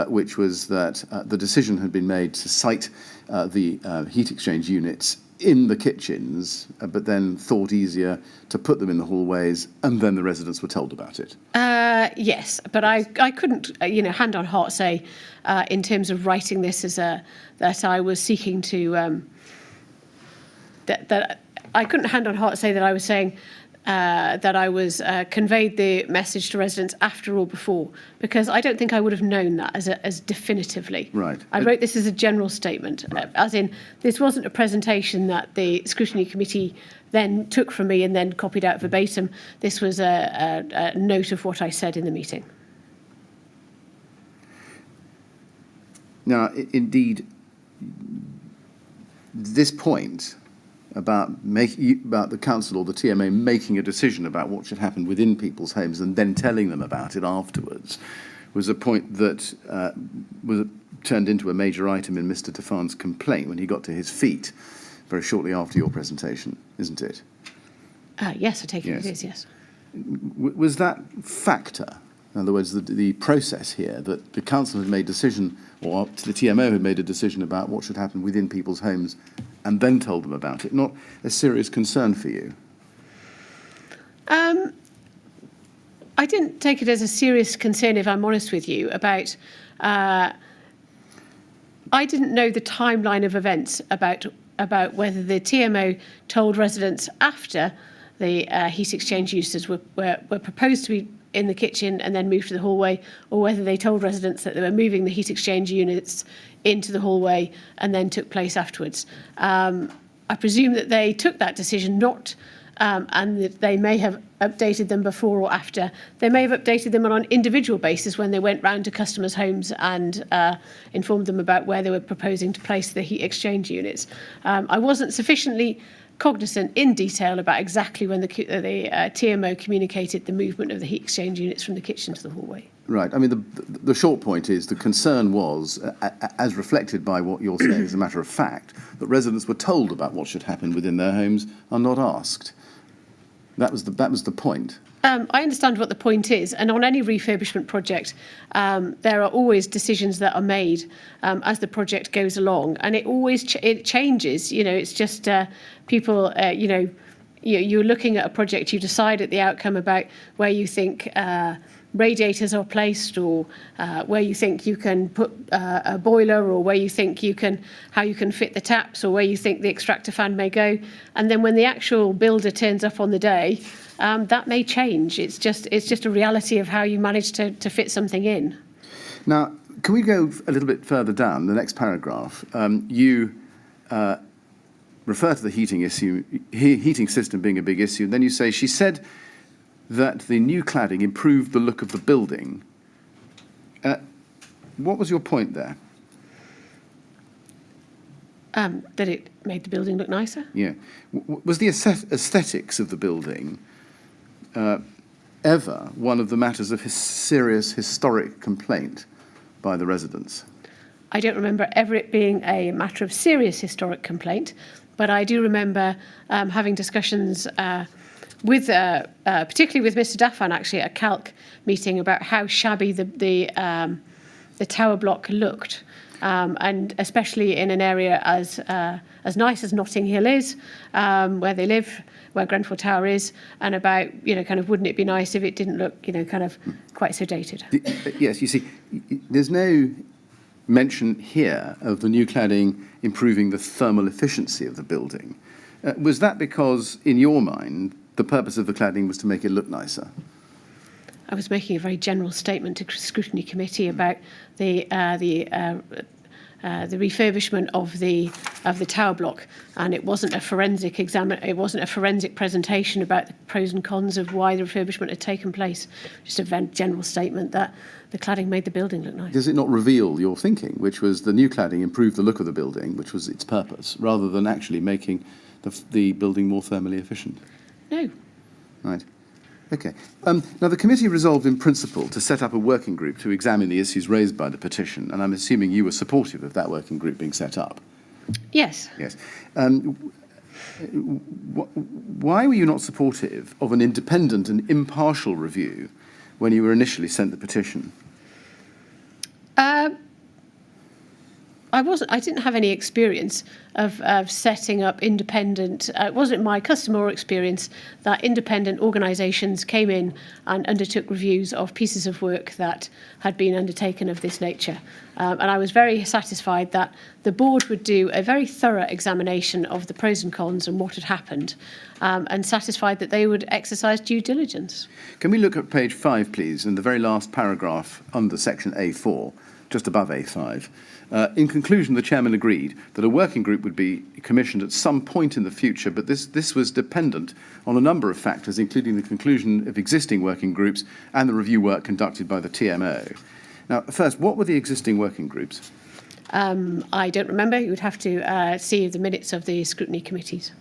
which was that the decision had been made to site the heat exchange units in the kitchens, but then thought easier to put them in the hallways, and then the residents were told about it? Yes, but I couldn't, hand on heart say, in terms of writing this as that I was seeking to, that I couldn't hand on heart say that I was saying that I was conveyed the message to residents after or before, because I don't think I would have known that as definitively. Right. I wrote this as a general statement, as in this wasn't a presentation that the scrutiny committee then took from me and then copied out verbatim. This was a note of what I said in the meeting. Now, indeed, this point about the council or the TMA making a decision about what should happen within people's homes and then telling them about it afterwards was a point that was turned into a major item in Mr. Tufan's complaint when he got to his feet very shortly after your presentation, isn't it? Yes, I take it it is, yes. Was that factor, in other words, the process here, that the council had made a decision, or the TMO had made a decision about what should happen within people's homes and then told them about it, not a serious concern for you? I didn't take it as a serious concern, if I'm honest with you, about... I didn't know the timeline of events about whether the TMO told residents after the heat exchange uses were proposed to be in the kitchen and then moved to the hallway, or whether they told residents that they were moving the heat exchange units into the hallway and then took place afterwards. I presume that they took that decision and that they may have updated them before or after. They may have updated them on an individual basis when they went round to customers' homes and informed them about where they were proposing to place the heat exchange units. I wasn't sufficiently cognizant in detail about exactly when the TMO communicated the movement of the heat exchange units from the kitchen to the hallway. Right. I mean, the short point is the concern was, as reflected by what you're saying as a matter of fact, that residents were told about what should happen within their homes and not asked. That was the point. I understand what the point is, and on any refurbishment project, there are always decisions that are made as the project goes along, and it always it changes. It's just people. You're looking at a project, you decide at the outcome about where you think radiators are placed, or where you think you can put a boiler, or where you think how you can fit the taps, or where you think the extractor fan may go, and then when the actual builder turns up on the day. That may change. It's just a reality of how you manage to fit something in. Now, can we go a little bit further down, the next paragraph? You refer to the heating system being a big issue, and then you say, she said that the new cladding improved the look of the building. What was your point there? That it made the building look nicer? Yeah. Was the aesthetics of the building ever one of the matters of serious historic complaint by the residents? I don't remember ever it being a matter of serious historic complaint, but I do remember having discussions with, particularly with Mr. Daffan, actually, at a Calc meeting about how shabby the tower block looked. And especially in an area as nice as Notting Hill is, where they live, where Grenfell Tower is, and about, kind of, wouldn't it be nice if it didn't look, kind of quite so dated? Yes, you see, there's no mention here of the new cladding improving the thermal efficiency of the building. Was that because, in your mind, the purpose of the cladding was to make it look nicer? I was making a very general statement to scrutiny committee about the refurbishment of the tower block, and it wasn't a forensic It wasn't a forensic presentation about the pros and cons of why the refurbishment had taken place. Just a very general statement that the cladding made the building look nice. Does it not reveal your thinking, which was the new cladding improved the look of the building, which was its purpose, rather than actually making the building more thermally efficient? No. Right. Okay. Now, the committee resolved in principle to set up a working group to examine the issues raised by the petition, and I'm assuming you were supportive of that working group being set up. Yes. Yes. Why were you not supportive of an independent and impartial review when you were initially sent the petition? I didn't have any experience of setting up independent. It wasn't my customer or experience that independent organisations came in and undertook reviews of pieces of work that had been undertaken of this nature. And I was very satisfied that the board would do a very thorough examination of the pros and cons and what had happened, and satisfied that they would exercise due diligence. Can we look at page 5, please, in the very last paragraph under section A4, just above A5. In conclusion, the chairman agreed that a working group would be commissioned at some point in the future, but this was dependent on a number of factors, including the conclusion of existing working groups and the review work conducted by the TMO. Now, first, what were the existing working groups? I don't remember. You would have to see the minutes of the scrutiny committees.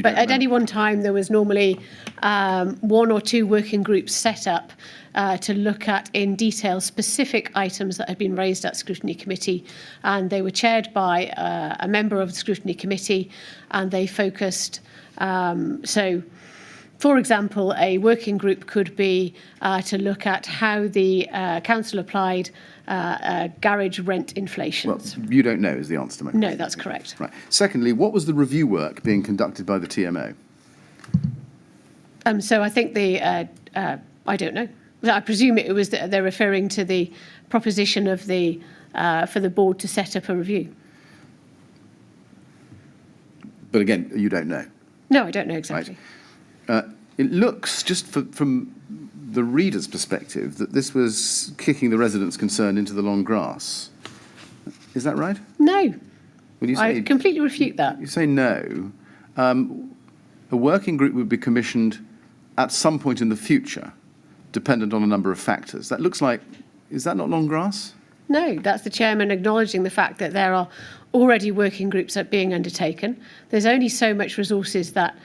But at any one time, there was normally 1 or 2 working groups set up to look at in detail specific items that had been raised at scrutiny committee, and they were chaired by a member of the scrutiny committee, and they focused. So, for example, a working group could be to look at how the council applied garage rent inflations. Well, you don't know is the answer to my question. No, that's correct. Right. Secondly, what was the review work being conducted by the TMO? So I think I don't know. I presume it was they're referring to the proposition of for the board to set up a review. But again, you don't know. No, I don't know exactly. Right. It looks, just from the reader's perspective, that this was kicking the residents concerned into the long grass. Is that right? No. When you say, I completely refute that. You say no. A working group would be commissioned at some point in the future, dependent on a number of factors. That looks like, is that not long grass? No, that's the chairman acknowledging the fact that there are already working groups that are being undertaken. There's only so much resources that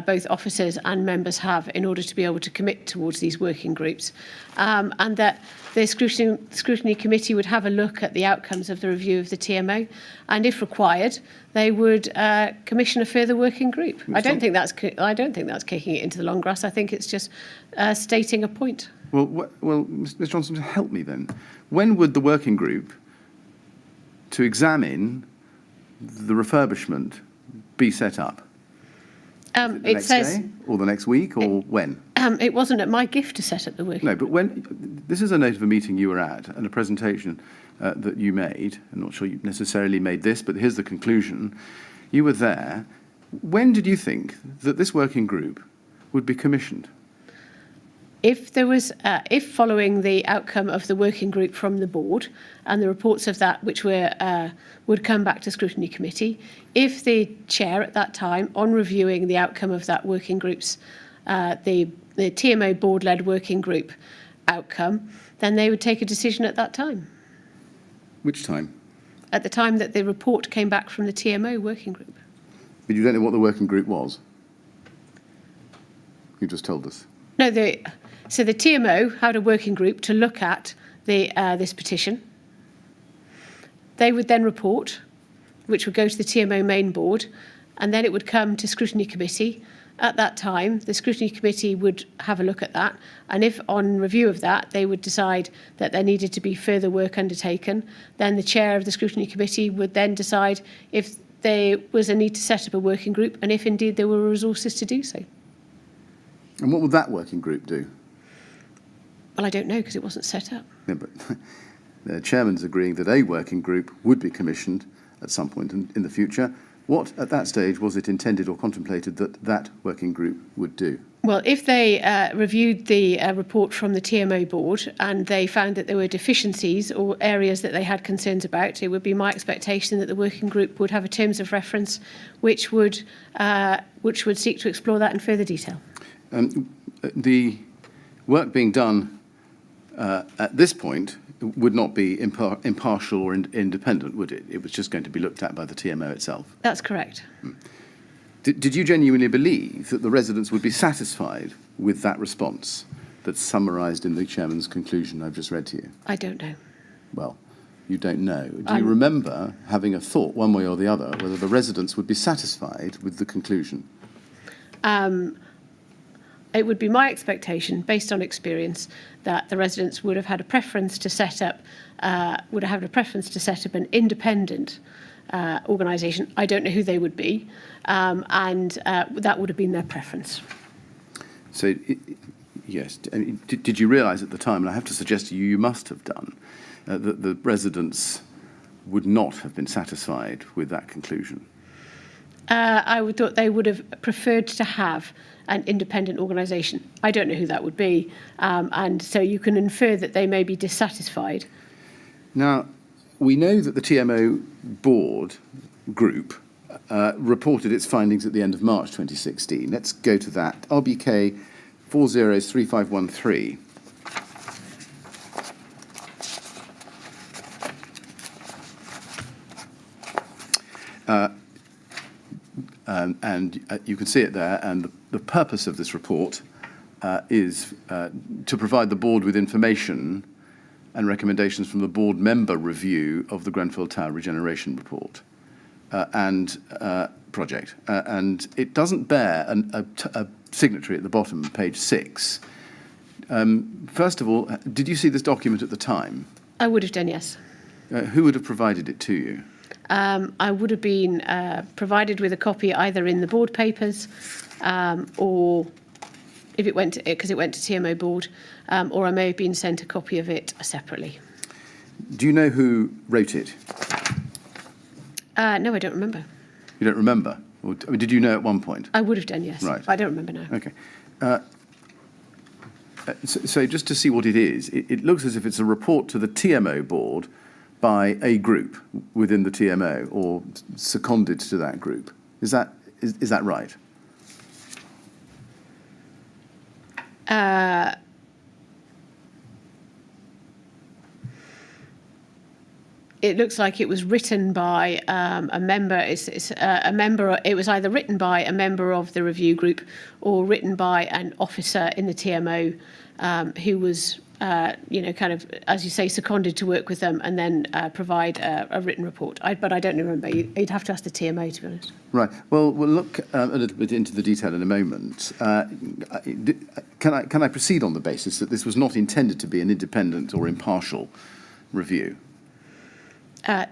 both officers and members have in order to be able to commit towards these working groups, and that the scrutiny committee would have a look at the outcomes of the review of the TMO, and if required, they would commission a further working group. I don't think that's kicking it into the long grass. I think it's just stating a point. Well, Ms. Johnson, help me then. When would the working group to examine the refurbishment be set up? The next day, or the next week, or when? It wasn't at my gift to set up the working group. No, but when this is a note of a meeting you were at and a presentation that you made. I'm not sure you necessarily made this, but here's the conclusion. You were there. When did you think that this working group would be commissioned? If there was, if following the outcome of the working group from the board and the reports of that, which were would come back to scrutiny committee, if the chair at that time, on reviewing the outcome of that working group's, the TMO board-led working group outcome, then they would take a decision at that time. Which time? At the time that the report came back from the TMO working group. But you don't know what the working group was? You just told us. No, so the TMO had a working group to look at this petition. They would then report, which would go to the TMO main board, and then it would come to scrutiny committee. At that time, the scrutiny committee would have a look at that, and if on review of that they would decide that there needed to be further work undertaken, then the chair of the scrutiny committee would then decide if there was a need to set up a working group, and if indeed there were resources to do so. And what would that working group do? Well, I don't know, because it wasn't set up. Yeah, but the chairman's agreeing that a working group would be commissioned at some point in the future. What, at that stage, was it intended or contemplated that that working group would do? Well, if they reviewed the report from the TMO board and they found that there were deficiencies or areas that they had concerns about, it would be my expectation that the working group would have a terms of reference which would seek to explore that in further detail. The work being done at this point would not be impartial or independent, would it? It was just going to be looked at by the TMO itself. That's correct. Did you genuinely believe that the residents would be satisfied with that response that's summarised in the chairman's conclusion I've just read to you? I don't know. Well, you don't know. Do you remember having a thought, one way or the other, whether the residents would be satisfied with the conclusion? It would be my expectation, based on experience, that the residents would have had a preference to set up, an independent organisation. I don't know who they would be, and that would have been their preference. So, yes. Did you realise at the time, and I have to suggest to you, you must have done, that the residents would not have been satisfied with that conclusion? I would thought they would have preferred to have an independent organisation. I don't know who that would be, and so you can infer that they may be dissatisfied. Now, we know that the TMO board group reported its findings at the end of March 2016. Let's go to that. RBK 403513. And you can see it there, and the purpose of this report is to provide the board with information and recommendations from the board member review of the Grenfell Tower Regeneration Report and project. And it doesn't bear a signatory at the bottom, page 6. First of all, did you see this document at the time? I would have done, yes. Who would have provided it to you? I would have been provided with a copy either in the board papers or if it went to, because it went to TMO board, or I may have been sent a copy of it separately. Do you know who wrote it? No, I don't remember. You don't remember? Or did you know at one point? I would have done, yes. Right. I don't remember now. Okay. So just to see what it is, it looks as if it's a report to the TMO board by a group within the TMO or seconded to that group. Is that right? it looks like it was written by a member. It's a member. It was either written by a member of the review group or written by an officer in the TMO who was, kind of, as you say, seconded to work with them and then provide a written report. But I don't remember. You'd have to ask the TMO, to be honest. Right. Well, we'll look a little bit into the detail in a moment. Can I proceed on the basis that this was not intended to be an independent or impartial review?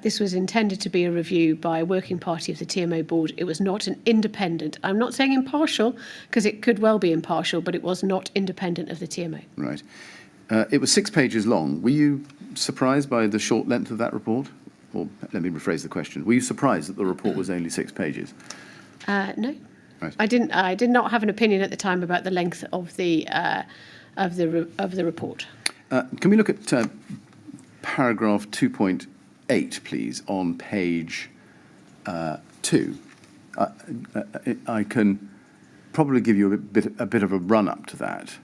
This was intended to be a review by a working party of the TMO board. It was not an independent. I'm not saying impartial, because it could well be impartial, but it was not independent of the TMO. Right. It was 6 pages long. Were you surprised by the short length of that report? Or let me rephrase the question. Were you surprised that the report was only 6 pages? No. Right. I did not have an opinion at the time about the length of the report. Can we look at paragraph 2.8, please, on page 2? I can probably give you a bit of a run up to that.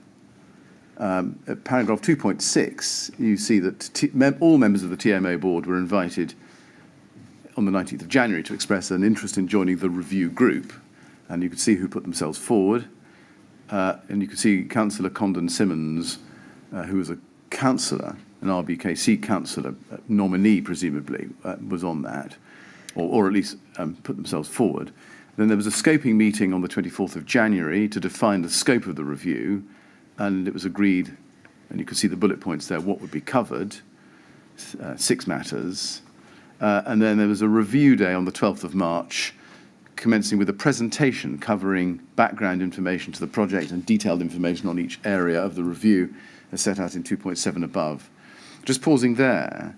At paragraph 2.6, you see that all members of the TMO board were invited on the 19th of January to express an interest in joining the review group, and you could see who put themselves forward. And you could see Councillor Condon Simmons, who was a councillor, an RBKC councillor, nominee presumably, was on that, or at least put themselves forward. Then there was a scoping meeting on the 24th of January to define the scope of the review, and it was agreed, and you could see the bullet points there, what would be covered, 6 matters. And then there was a review day on the 12th of March, commencing with a presentation covering background information to the project and detailed information on each area of the review, as set out in 2.7 above. Just pausing there,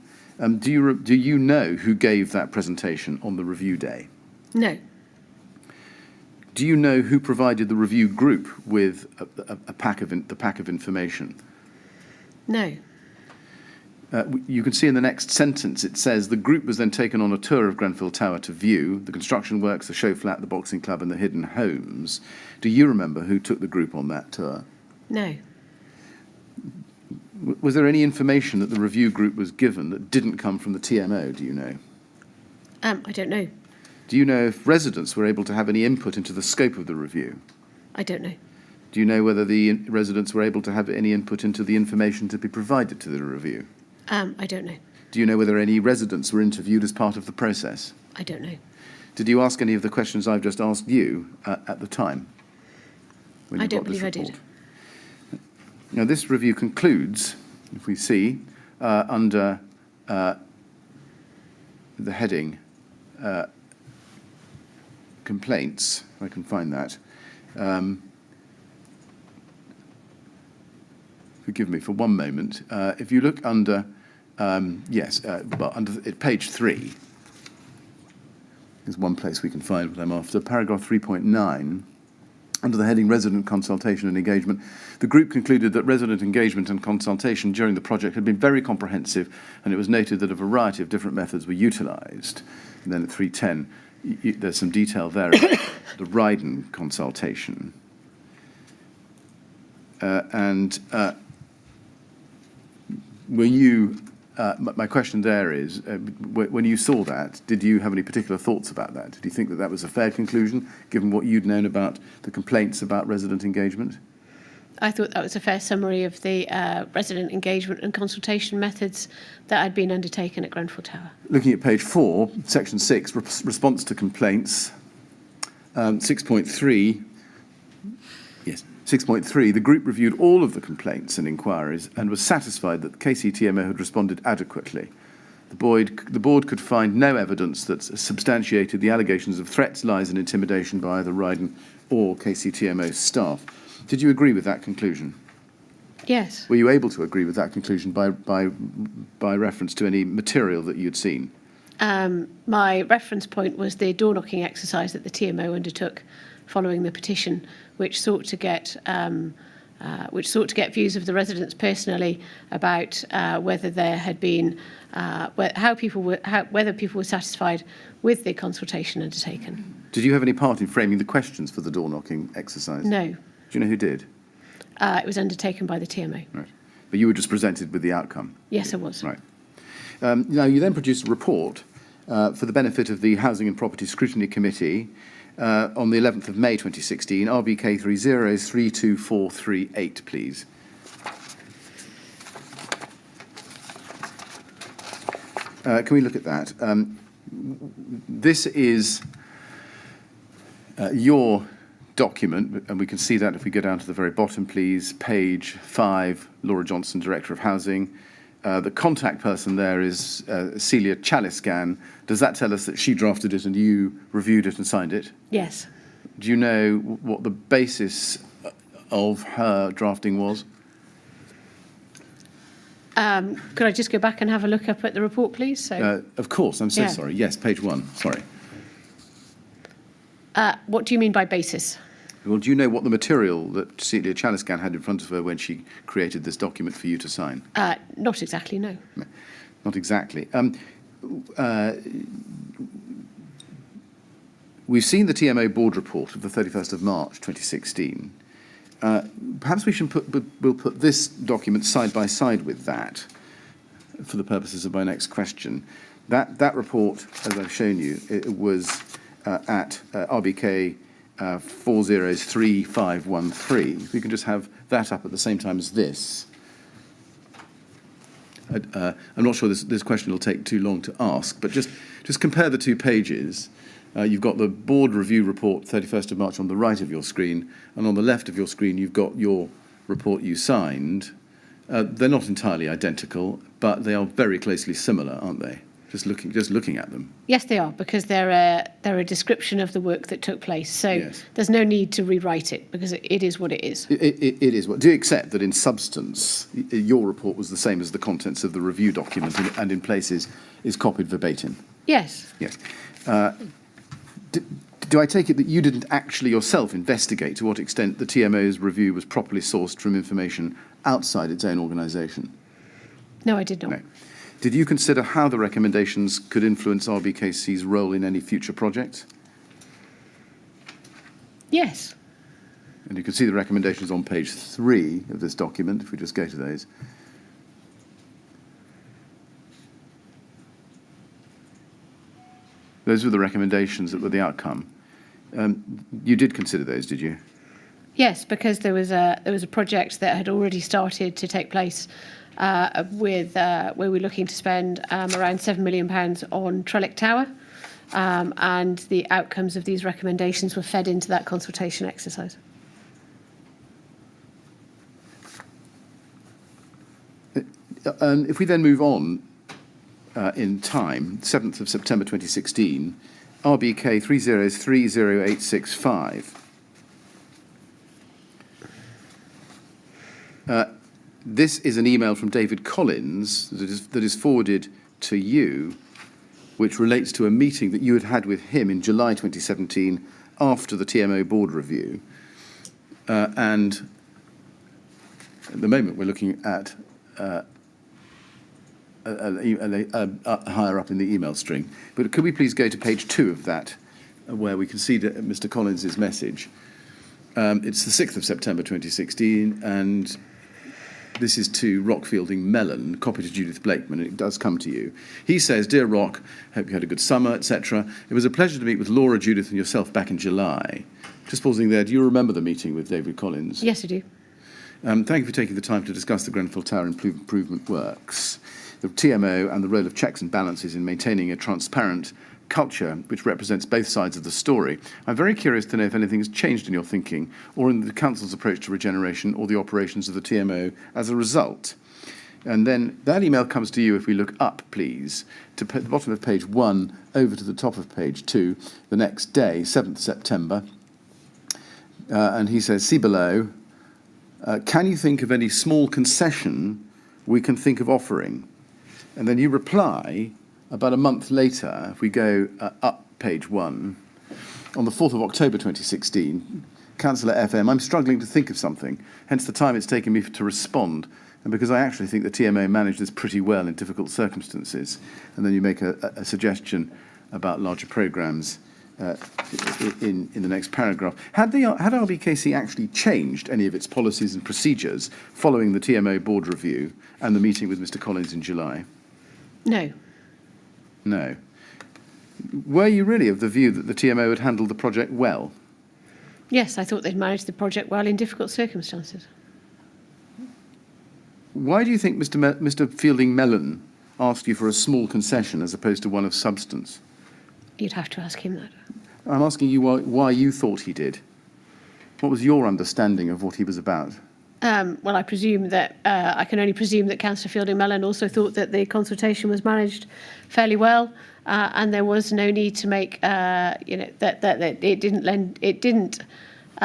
do you know who gave that presentation on the review day? No. Do you know who provided the review group with the pack of information? No. You can see in the next sentence it says the group was then taken on a tour of Grenfell Tower to view the construction works, the show flat, the boxing club, and the hidden homes. Do you remember who took the group on that tour? No. Was there any information that the review group was given that didn't come from the TMO? Do you know? I don't know. Do you know if residents were able to have any input into the scope of the review? I don't know. Do you know whether the residents were able to have any input into the information to be provided to the review? I don't know. Do you know whether any residents were interviewed as part of the process? I don't know. Did you ask any of the questions I've just asked you at the time? When I you don't got this believe I report? did. Now, this review concludes, if we see, under the heading complaints, if I can find that. Forgive me for one moment. If you look under, under page 3, there's one place we can find what I'm after. Paragraph 3.9, under the heading Resident Consultation and Engagement, the group concluded that resident engagement and consultation during the project had been very comprehensive, and it was noted that a variety of different methods were utilised. And then at 3.10, there's some detail there about the Ryden consultation. Were you, my question there is, when you saw that, did you have any particular thoughts about that? Did you think that that was a fair conclusion, given what you'd known about the complaints about resident engagement? I thought that was a fair summary of the resident engagement and consultation methods that had been undertaken at Grenfell Tower. Looking at page 4, section 6, response to complaints, 6.3, yes. 6.3, the group reviewed all of the complaints and inquiries and was satisfied that the KCTMO had responded adequately. The board could find no evidence that substantiated the allegations of threats, lies and intimidation by either Ryden or KCTMO staff. Did you agree with that conclusion? Yes. Were you able to agree with that conclusion by reference to any material that you'd seen? My reference point was the door-knocking exercise that the TMO undertook following the petition, which sought to get views of the residents personally about whether there had been whether people were satisfied with the consultation undertaken. Did you have any part in framing the questions for the door-knocking exercise? No. Do you know who did? It was undertaken by the TMO. Right. But you were just presented with the outcome? Yes, I was. Right. Now, you then produced a report for the benefit of the Housing and Property Scrutiny Committee on the 11th of May 2016, RBK 3032438, please. Can we look at that? This is your document, and we can see that if we go down to the very bottom, please, page 5, Laura Johnson, Director of Housing. The contact person there is Celia Chaliscan. Does that tell us that she drafted it and you reviewed it and signed it? Yes. Do you know what the basis of her drafting was? Could I just go back and have a look up at the report, please? Of course, I'm so Yeah. sorry. Yes, page 1, sorry. What do you mean by basis? Well, do you know what the material that Celia Chaliscan had in front of her when she created this document for you to sign? Not exactly, no. Not exactly. We've seen the TMO board report of the 31st of March 2016. Perhaps we'll put this document side by side with that for the purposes of my next question. That report, as I've shown you, it was at RBK 4033513. If we can just have that up at the same time as this. I'm not sure this question will take too long to ask, but just compare the two pages. You've got the board review report, 31st of March, on the right of your screen, and on the left of your screen, you've got your report you signed. They're not entirely identical, but they are very closely similar, aren't they? Just looking at them. Yes, they are, because they're a description of the work that took place. So Yes. There's no need to rewrite it, because it is what it is. It is. Do you accept that in substance, your report was the same as the contents of the review document, and in places is copied verbatim? Yes. Yes. Do I take it that you didn't actually yourself investigate to what extent the TMO's review was properly sourced from information outside its own organisation? No, I did not. No. Did you consider how the recommendations could influence RBKC's role in any future project? Yes. And you can see the recommendations on page 3 of this document, if we just go to those. Those were the recommendations that were the outcome. You did consider those, did you? Yes, because there was a project that had already started to take place with where we're looking to spend around £7 million on Trellick Tower, and the outcomes of these recommendations were fed into that consultation exercise. And if we then move on in time, 7th of September 2016, RBK 3030865. This is an email from David Collins that is forwarded to you, which relates to a meeting that you had with him in July 2017 after the TMO board review. And at the moment, we're looking at higher up in the email string. But could we please go to page 2 of that, where we can see Mr. Collins' message. It's the 6th of September 2016, and this is to Rockfielding Mellon, copy to Judith Blakeman, and it does come to you. He says, "Dear Rock, hope you had a good summer, etc. It was a pleasure to meet with Laura, Judith and yourself back in July." Just pausing there, do you remember the meeting with David Collins? Yes, I do. Thank you for taking the time to discuss the Grenfell Tower improvement works, the TMO and the role of checks and balances in maintaining a transparent culture which represents both sides of the story. I'm very curious to know if anything has changed in your thinking or in the Council's approach to regeneration or the operations of the TMO as a result. And then that email comes to you, if we look up, please, to the bottom of page 1 over to the top of page 2, the next day, 7th September. And he says, "See below, can you think of any small concession we can think of offering?" And then you reply, about a month later, if we go up page 1, on the 4th of October 2016, Councillor FM, "I'm struggling to think of something, hence the time it's taken me to respond, and because I actually think the TMO managed this pretty well in difficult circumstances." And then you make a suggestion about larger programmes in the next paragraph. Had RBKC actually changed any of its policies and procedures following the TMO board review and the meeting with Mr. Collins in July? No. No. Were you really of the view that the TMO had handled the project well? Yes, I thought they'd managed the project well in difficult circumstances. Why do you think Mr. Fielding Mellon asked you for a small concession as opposed to one of substance? You'd have to ask him that. I'm asking you why you thought he did. What was your understanding of what he was about? Well, I presume that I can only presume that Councillor Fielding Mellon also thought that the consultation was managed fairly well, and there was no need to make, that it didn't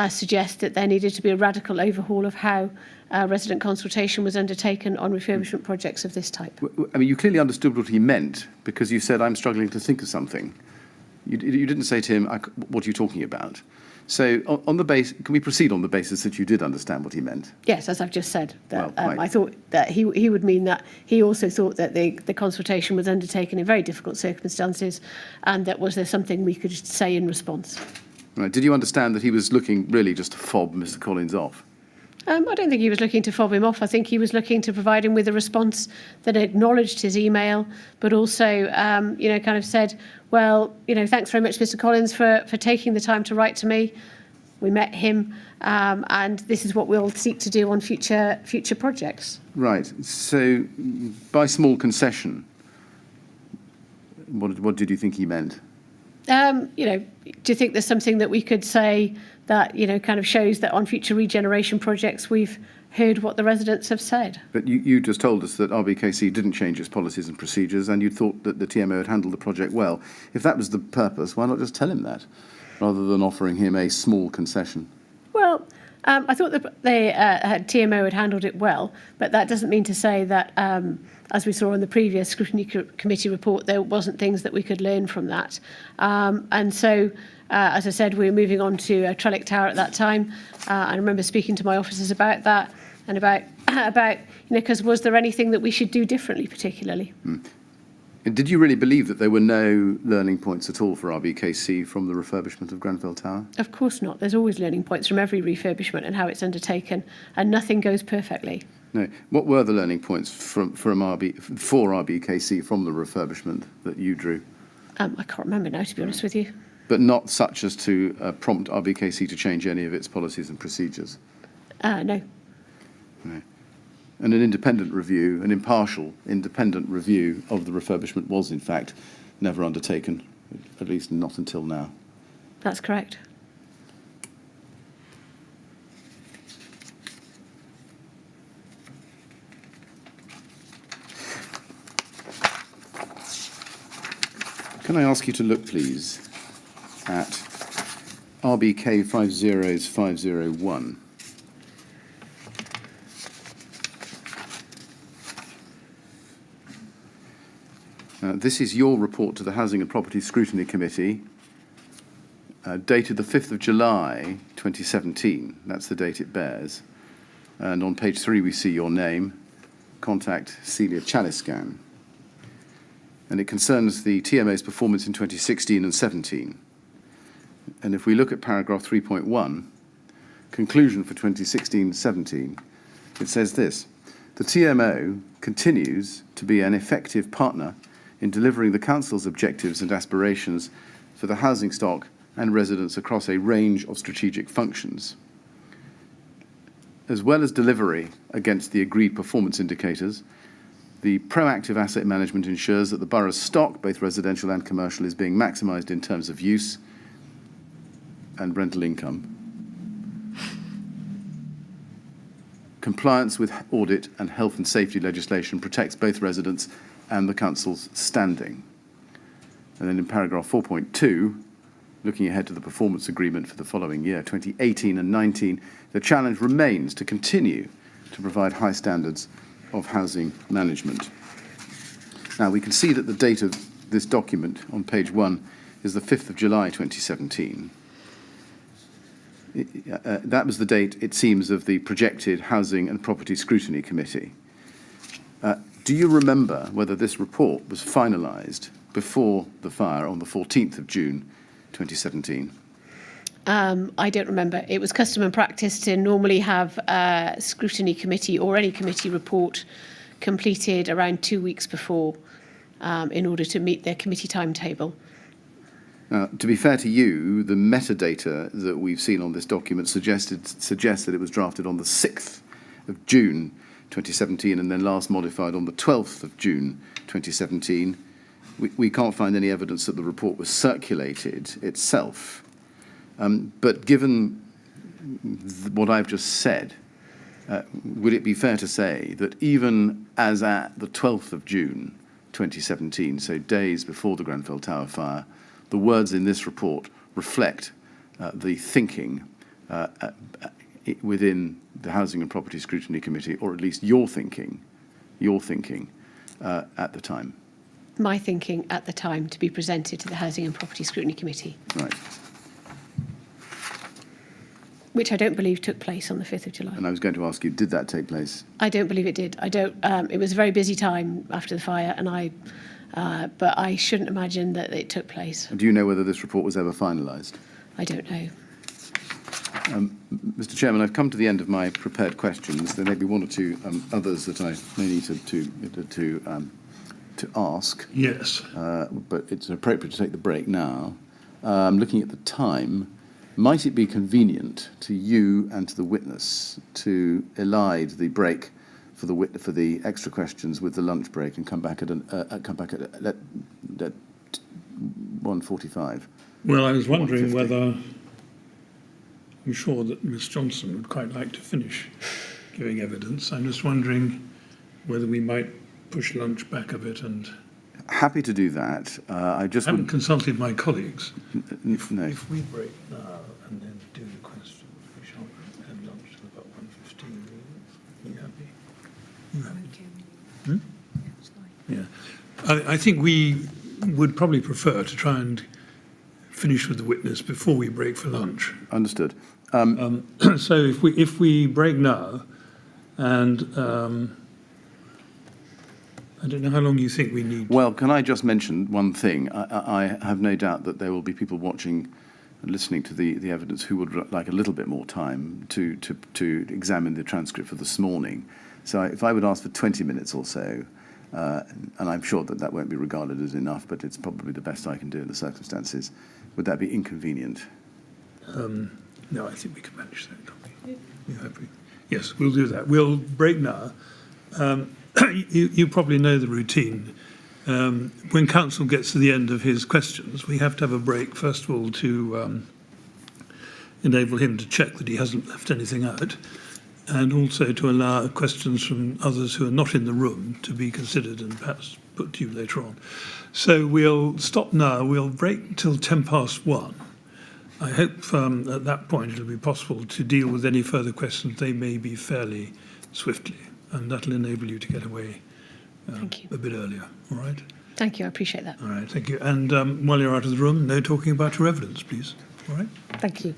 suggest that there needed to be a radical overhaul of how resident consultation was undertaken on refurbishment projects of this type. I mean, you clearly understood what he meant because you said, "I'm struggling to think of something." You didn't say to him, "What are you talking about?" So, on the base, can we proceed on the basis that you did understand what he meant? Yes, as I've just said, that, Well, right. I thought that he would mean that he also thought that the consultation was undertaken in very difficult circumstances, and that was there something we could say in response. Right. Did you understand that he was looking really just to fob Mr. Collins off? I don't think he was looking to fob him off. I think he was looking to provide him with a response that acknowledged his email, but also, kind of said, well, thanks very much, Mr. Collins, for taking the time to write to me. We met him, and this is what we'll seek to do on future projects. Right. So, by small concession, what did you think he meant? Do you think there's something that we could say that, kind of shows that on future regeneration projects we've heard what the residents have said? But you just told us that RBKC didn't change its policies and procedures, and you thought that the TMO had handled the project well. If that was the purpose, why not just tell him that, rather than offering him a small concession? Well, I thought that TMO had handled it well, but that doesn't mean to say that, as we saw in the previous scrutiny committee report, there wasn't things that we could learn from that. And so, as I said, we were moving on to Trellick Tower at that time. I remember speaking to my officers about that and about because was there anything that we should do differently, particularly? And did you really believe that there were no learning points at all for RBKC from the refurbishment of Grenfell Tower? Of course not. There's always learning points from every refurbishment and how it's undertaken, and nothing goes perfectly. No. What were the learning points for RBKC from the refurbishment that you drew? I can't remember now, to be honest with you. But not such as to prompt RBKC to change any of its policies and procedures? No. No. And an independent review, an impartial independent review of the refurbishment was, in fact, never undertaken, at least not until now. That's correct. Can I ask you to look, please, at RBK 50501? This is your report to the Housing and Property Scrutiny Committee, dated the 5th of July 2017. That's the date it bears. And on page 3 we see your name, contact Celia Chaliscan. And it concerns the TMA's performance in 2016 and 17. And if we look at paragraph 3.1, conclusion for 2016-17, it says this: the TMO continues to be an effective partner in delivering the Council's objectives and aspirations for the housing stock and residents across a range of strategic functions. As well as delivery against the agreed performance indicators, the proactive asset management ensures that the borough's stock, both residential and commercial, is being maximised in terms of use and rental income. Compliance with audit and health and safety legislation protects both residents and the Council's standing. And then in paragraph 4.2, looking ahead to the performance agreement for the following year, 2018 and 19, the challenge remains to continue to provide high standards of housing management. Now, we can see that the date of this document on page 1 is the 5th of July 2017. That was the date, it seems, of the projected Housing and Property Scrutiny Committee. Do you remember whether this report was finalised before the fire on the 14th of June 2017? I don't remember. It was custom and practice to normally have a scrutiny committee or any committee report completed around 2 weeks before in order to meet their committee timetable. To be fair to you, the metadata that we've seen on this document suggests that it was drafted on the 6th of June 2017 and then last modified on the 12th of June 2017. We can't find any evidence that the report was circulated itself. But given what I've just said, would it be fair to say that even as at the 12th of June 2017, so days before the Grenfell Tower fire, the words in this report reflect the thinking within the Housing and Property Scrutiny Committee, or at least your thinking at the time? My thinking at the time to be presented to the Housing and Property Scrutiny Committee. Right. Which I don't believe took place on the 5th of July. And I was going to ask you, did that take place? I don't believe it did. I don't. It was a very busy time after the fire, and but I shouldn't imagine that it took place. Do you know whether this report was ever finalised? I don't know. Mr. Chairman, I've come to the end of my prepared questions. There may be one or two others that I may need to ask. Yes. But it's appropriate to take the break now. Looking at the time, might it be convenient to you and to the witness to elide the break for the extra questions with the lunch break and come back at 1:45? Well, I was wondering whether, I'm sure that Miss Johnson would quite like to finish giving evidence. I'm just wondering whether we might push lunch back a bit and... Happy to do that. I just haven't consulted my colleagues. No. If we break now and then do the questions, we shall have lunch till about 1:15. Are you happy? You happy? Yeah. I think we would probably prefer to try and finish with the witness before we break for lunch. Understood. So if we break now, and I don't know how long you think we need. Well, can I just mention one thing? I have no doubt that there will be people watching and listening to the evidence who would like a little bit more time to examine the transcript for this morning. So if I would ask for 20 minutes or so, and I'm sure that won't be regarded as enough, but it's probably the best I can do in the circumstances. Would that be inconvenient? No, I think we can manage that, can't we? You happy? Yes, we'll do that. We'll break now. You probably know the routine. When counsel gets to the end of his questions, we have to have a break, first of all, to enable him to check that he hasn't left anything out, and also to allow questions from others who are not in the room to be considered and perhaps put to you later on. So we'll stop now. We'll break till 1:10. I hope at that point it'll be possible to deal with any further questions. They may be fairly swiftly, and that'll enable you to get away Thank you. a bit earlier. All right? Thank you. I appreciate that. All right, thank you. And while you're out of the room, no talking about your evidence, please. All right? Thank you.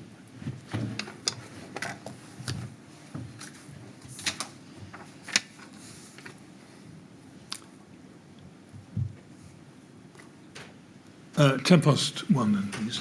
Uh, 1:10 then, please.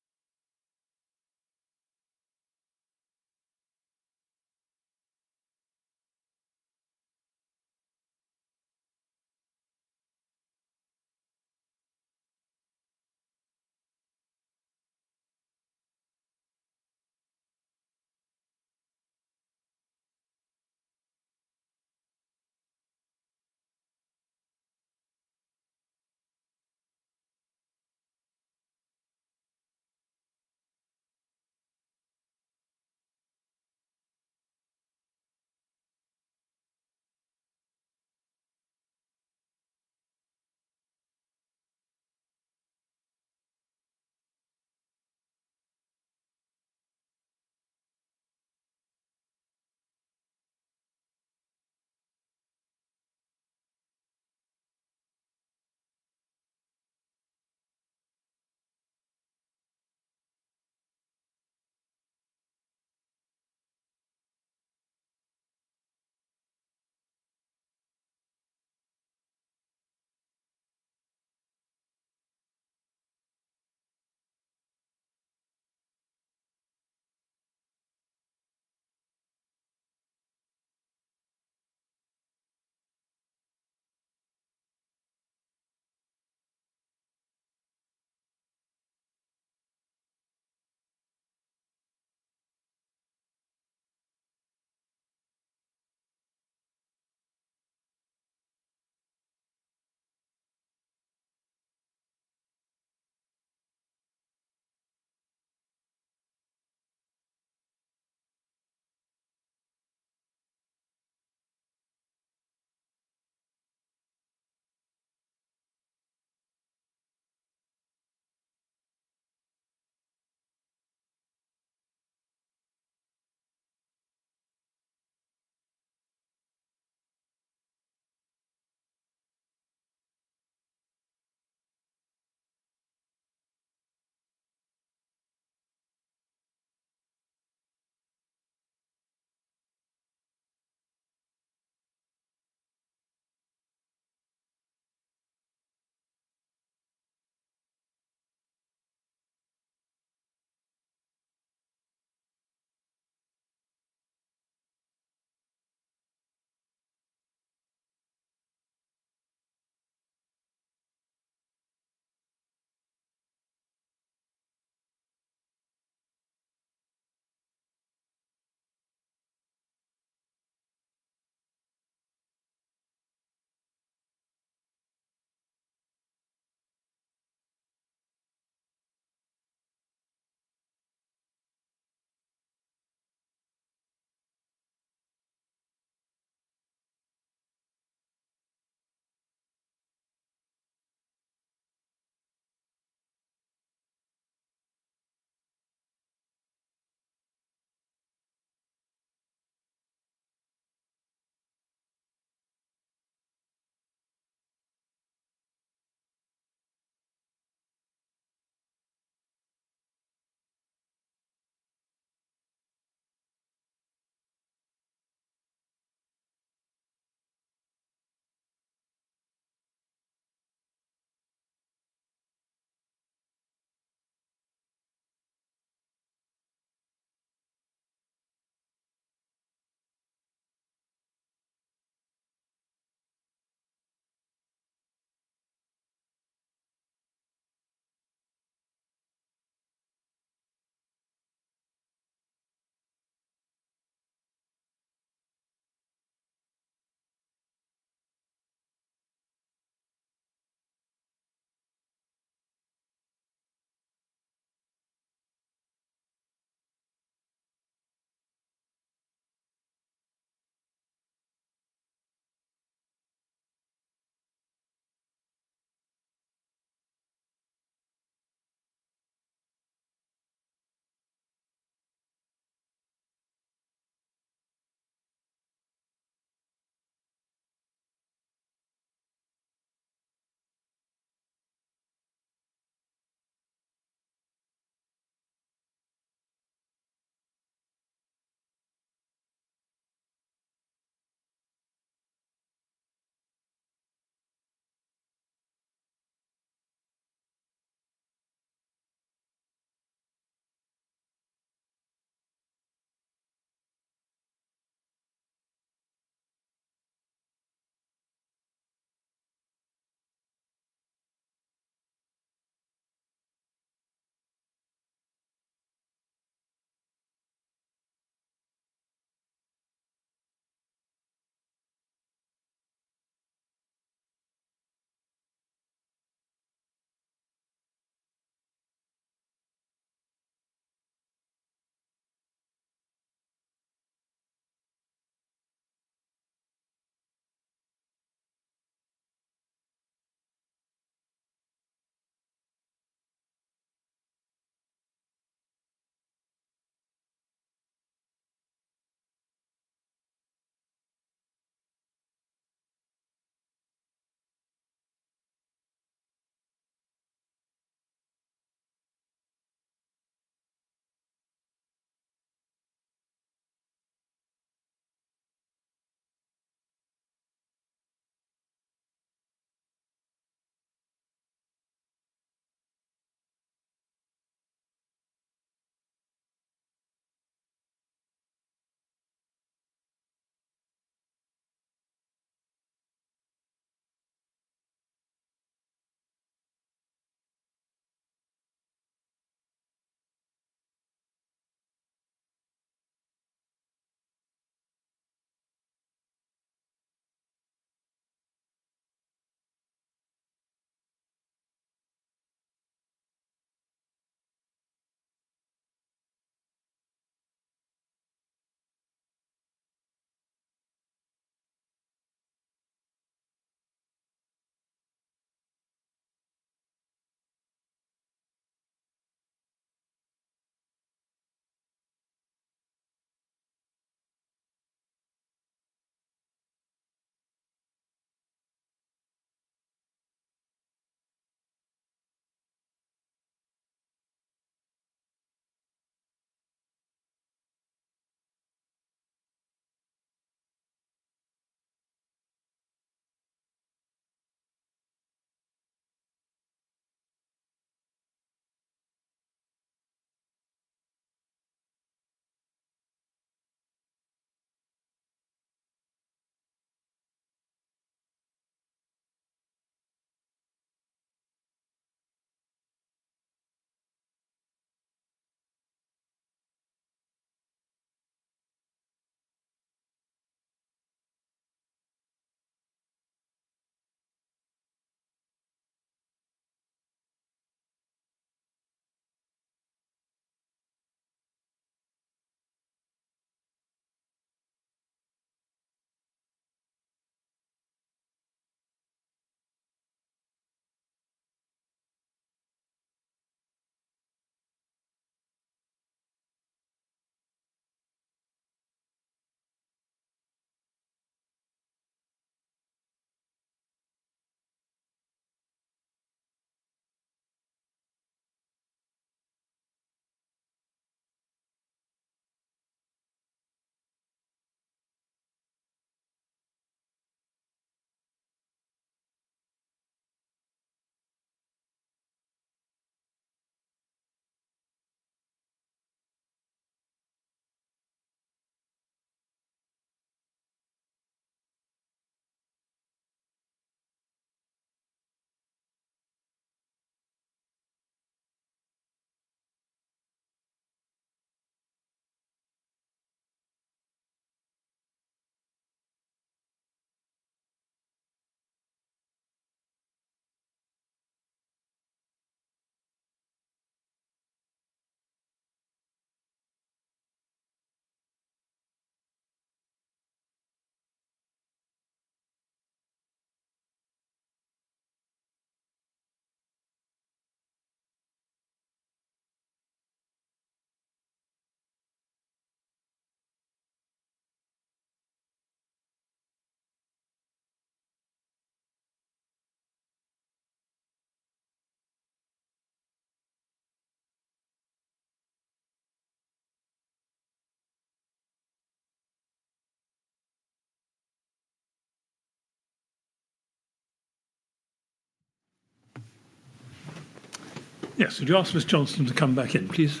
Yes, would you ask Ms Johnson to come back in, please?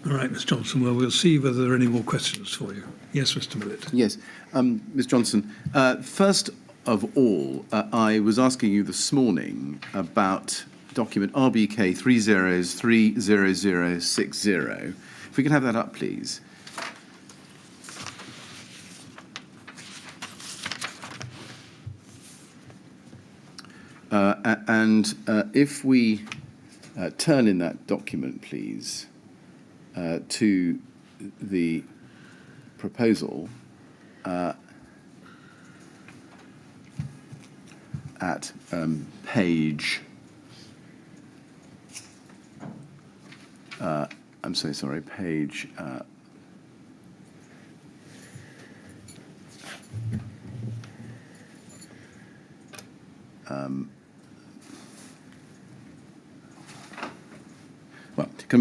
All right, Ms Johnson, well, we'll see whether there are any more questions for you. Yes, Mr Millett. Yes, Ms Johnson, first of all, I was asking you this morning about document RBK 3030060. If we could have that up, please. And if we turn in that document, please, to the proposal at page, I'm so sorry, page well, let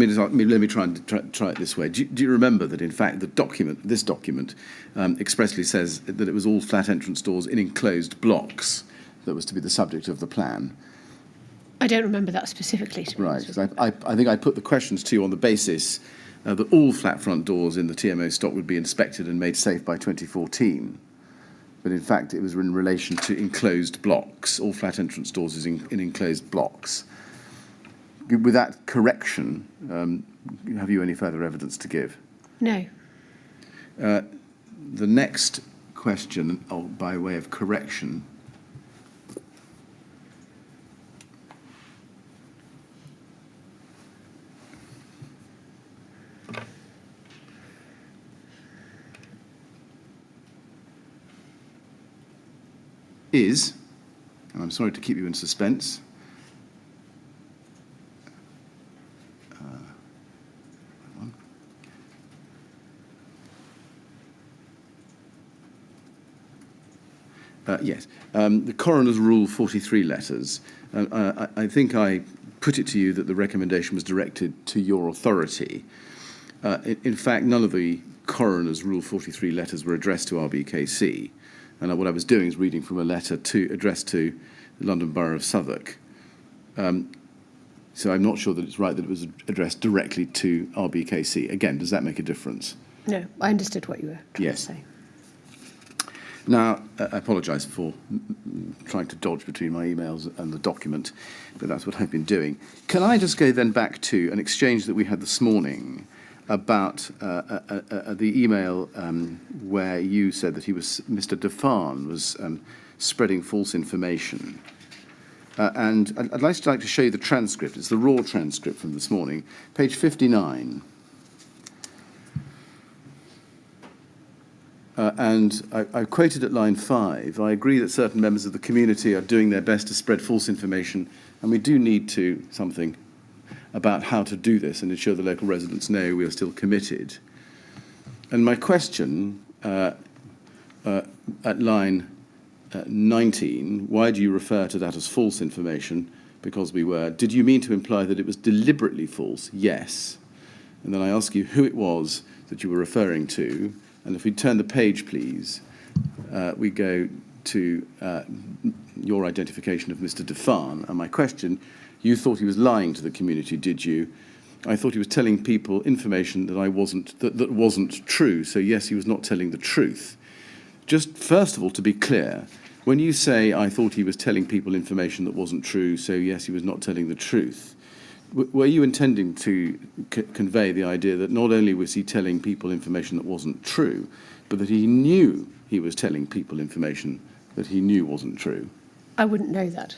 me try it this way. Do you remember that, in fact, this document expressly says that it was all flat entrance doors in enclosed blocks that was to be the subject of the plan? I don't remember that specifically. To be honest with you. Right. I think I put the questions to you on the basis that all flat front doors in the TMO stock would be inspected and made safe by 2014. But in fact, it was in relation to enclosed blocks. All flat entrance doors is in enclosed blocks. With that correction, have you any further evidence to give? No. The next question, by way of correction, is, and I'm sorry to keep you in suspense, yes, the Coroner's Rule 43 letters. I think I put it to you that the recommendation was directed to your authority. In fact, none of the Coroner's Rule 43 letters were addressed to RBKC. And what I was doing is reading from a letter addressed to the London Borough of Southwark. So I'm not sure that it's right that it was addressed directly to RBKC. Again, does that make a difference? No, I understood what you were trying to say. Now, I apologise for trying to dodge between my emails and the document, but that's what I've been doing. Can I just go then back to an exchange that we had this morning about the email where you said that Mr. Defan was spreading false information. And I'd like to show you the transcript. It's the raw transcript from this morning, page 59. And I quoted at line 5, I agree that certain members of the community are doing their best to spread false information, and we do need to something about how to do this and ensure the local residents know we are still committed. And my question at line 19, why do you refer to that as false information? Because we were. Did you mean to imply that it was deliberately false? Yes. And then I ask you who it was that you were referring to. And if we turn the page, please, we go to your identification of Mr. Defan. And my question, you thought he was lying to the community, did you? I thought he was telling people information that that wasn't true. So yes, he was not telling the truth. Just first of all, to be clear, when you say I thought he was telling people information that wasn't true, so yes, he was not telling the truth, were you intending to convey the idea that not only was he telling people information that wasn't true, but that he knew he was telling people information that he knew wasn't true? I wouldn't know that.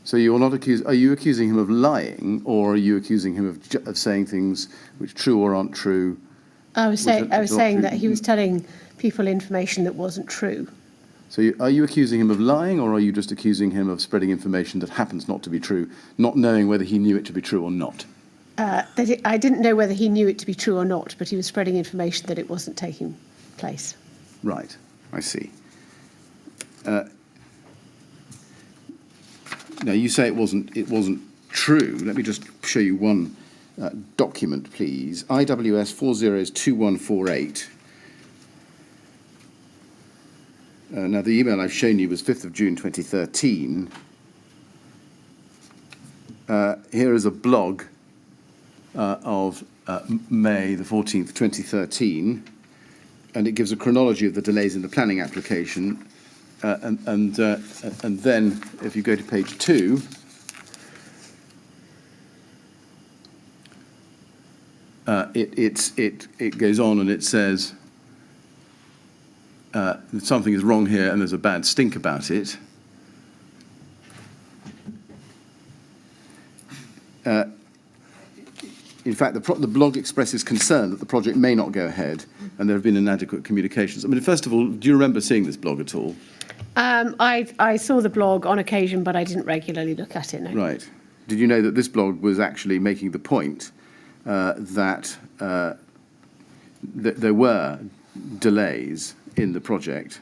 So you're not are you accusing him of lying, or are you accusing him of saying things which are true or aren't true? I was saying that he was telling people information that wasn't true. So are you accusing him of lying, or are you just accusing him of spreading information that happens not to be true, not knowing whether he knew it to be true or not? I didn't know whether he knew it to be true or not, but he was spreading information that it wasn't taking place. Right, I see. Now you say it wasn't true. Let me just show you one document, please. IWS 402148. Now, the email I've shown you was 5th of June 2013. Here is a blog of May the 14th, 2013, and it gives a chronology of the delays in the planning application. And then, if you go to page 2, it goes on and it says something is wrong here and there's a bad stink about it. In fact, the blog expresses concern that the project may not go ahead and there have been inadequate communications. I mean, first of all, do you remember seeing this blog at all? I saw the blog on occasion, but I didn't regularly look at it, no. Right. Did you know that this blog was actually making the point that there were delays in the project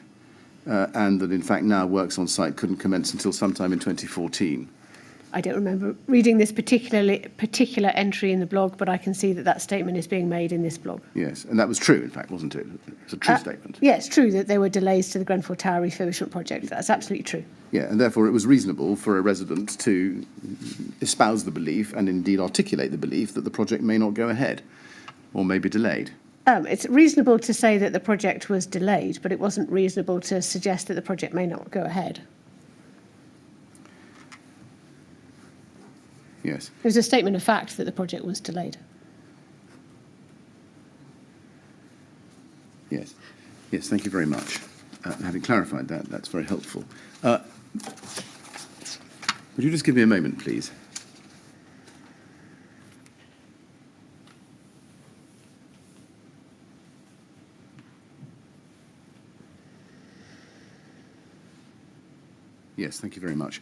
and that, in fact, now works on site couldn't commence until sometime in 2014? I don't remember reading this particular entry in the blog, but I can see that that statement is being made in this blog. Yes, and that was true, in fact, wasn't it? It's a true statement. Yeah, it's true that there were delays to the Grenfell Tower refurbishment project. That's absolutely true. Yeah, and therefore it was reasonable for a resident to espouse the belief and indeed articulate the belief that the project may not go ahead or may be delayed. It's reasonable to say that the project was delayed, but it wasn't reasonable to suggest that the project may not go ahead. Yes. It was a statement of fact that the project was delayed. Yes. Yes, thank you very much. Having clarified that, that's very helpful. Would you just give me a moment, please? Yes, thank you very much.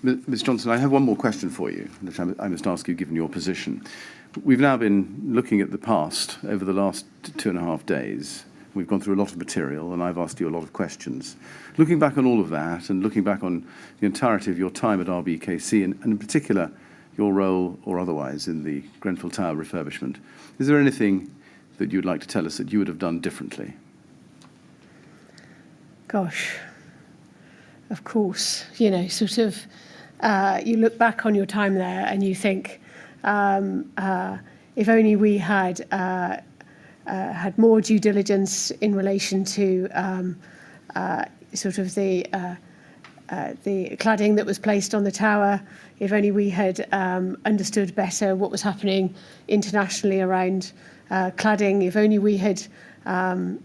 Ms. Johnson, I have one more question for you, which I must ask you, given your position. We've now been looking at the past over the last 2.5 days. We've gone through a lot of material, and I've asked you a lot of questions. Looking back on all of that, and looking back on the entirety of your time at RBKC, and in particular your role or otherwise in the Grenfell Tower refurbishment, is there anything that you'd like to tell us that you would have done differently? Gosh. Of course, you know, sort of, you look back on your time there and you think, if only we had had more due diligence in relation to sort of the cladding that was placed on the tower, if only we had understood better what was happening internationally around cladding, if only we had,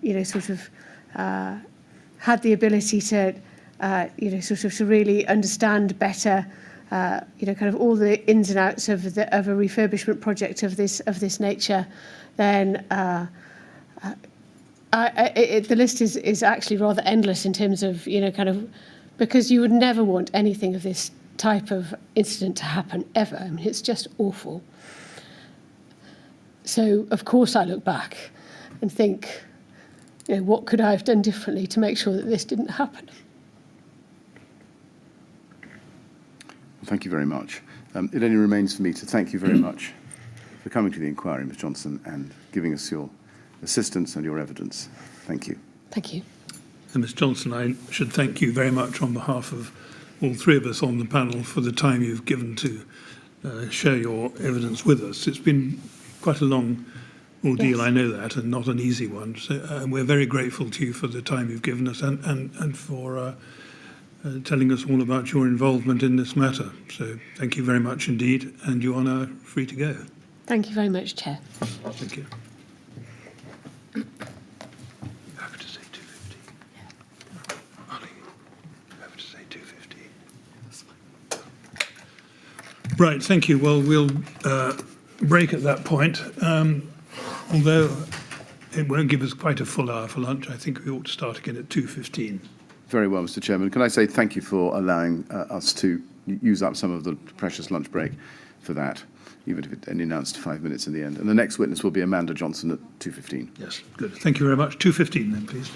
you know, sort of had the ability to you know, sort of to really understand better, you know, kind of all the ins and outs of a refurbishment project of this nature, then the list is actually rather endless in terms of, you know, kind of, because you would never want anything of this type of incident to happen ever. I mean, it's just awful. So, of course, I look back and think, you know, what could I have done differently to make sure that this didn't happen? Thank you very much. It only remains for me to thank you very much for coming to the inquiry, Ms. Johnson, and giving us your assistance and your evidence. Thank you. Thank you. And Ms. Johnson, I should thank you very much on behalf of all three of us on the panel for the time you've given to share your evidence with us. It's been quite a long ordeal, yes. I know that, and not an easy one. So we're very grateful to you for the time you've given us and for telling us all about your involvement in this matter. So thank you very much indeed, and you are now free to go. Thank you very much, Chair. Thank you. Happy to say 250. Yeah. Ollie, happy to say 250. Right, thank you. Well, we'll break at that point. Although it won't give us quite a full hour for lunch, I think we ought to start again at 2:15. Very well, Mr. Chairman. Can I say thank you for allowing us to use up some of the precious lunch break for that, even if it only announced 5 minutes in the end. And the next witness will be Amanda Johnson at 2:15. Yes, good. Thank you very much. 2:15 then, please.